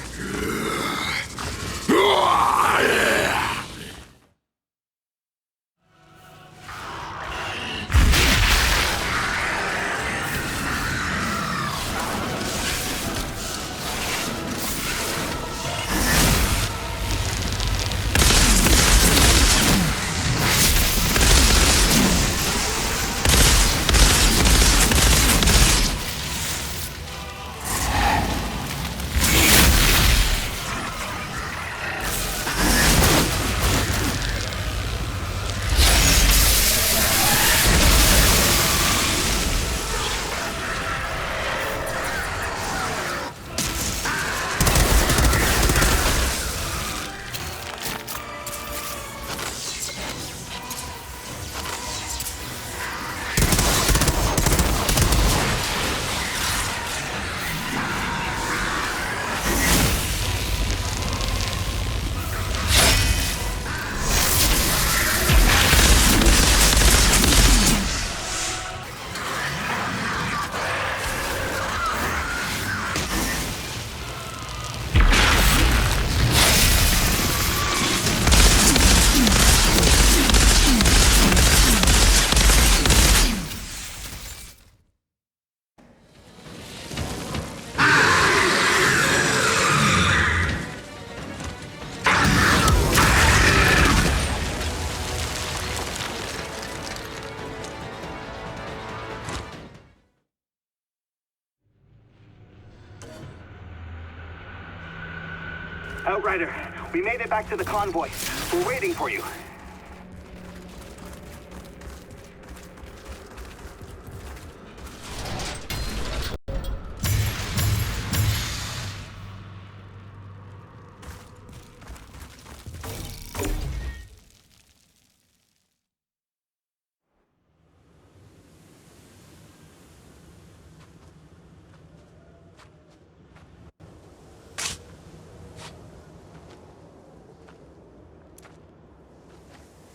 Speaker 7: Outrider, we made it back to the convoy. We're waiting for you.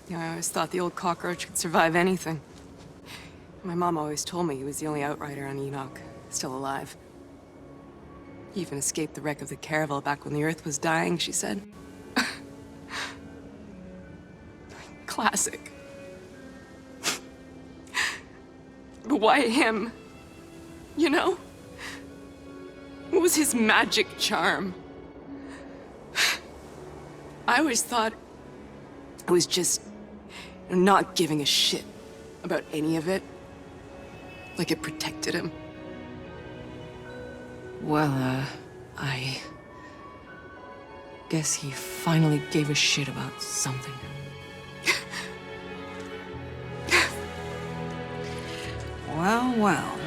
Speaker 2: Yeah, I always thought the old cockroach could survive anything. My mom always told me he was the only outrider on Enoch, still alive. He even escaped the wreck of the caravel back when the Earth was dying, she said. Classic. But why him? You know? What was his magic charm? I always thought it was just not giving a shit about any of it. Like it protected him. Well, I guess he finally gave a shit about something.
Speaker 13: Well, well.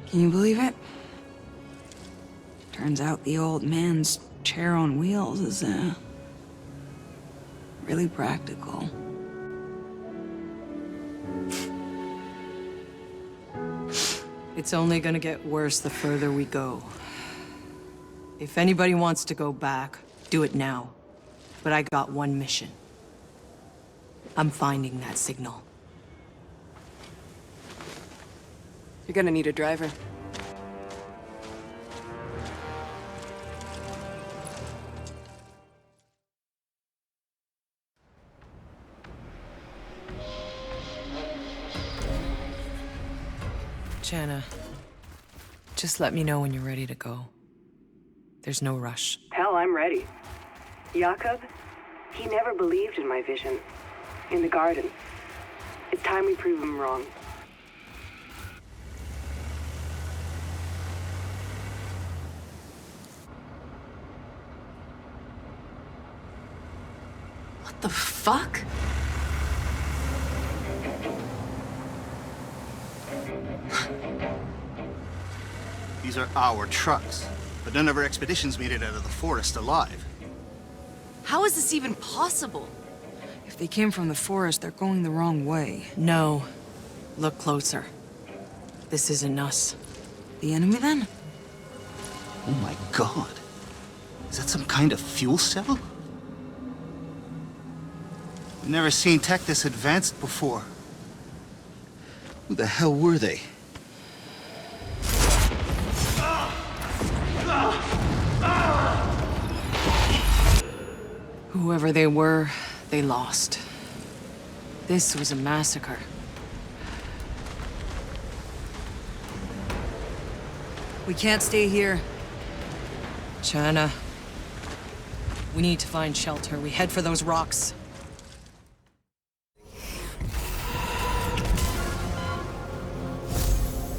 Speaker 13: Can you believe it? Turns out the old man's chair on wheels is, really practical.
Speaker 3: It's only gonna get worse the further we go. If anybody wants to go back, do it now. But I got one mission. I'm finding that signal.
Speaker 2: You're gonna need a driver.
Speaker 3: Channa, just let me know when you're ready to go. There's no rush.
Speaker 8: Hell, I'm ready. Jakob, he never believed in my vision. In the garden. It's time we prove him wrong.
Speaker 2: What the fuck?
Speaker 20: These are our trucks, but none of our expeditions made it out of the forest alive.
Speaker 13: How is this even possible? If they came from the forest, they're going the wrong way.
Speaker 3: No. Look closer. This isn't us.
Speaker 13: The enemy, then?
Speaker 20: Oh my god. Is that some kind of fuel cell? We've never seen tech this advanced before. Who the hell were they?
Speaker 3: Whoever they were, they lost. This was a massacre.
Speaker 13: We can't stay here.
Speaker 3: China. We need to find shelter. We head for those rocks.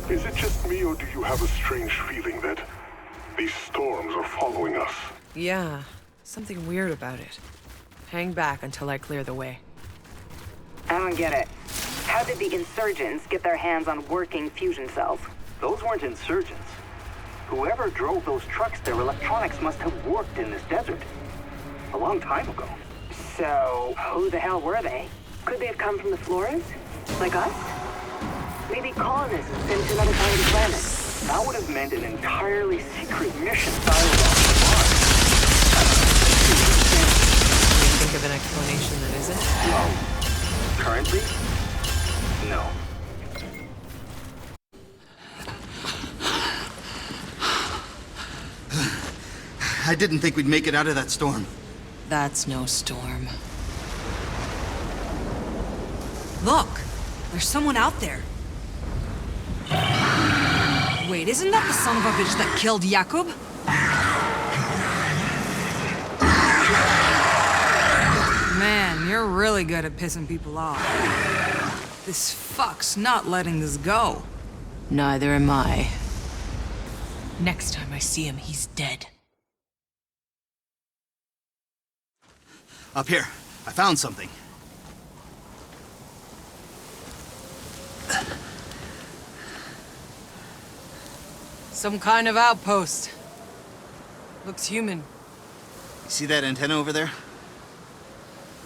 Speaker 18: Is it just me, or do you have a strange feeling that these storms are following us?
Speaker 3: Yeah, something weird about it. Hang back until I clear the way.
Speaker 8: I don't get it. How did the insurgents get their hands on working fusion cells?
Speaker 7: Those weren't insurgents. Whoever drove those trucks, their electronics must have worked in this desert. A long time ago.
Speaker 8: So, who the hell were they? Could they have come from the Flores? Like us? Maybe colonists sent to another part of the planet.
Speaker 7: That would have meant an entirely secret mission.
Speaker 3: Think of an explanation that isn't?
Speaker 7: No. Currently? No.
Speaker 20: I didn't think we'd make it out of that storm.
Speaker 3: That's no storm.
Speaker 13: Look! There's someone out there. Wait, isn't that the son of a bitch that killed Jakub? Man, you're really good at pissing people off. This fuck's not letting this go.
Speaker 3: Neither am I. Next time I see him, he's dead.
Speaker 20: Up here, I found something.
Speaker 3: Some kind of outpost. Looks human.
Speaker 20: You see that antenna over there?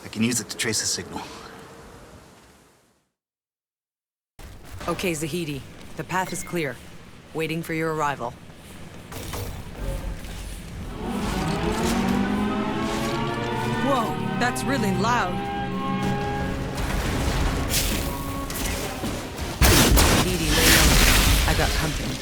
Speaker 20: I can use it to trace a signal.
Speaker 3: Okay, Zahidi. The path is clear. Waiting for your arrival. Whoa, that's really loud. Zahidi, lay low. I got company.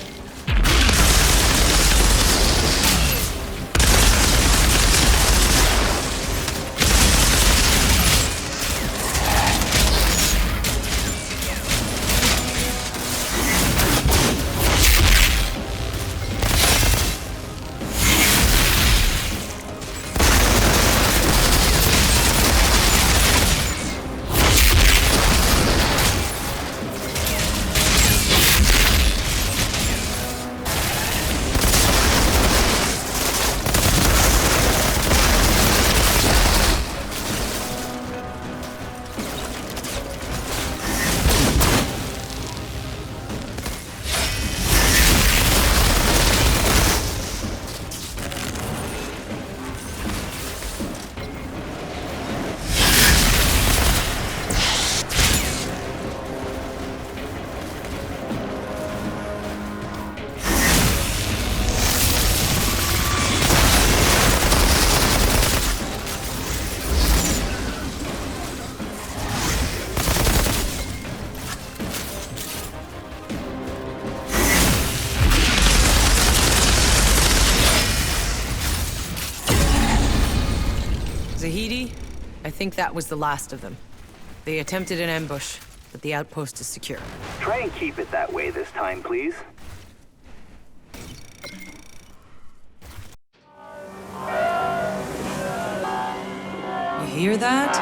Speaker 3: Zahidi, I think that was the last of them. They attempted an ambush, but the outpost is secure.
Speaker 7: Try and keep it that way this time, please.
Speaker 13: You hear that?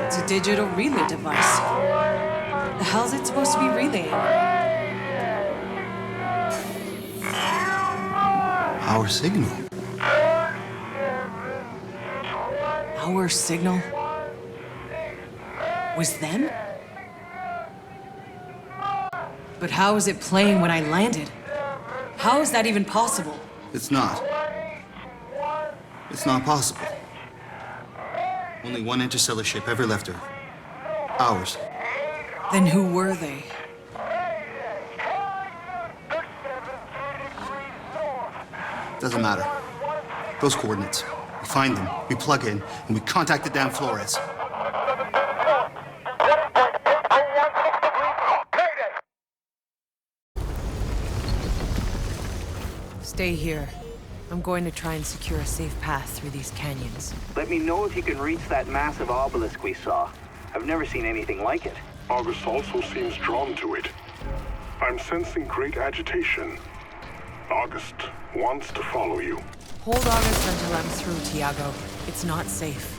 Speaker 13: It's a digital relay device. The hell's it supposed to be relaying?
Speaker 20: Our signal.
Speaker 2: Our signal was them? But how is it playing when I landed? How is that even possible?
Speaker 20: It's not. It's not possible. Only one interstellar ship ever left Earth. Ours.
Speaker 2: Then who were they?
Speaker 20: Doesn't matter. Those coordinates. We find them, we plug in, and we contact the damn Flores.
Speaker 3: Stay here. I'm going to try and secure a safe path through these canyons.
Speaker 7: Let me know if you can reach that massive obelisk we saw. I've never seen anything like it.
Speaker 18: August also seems drawn to it. I'm sensing great agitation. August wants to follow you.
Speaker 3: Hold August until I'm through, Tiago. It's not safe.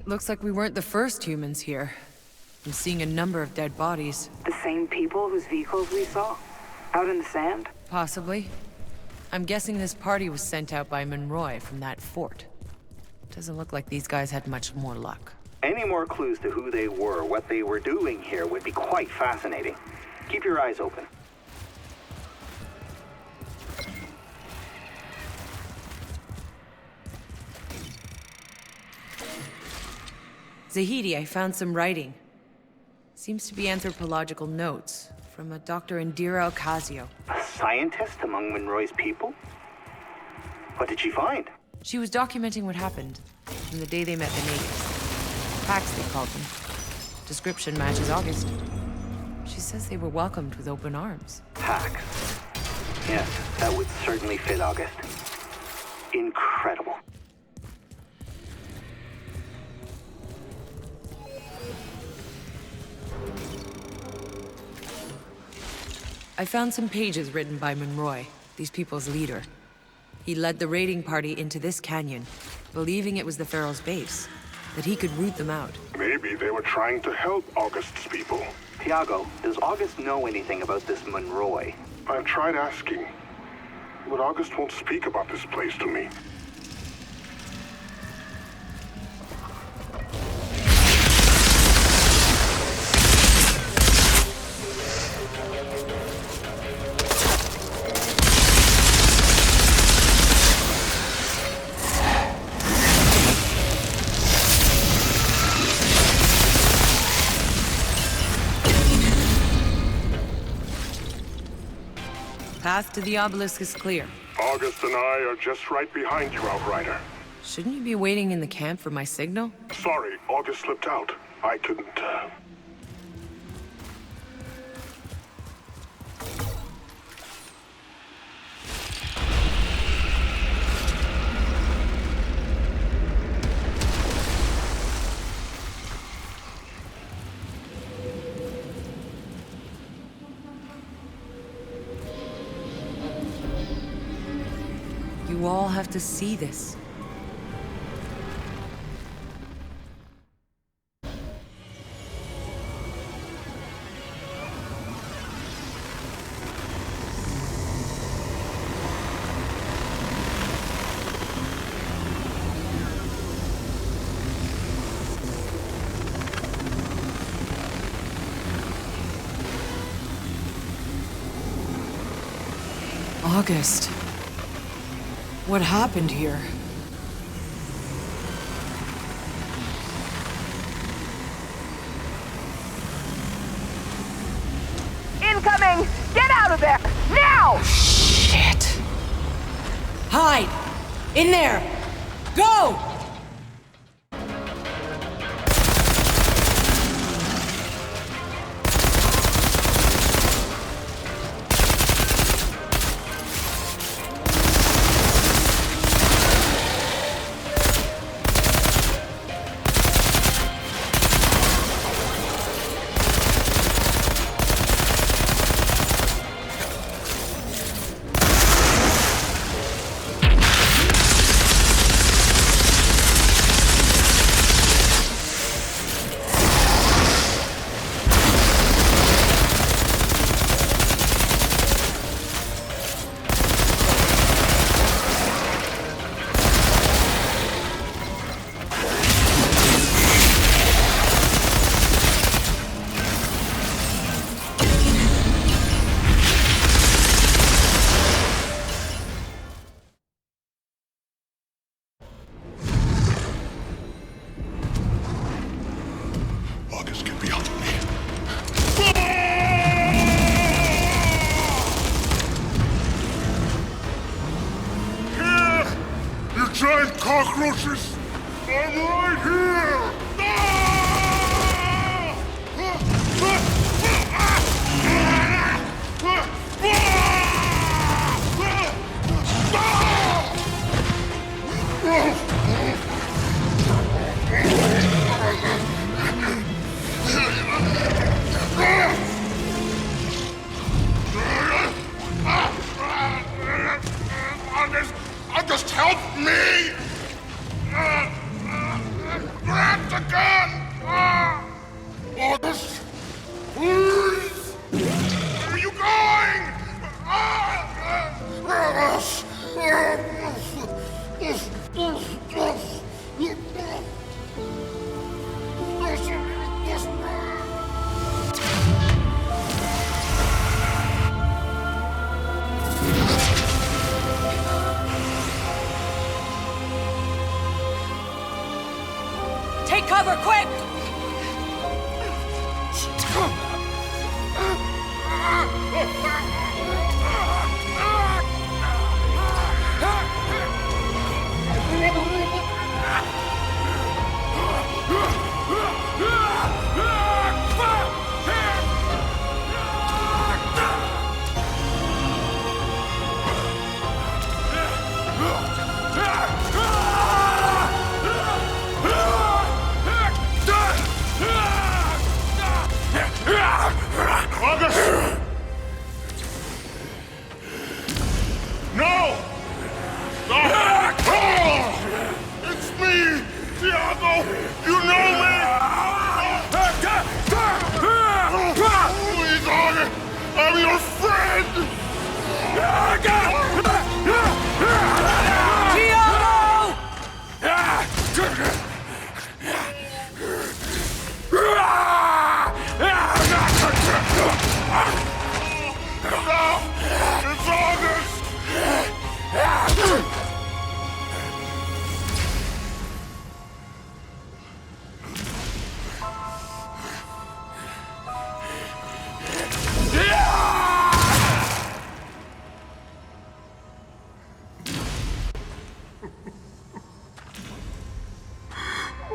Speaker 3: Looks like we weren't the first humans here. I'm seeing a number of dead bodies.
Speaker 8: The same people whose vehicles we saw? Out in the sand?
Speaker 3: Possibly. I'm guessing this party was sent out by Monroy from that fort. Doesn't look like these guys had much more luck.
Speaker 7: Any more clues to who they were, what they were doing here, would be quite fascinating. Keep your eyes open.
Speaker 3: Zahidi, I found some writing. Seems to be anthropological notes from a Dr. Indira Ocasio.
Speaker 7: A scientist among Monroy's people? What did she find?
Speaker 3: She was documenting what happened from the day they met the natives. Packs, they called them. Description matches August. She says they were welcomed with open arms.
Speaker 7: Packs. Yes, that would certainly fit August. Incredible.
Speaker 3: I found some pages written by Monroy, these people's leader. He led the raiding party into this canyon, believing it was the Pharaoh's base, that he could root them out.
Speaker 18: Maybe they were trying to help August's people.
Speaker 7: Tiago, does August know anything about this Monroy?
Speaker 18: I've tried asking, but August won't speak about this place to me.
Speaker 3: Path to the obelisk is clear.
Speaker 18: August and I are just right behind you, Outrider.
Speaker 3: Shouldn't you be waiting in the camp for my signal?
Speaker 18: Sorry, August slipped out. I couldn't,
Speaker 3: You all have to see this. August. What happened here?
Speaker 9: Incoming! Get out of there! Now!
Speaker 3: Shit. Hide! In there! Go!
Speaker 5: giant cockroaches! I'm right here! Just help me! Grab the gun! August! Please! Where are you going?
Speaker 1: Take cover, quick!
Speaker 5: No! Stop! It's me, Thiago! You know me! Please, August! I'm your friend! Stop! It's August!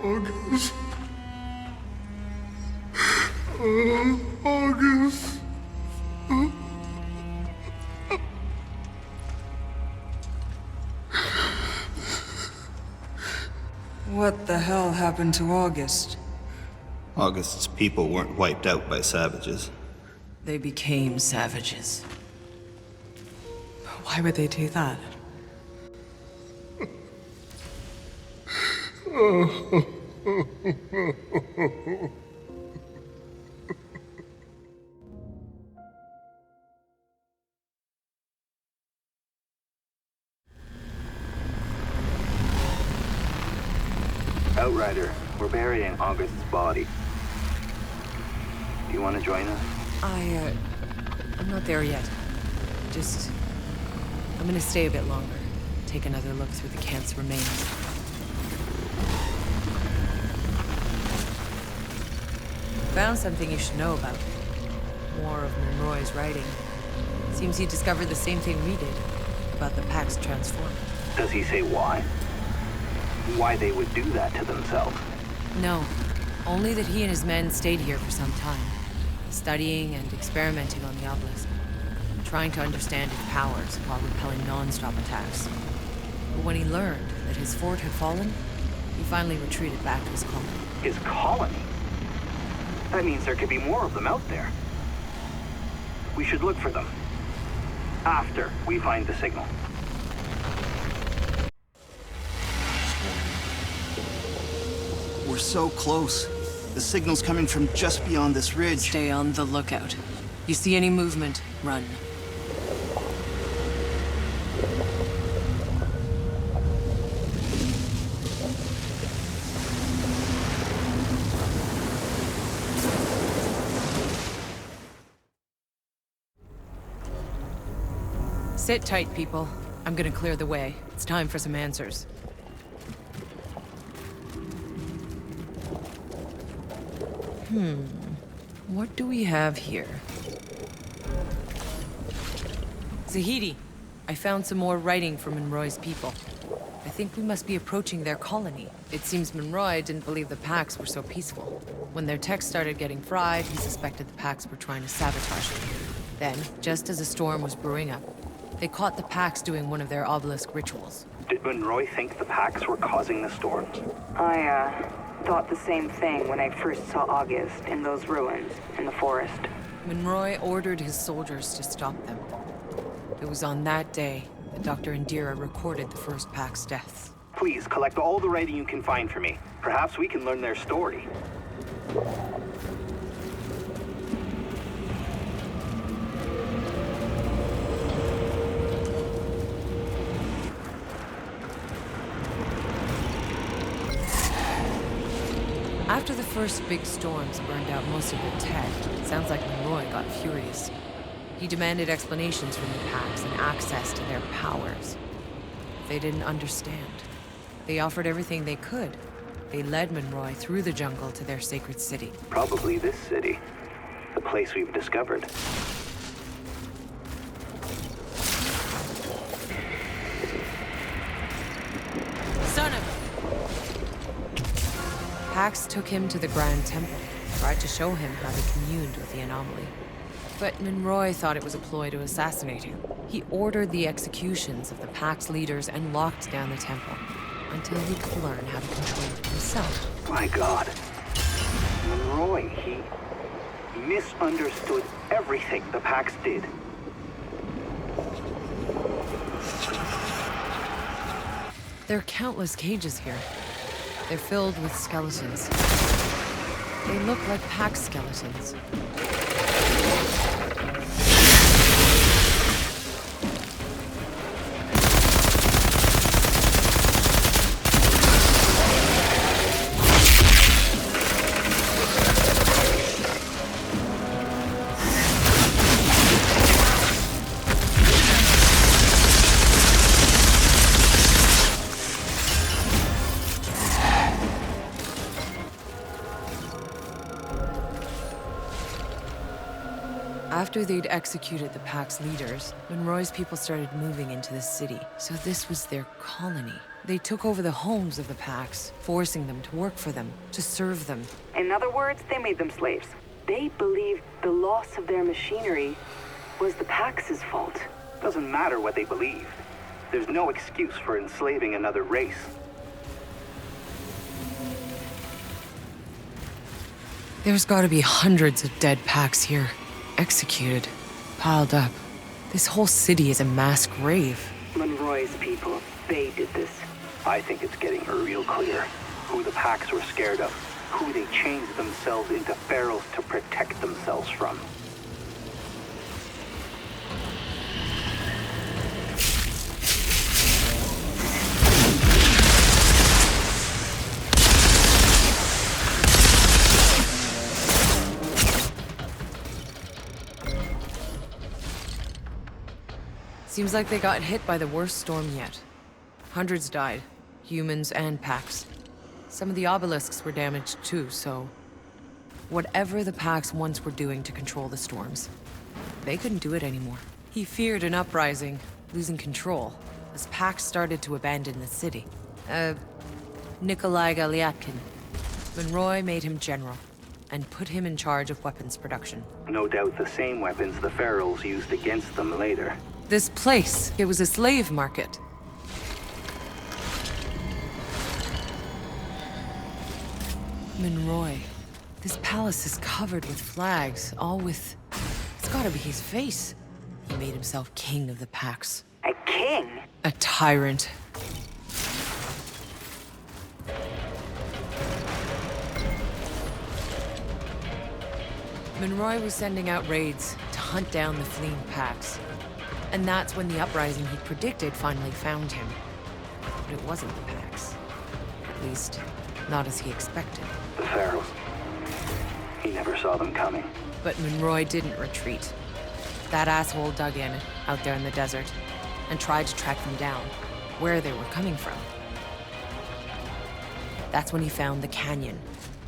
Speaker 5: August. August.
Speaker 13: What the hell happened to August?
Speaker 20: August's people weren't wiped out by savages.
Speaker 3: They became savages. Why would they do that?
Speaker 7: Outrider, we're burying August's body. Do you want to join us?
Speaker 3: I'm not there yet. I'm gonna stay a bit longer. Take another look through the camp's remains. Found something you should know about. More of Monroy's writing. Seems he discovered the same thing we did, about the Pax transforming.
Speaker 7: Does he say why? Why they would do that to themselves?
Speaker 3: No. Only that he and his men stayed here for some time, studying and experimenting on the obelisk, trying to understand its powers while repelling non-stop attacks. But when he learned that his fort had fallen, he finally retreated back to his colony.
Speaker 7: His colony? That means there could be more of them out there. We should look for them. After we find the signal.
Speaker 20: We're so close. The signal's coming from just beyond this ridge.
Speaker 3: Stay on the lookout. You see any movement, run. Sit tight, people. I'm gonna clear the way. It's time for some answers. What do we have here? Zahidi, I found some more writing from Monroy's people. I think we must be approaching their colony. It seems Monroy didn't believe the Pax were so peaceful. When their tech started getting fried, he suspected the Pax were trying to sabotage it. Then, just as a storm was brewing up, they caught the Pax doing one of their obelisk rituals.
Speaker 7: Did Monroy think the Pax were causing the storms?
Speaker 8: I, thought the same thing when I first saw August in those ruins in the forest.
Speaker 3: Monroy ordered his soldiers to stop them. It was on that day that Dr. Indira recorded the first Pax deaths.
Speaker 7: Please, collect all the writing you can find for me. Perhaps we can learn their story.
Speaker 3: After the first big storms burned out most of the tech, it sounds like Monroy got furious. He demanded explanations from the Pax and access to their powers. They didn't understand. They offered everything they could. They led Monroy through the jungle to their sacred city.
Speaker 7: Probably this city. The place we've discovered.
Speaker 3: Son of... Pax took him to the Grand Temple, tried to show him how they communed with the anomaly. But Monroy thought it was a ploy to assassinate him. He ordered the executions of the Pax leaders and locked down the temple until he could learn how to control it himself.
Speaker 7: My God. Monroy, he misunderstood everything the Pax did.
Speaker 3: There are countless cages here. They're filled with skeletons. They look like Pax skeletons. After they'd executed the Pax leaders, Monroy's people started moving into the city. So this was their colony. They took over the homes of the Pax, forcing them to work for them, to serve them.
Speaker 8: In other words, they made them slaves. They believed the loss of their machinery was the Pax's fault.
Speaker 7: Doesn't matter what they believed. There's no excuse for enslaving another race.
Speaker 3: There's gotta be hundreds of dead Pax here. Executed, piled up. This whole city is a mass grave.
Speaker 8: Monroy's people, they did this.
Speaker 7: I think it's getting real clear who the Pax were scared of, who they changed themselves into pharaohs to protect themselves from.
Speaker 3: Seems like they got hit by the worst storm yet. Hundreds died, humans and Pax. Some of the obelisks were damaged too, so... whatever the Pax once were doing to control the storms, they couldn't do it anymore. He feared an uprising, losing control, as Pax started to abandon the city. Nikolai Galyatkin. Monroy made him general, and put him in charge of weapons production.
Speaker 7: No doubt the same weapons the pharaohs used against them later.
Speaker 3: This place, it was a slave market. Monroy. This palace is covered with flags, all with... it's gotta be his face. He made himself king of the Pax.
Speaker 8: A king?
Speaker 3: A tyrant. Monroy was sending out raids to hunt down the fleeing Pax. And that's when the uprising he predicted finally found him. But it wasn't the Pax. At least, not as he expected.
Speaker 7: The pharaohs. He never saw them coming.
Speaker 3: But Monroy didn't retreat. That asshole dug in, out there in the desert, and tried to track them down, where they were coming from. That's when he found the canyon,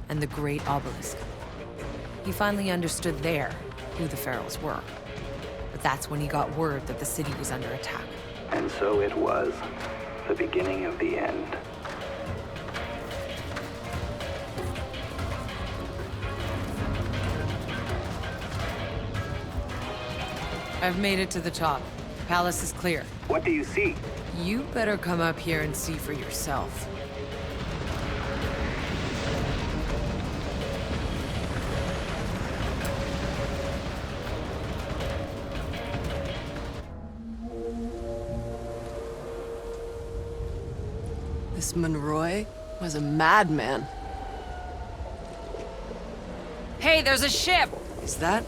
Speaker 3: and the great obelisk. He finally understood there who the pharaohs were. But that's when he got word that the city was under attack.
Speaker 7: And so it was. the beginning of the end.
Speaker 3: I've made it to the top. Palace is clear.
Speaker 7: What do you see?
Speaker 3: You better come up here and see for yourself.
Speaker 2: This Monroy was a madman.
Speaker 3: Hey, there's a ship!
Speaker 2: Is that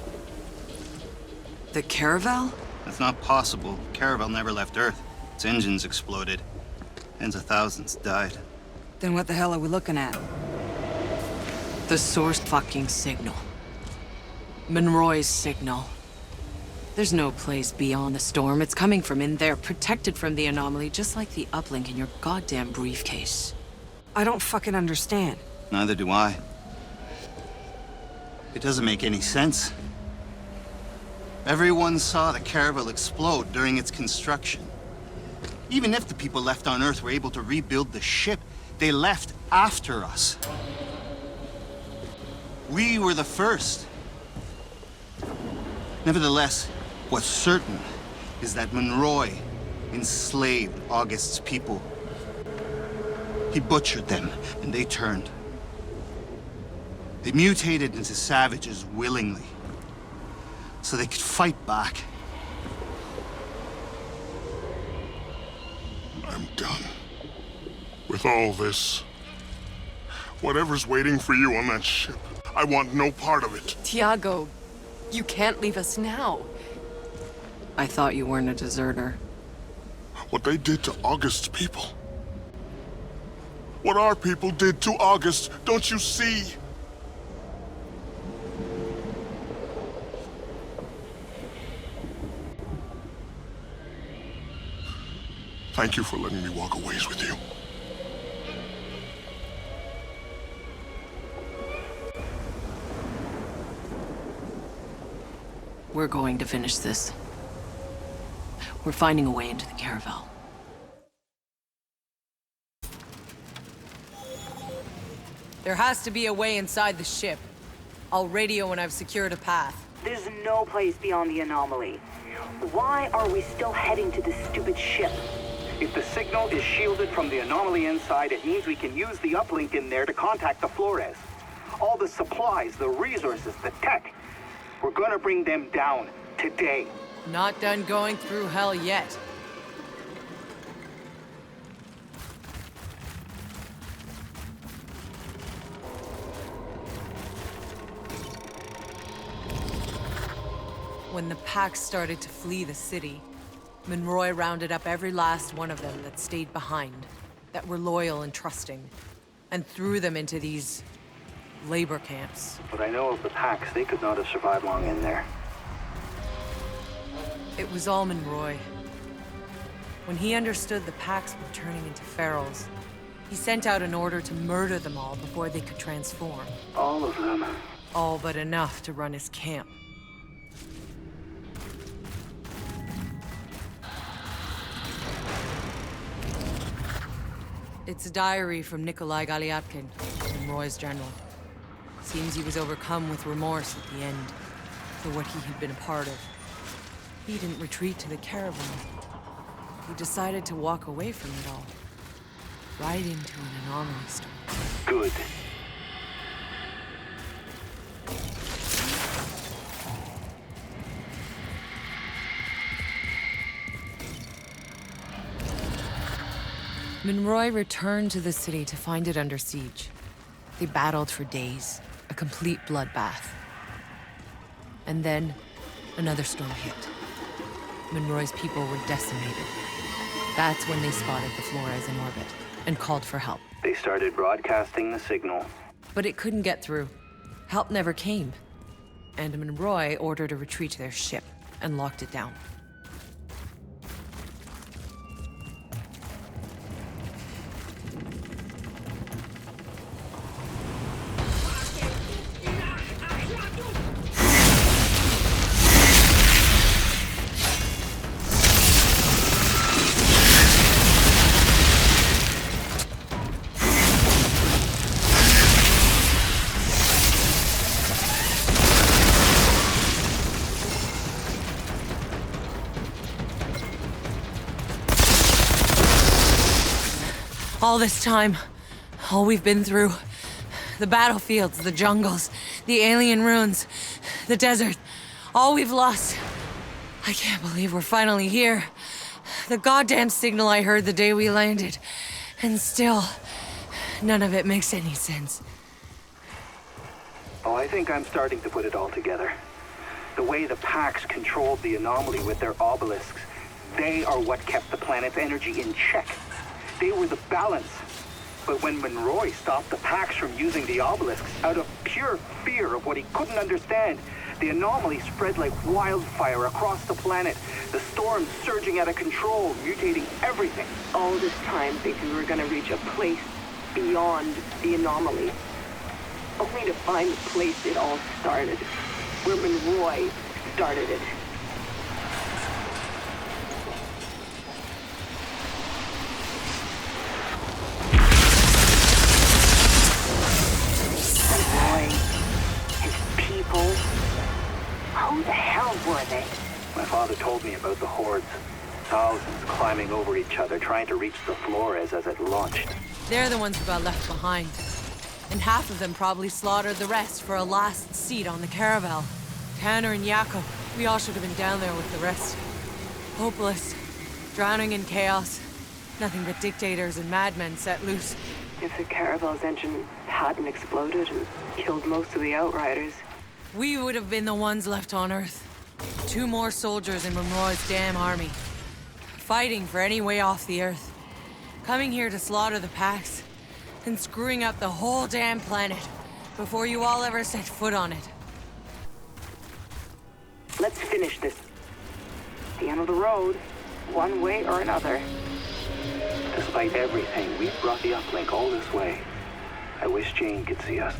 Speaker 2: the Caravel?
Speaker 20: That's not possible. Caravel never left Earth. Its engines exploded. Tens of thousands died.
Speaker 13: Then what the hell are we looking at?
Speaker 2: The source fucking signal. Monroy's signal. There's no place beyond the storm. It's coming from in there, protected from the anomaly, just like the uplink in your goddamn briefcase.
Speaker 13: I don't fucking understand.
Speaker 20: Neither do I. It doesn't make any sense. Everyone saw the Caravel explode during its construction. Even if the people left on Earth were able to rebuild the ship, they left after us. We were the first. Nevertheless, what's certain is that Monroy enslaved August's people. He butchered them, and they turned. They mutated into savages willingly, so they could fight back.
Speaker 5: I'm done. With all this, whatever's waiting for you on that ship, I want no part of it.
Speaker 2: Tiago, you can't leave us now. I thought you weren't a deserter.
Speaker 5: What they did to August's people. What our people did to August, don't you see? Thank you for letting me walk a ways with you.
Speaker 2: We're going to finish this. We're finding a way into the Caravel.
Speaker 3: There has to be a way inside the ship. I'll radio when I've secured a path.
Speaker 8: There's no place beyond the anomaly. Why are we still heading to this stupid ship?
Speaker 7: If the signal is shielded from the anomaly inside, it means we can use the uplink in there to contact the Flores. All the supplies, the resources, the tech. We're gonna bring them down today.
Speaker 3: Not done going through hell yet. When the pack started to flee the city, Monroy rounded up every last one of them that stayed behind, that were loyal and trusting, and threw them into these labor camps.
Speaker 7: But I know of the packs, they could not have survived long in there.
Speaker 3: It was all Monroy. When he understood the packs were turning into ferals, he sent out an order to murder them all before they could transform.
Speaker 7: All of them?
Speaker 3: All but enough to run his camp. It's a diary from Nikolai Galiatkin, Monroy's general. Seems he was overcome with remorse at the end for what he had been a part of. He didn't retreat to the caravan. He decided to walk away from it all. Right into an anomaly storm.
Speaker 7: Good.
Speaker 3: Monroy returned to the city to find it under siege. They battled for days, a complete bloodbath. And then, another storm hit. Monroy's people were decimated. That's when they spotted the Flores in orbit and called for help.
Speaker 7: They started broadcasting the signal.
Speaker 3: But it couldn't get through. Help never came. And Monroy ordered a retreat to their ship and locked it down. All this time, all we've been through. The battlefields, the jungles, the alien ruins, the desert. All we've lost. I can't believe we're finally here. The goddamn signal I heard the day we landed. And still, none of it makes any sense.
Speaker 7: Oh, I think I'm starting to put it all together. The way the Pax controlled the anomaly with their obelisks, they are what kept the planet's energy in check. They were the balance. But when Monroy stopped the Pax from using the obelisks out of pure fear of what he couldn't understand, the anomaly spread like wildfire across the planet. The storm surging out of control, mutating everything.
Speaker 8: All this time thinking we were gonna reach a place beyond the anomaly. Only to find the place it all started. Where Monroy started it. Monroy, his people. Who the hell were they?
Speaker 7: My father told me about the hordes. Thousands climbing over each other, trying to reach the Flores as it launched.
Speaker 3: They're the ones who got left behind. And half of them probably slaughtered the rest for a last seat on the caravel. Tanner and Jakob, we all should have been down there with the rest. Hopeless, drowning in chaos. Nothing but dictators and madmen set loose.
Speaker 8: If the caravel's engine hadn't exploded and killed most of the Outriders,
Speaker 3: we would have been the ones left on Earth. 2 more soldiers in Monroy's damn army. Fighting for any way off the Earth. Coming here to slaughter the Pax. And screwing up the whole damn planet before you all ever set foot on it.
Speaker 8: let's finish this. The end of the road, one way or another.
Speaker 7: Despite everything, we've brought the uplink all this way. I wish Jane could see us.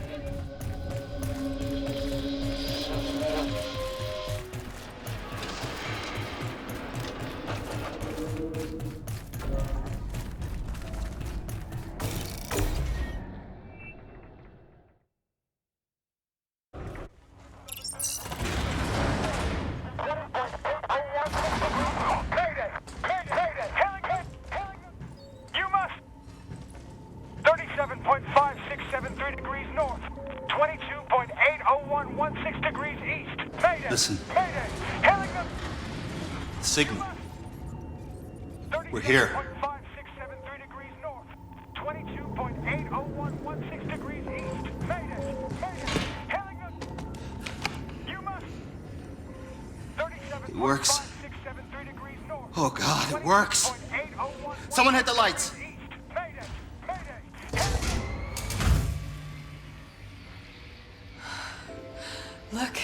Speaker 20: Listen. Signal. We're here.
Speaker 9: 22.80116 degrees east. Mayday! Mayday! Hailing us! You must!
Speaker 20: It works. Oh God, it works. Someone hit the lights.
Speaker 2: Look.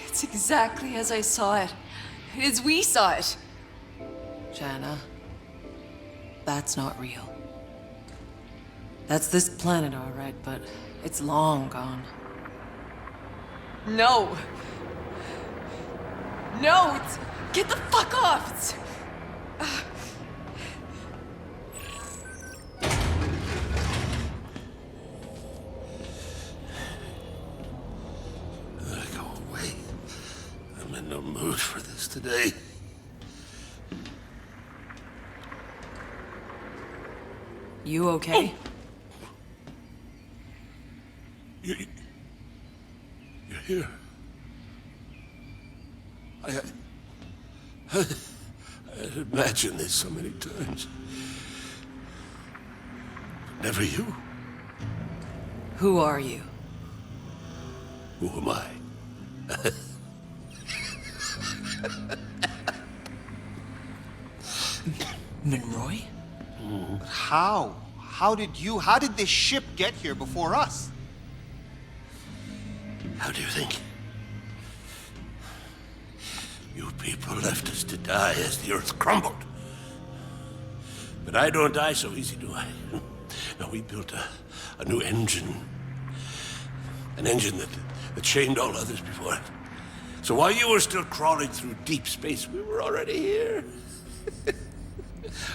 Speaker 2: It's exactly as I saw it. As we saw it.
Speaker 3: Shanna, that's not real. That's this planet, all right, but it's long gone.
Speaker 2: No. No! Get the fuck off!
Speaker 16: Go away. I'm in no mood for this today.
Speaker 3: You okay?
Speaker 16: You're here. I had imagined this so many times. But never you.
Speaker 3: Who are you?
Speaker 16: Who am I?
Speaker 20: Monroy? But how? How did this ship get here before us?
Speaker 16: How do you think? You people left us to die as the Earth crumbled. But I don't die so easy, do I? No, we built a new engine. An engine that chained all others before it. So while you were still crawling through deep space, we were already here.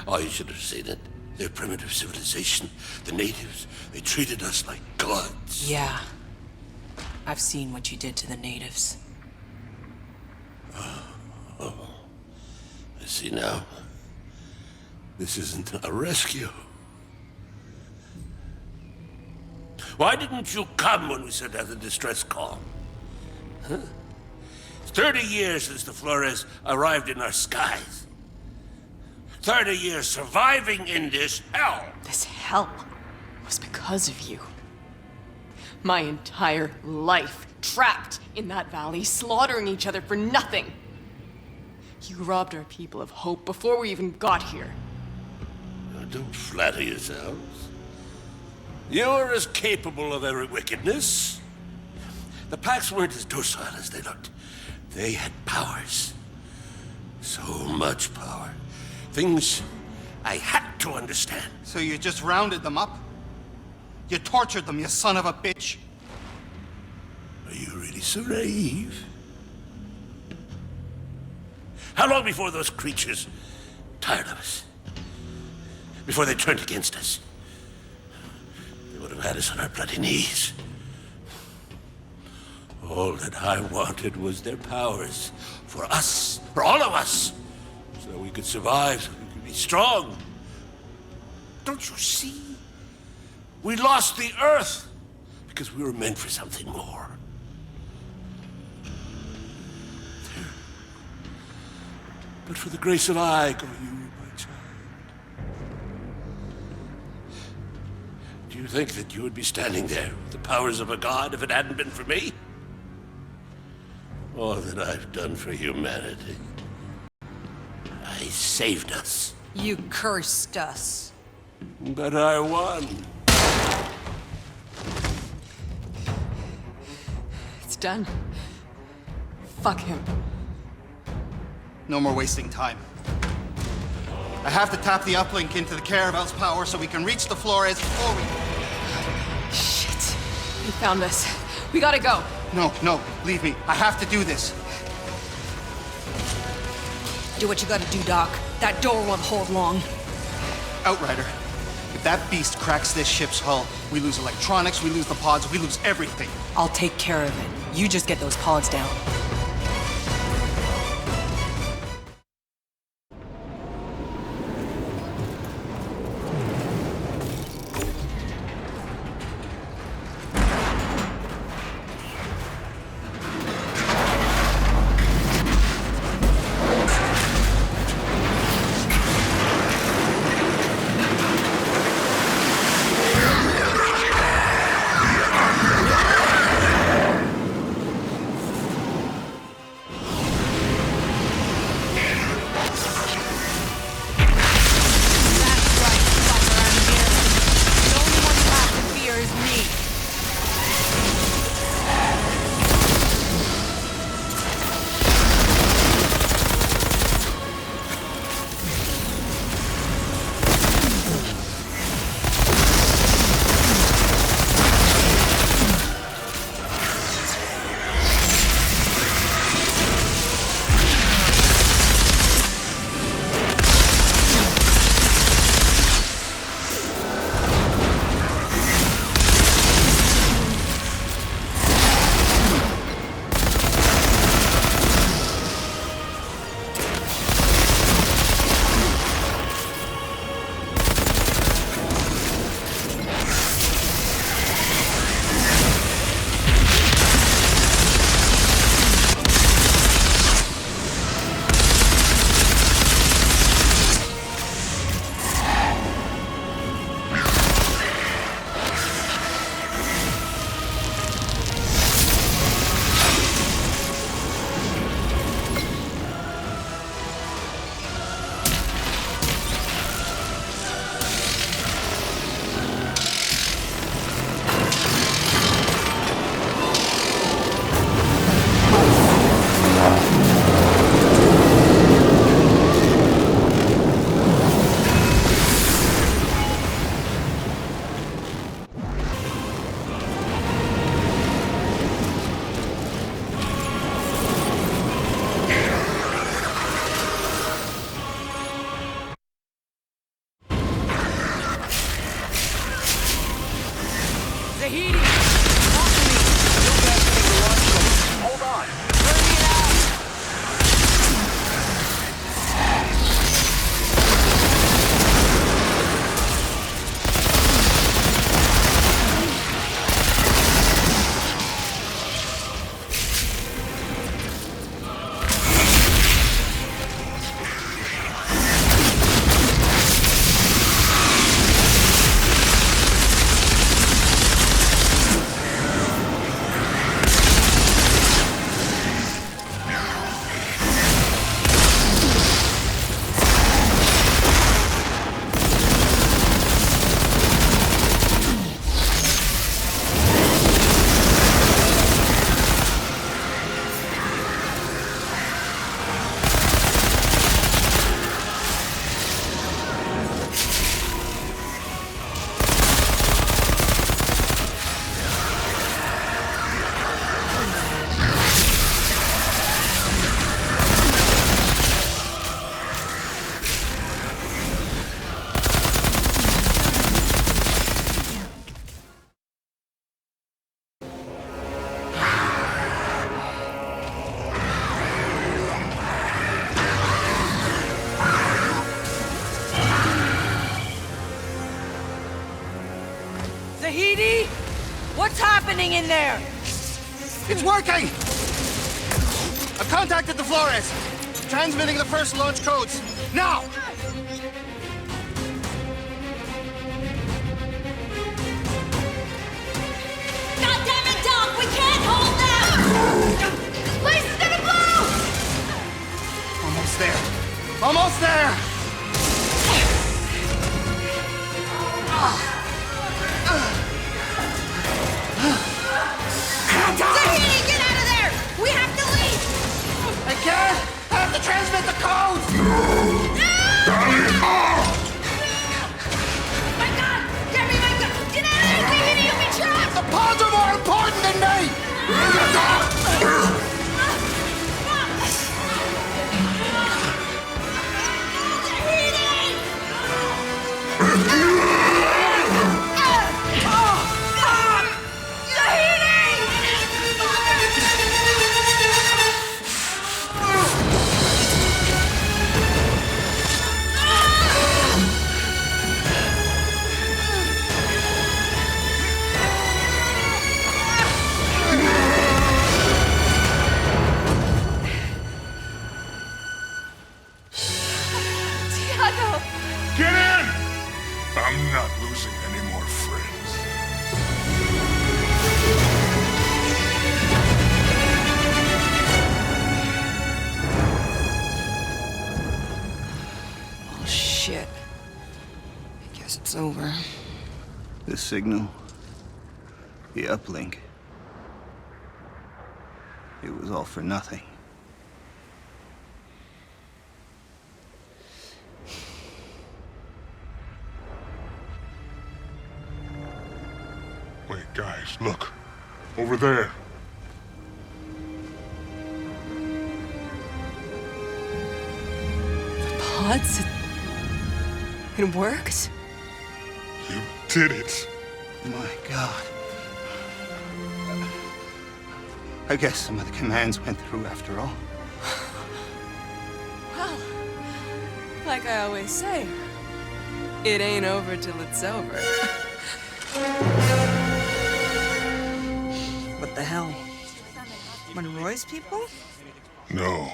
Speaker 16: Oh, you should have seen it. Their primitive civilization, the natives, they treated us like gods.
Speaker 3: Yeah. I've seen what you did to the natives.
Speaker 16: Oh, I see now. This isn't a rescue.
Speaker 19: Why didn't you come when we sent out the distress call? Huh? 30 years since the Flores arrived in our skies. 30 years surviving in this hell.
Speaker 2: This hell was because of you. My entire life trapped in that valley, slaughtering each other for nothing. You robbed our people of hope before we even got here.
Speaker 19: Don't flatter yourselves. You are as capable of every wickedness. The Pax weren't as docile as they looked. They had powers. So much power. Things I had to understand.
Speaker 12: So you just rounded them up? You tortured them, you son of a bitch!
Speaker 19: Are you really so naive? How long before those creatures tired of us? Before they turned against us? They would have had us on our bloody knees. All that I wanted was their powers. For us. For all of us. So we could survive, so we could be strong. Don't you see? We lost the Earth because we were meant for something more. But for the grace of I go you, my child. Do you think that you would be standing there with the powers of a god if it hadn't been for me? All that I've done for humanity. I saved us.
Speaker 13: You cursed us.
Speaker 19: But I won.
Speaker 2: It's done. Fuck him.
Speaker 12: No more wasting time. I have to tap the uplink into the Caravel's power so we can reach the Flores before we...
Speaker 2: Shit. He found us. We gotta go.
Speaker 12: No, leave me. I have to do this.
Speaker 13: Do what you gotta do, Doc. That door won't hold long.
Speaker 12: Outrider, if that beast cracks this ship's hull, we lose electronics, we lose the pods, we lose everything.
Speaker 3: I'll take care of it. You just get those pods down.
Speaker 9: Tahiti? What's happening in there?
Speaker 12: It's working! I've contacted the Flores. Transmitting the first launch codes. Now!
Speaker 1: God damn it, Doc! We can't hold them! This place is gonna blow!
Speaker 12: Almost there. Almost there!
Speaker 1: Tahiti, get out of there! We have to leave!
Speaker 12: I can't! I have to transmit the codes!
Speaker 1: My God! Get me, my God! Get out of there, Tahiti! You'll be trapped!
Speaker 12: The pods are more important than me!
Speaker 5: Get in! I'm not losing any more friends.
Speaker 2: Oh, shit. I guess it's over.
Speaker 20: The signal, the uplink, it was all for nothing.
Speaker 5: Wait, guys, look. Over there.
Speaker 2: Pods? It worked?
Speaker 5: You did it.
Speaker 20: My God. I guess some of the commands went through after all.
Speaker 2: Well, like I always say, it ain't over till it's over. What the hell? Monroy's people?
Speaker 5: No,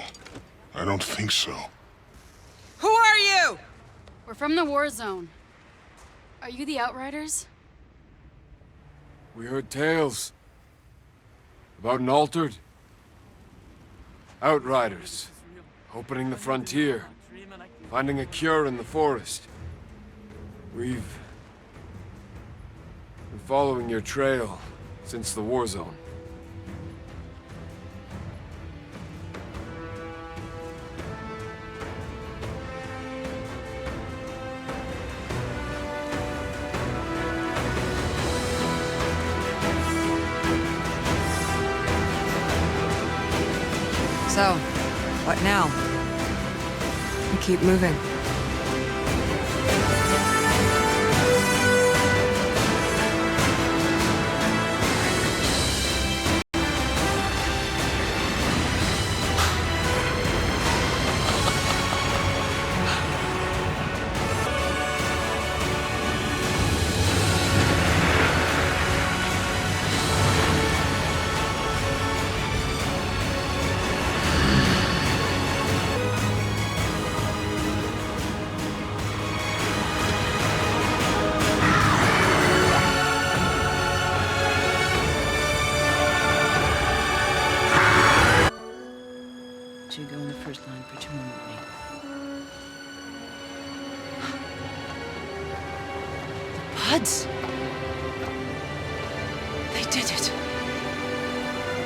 Speaker 5: I don't think so.
Speaker 1: Who are you?
Speaker 4: We're from the war zone. Are you the Outriders?
Speaker 22: We heard tales about an altered. Outriders, opening the frontier, finding a cure in the forest. We've been following your trail since the war zone.
Speaker 2: So, what now? We keep moving.
Speaker 23: To go in the first line for tomorrow morning.
Speaker 2: The pods! They did it.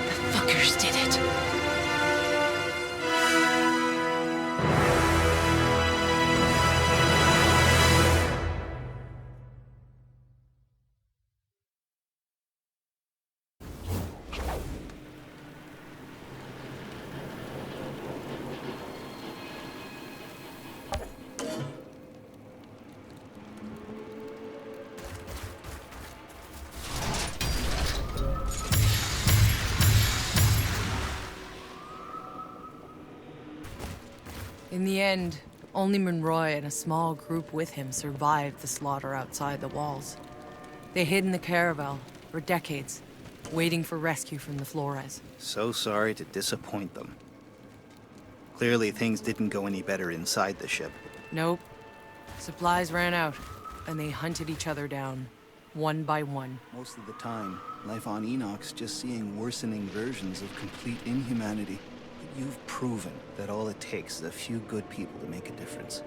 Speaker 2: The fuckers did it.
Speaker 3: In the end, only Monroy and a small group with him survived the slaughter outside the walls. They hid in the caravel for decades, waiting for rescue from the Flores.
Speaker 20: So sorry to disappoint them. Clearly, things didn't go any better inside the ship.
Speaker 3: Nope. Supplies ran out, and they hunted each other down, one by one.
Speaker 10: Most of the time, life on Enoch's just seeing worsening versions of complete inhumanity.
Speaker 20: But you've proven that all it takes is a few good people to make a difference.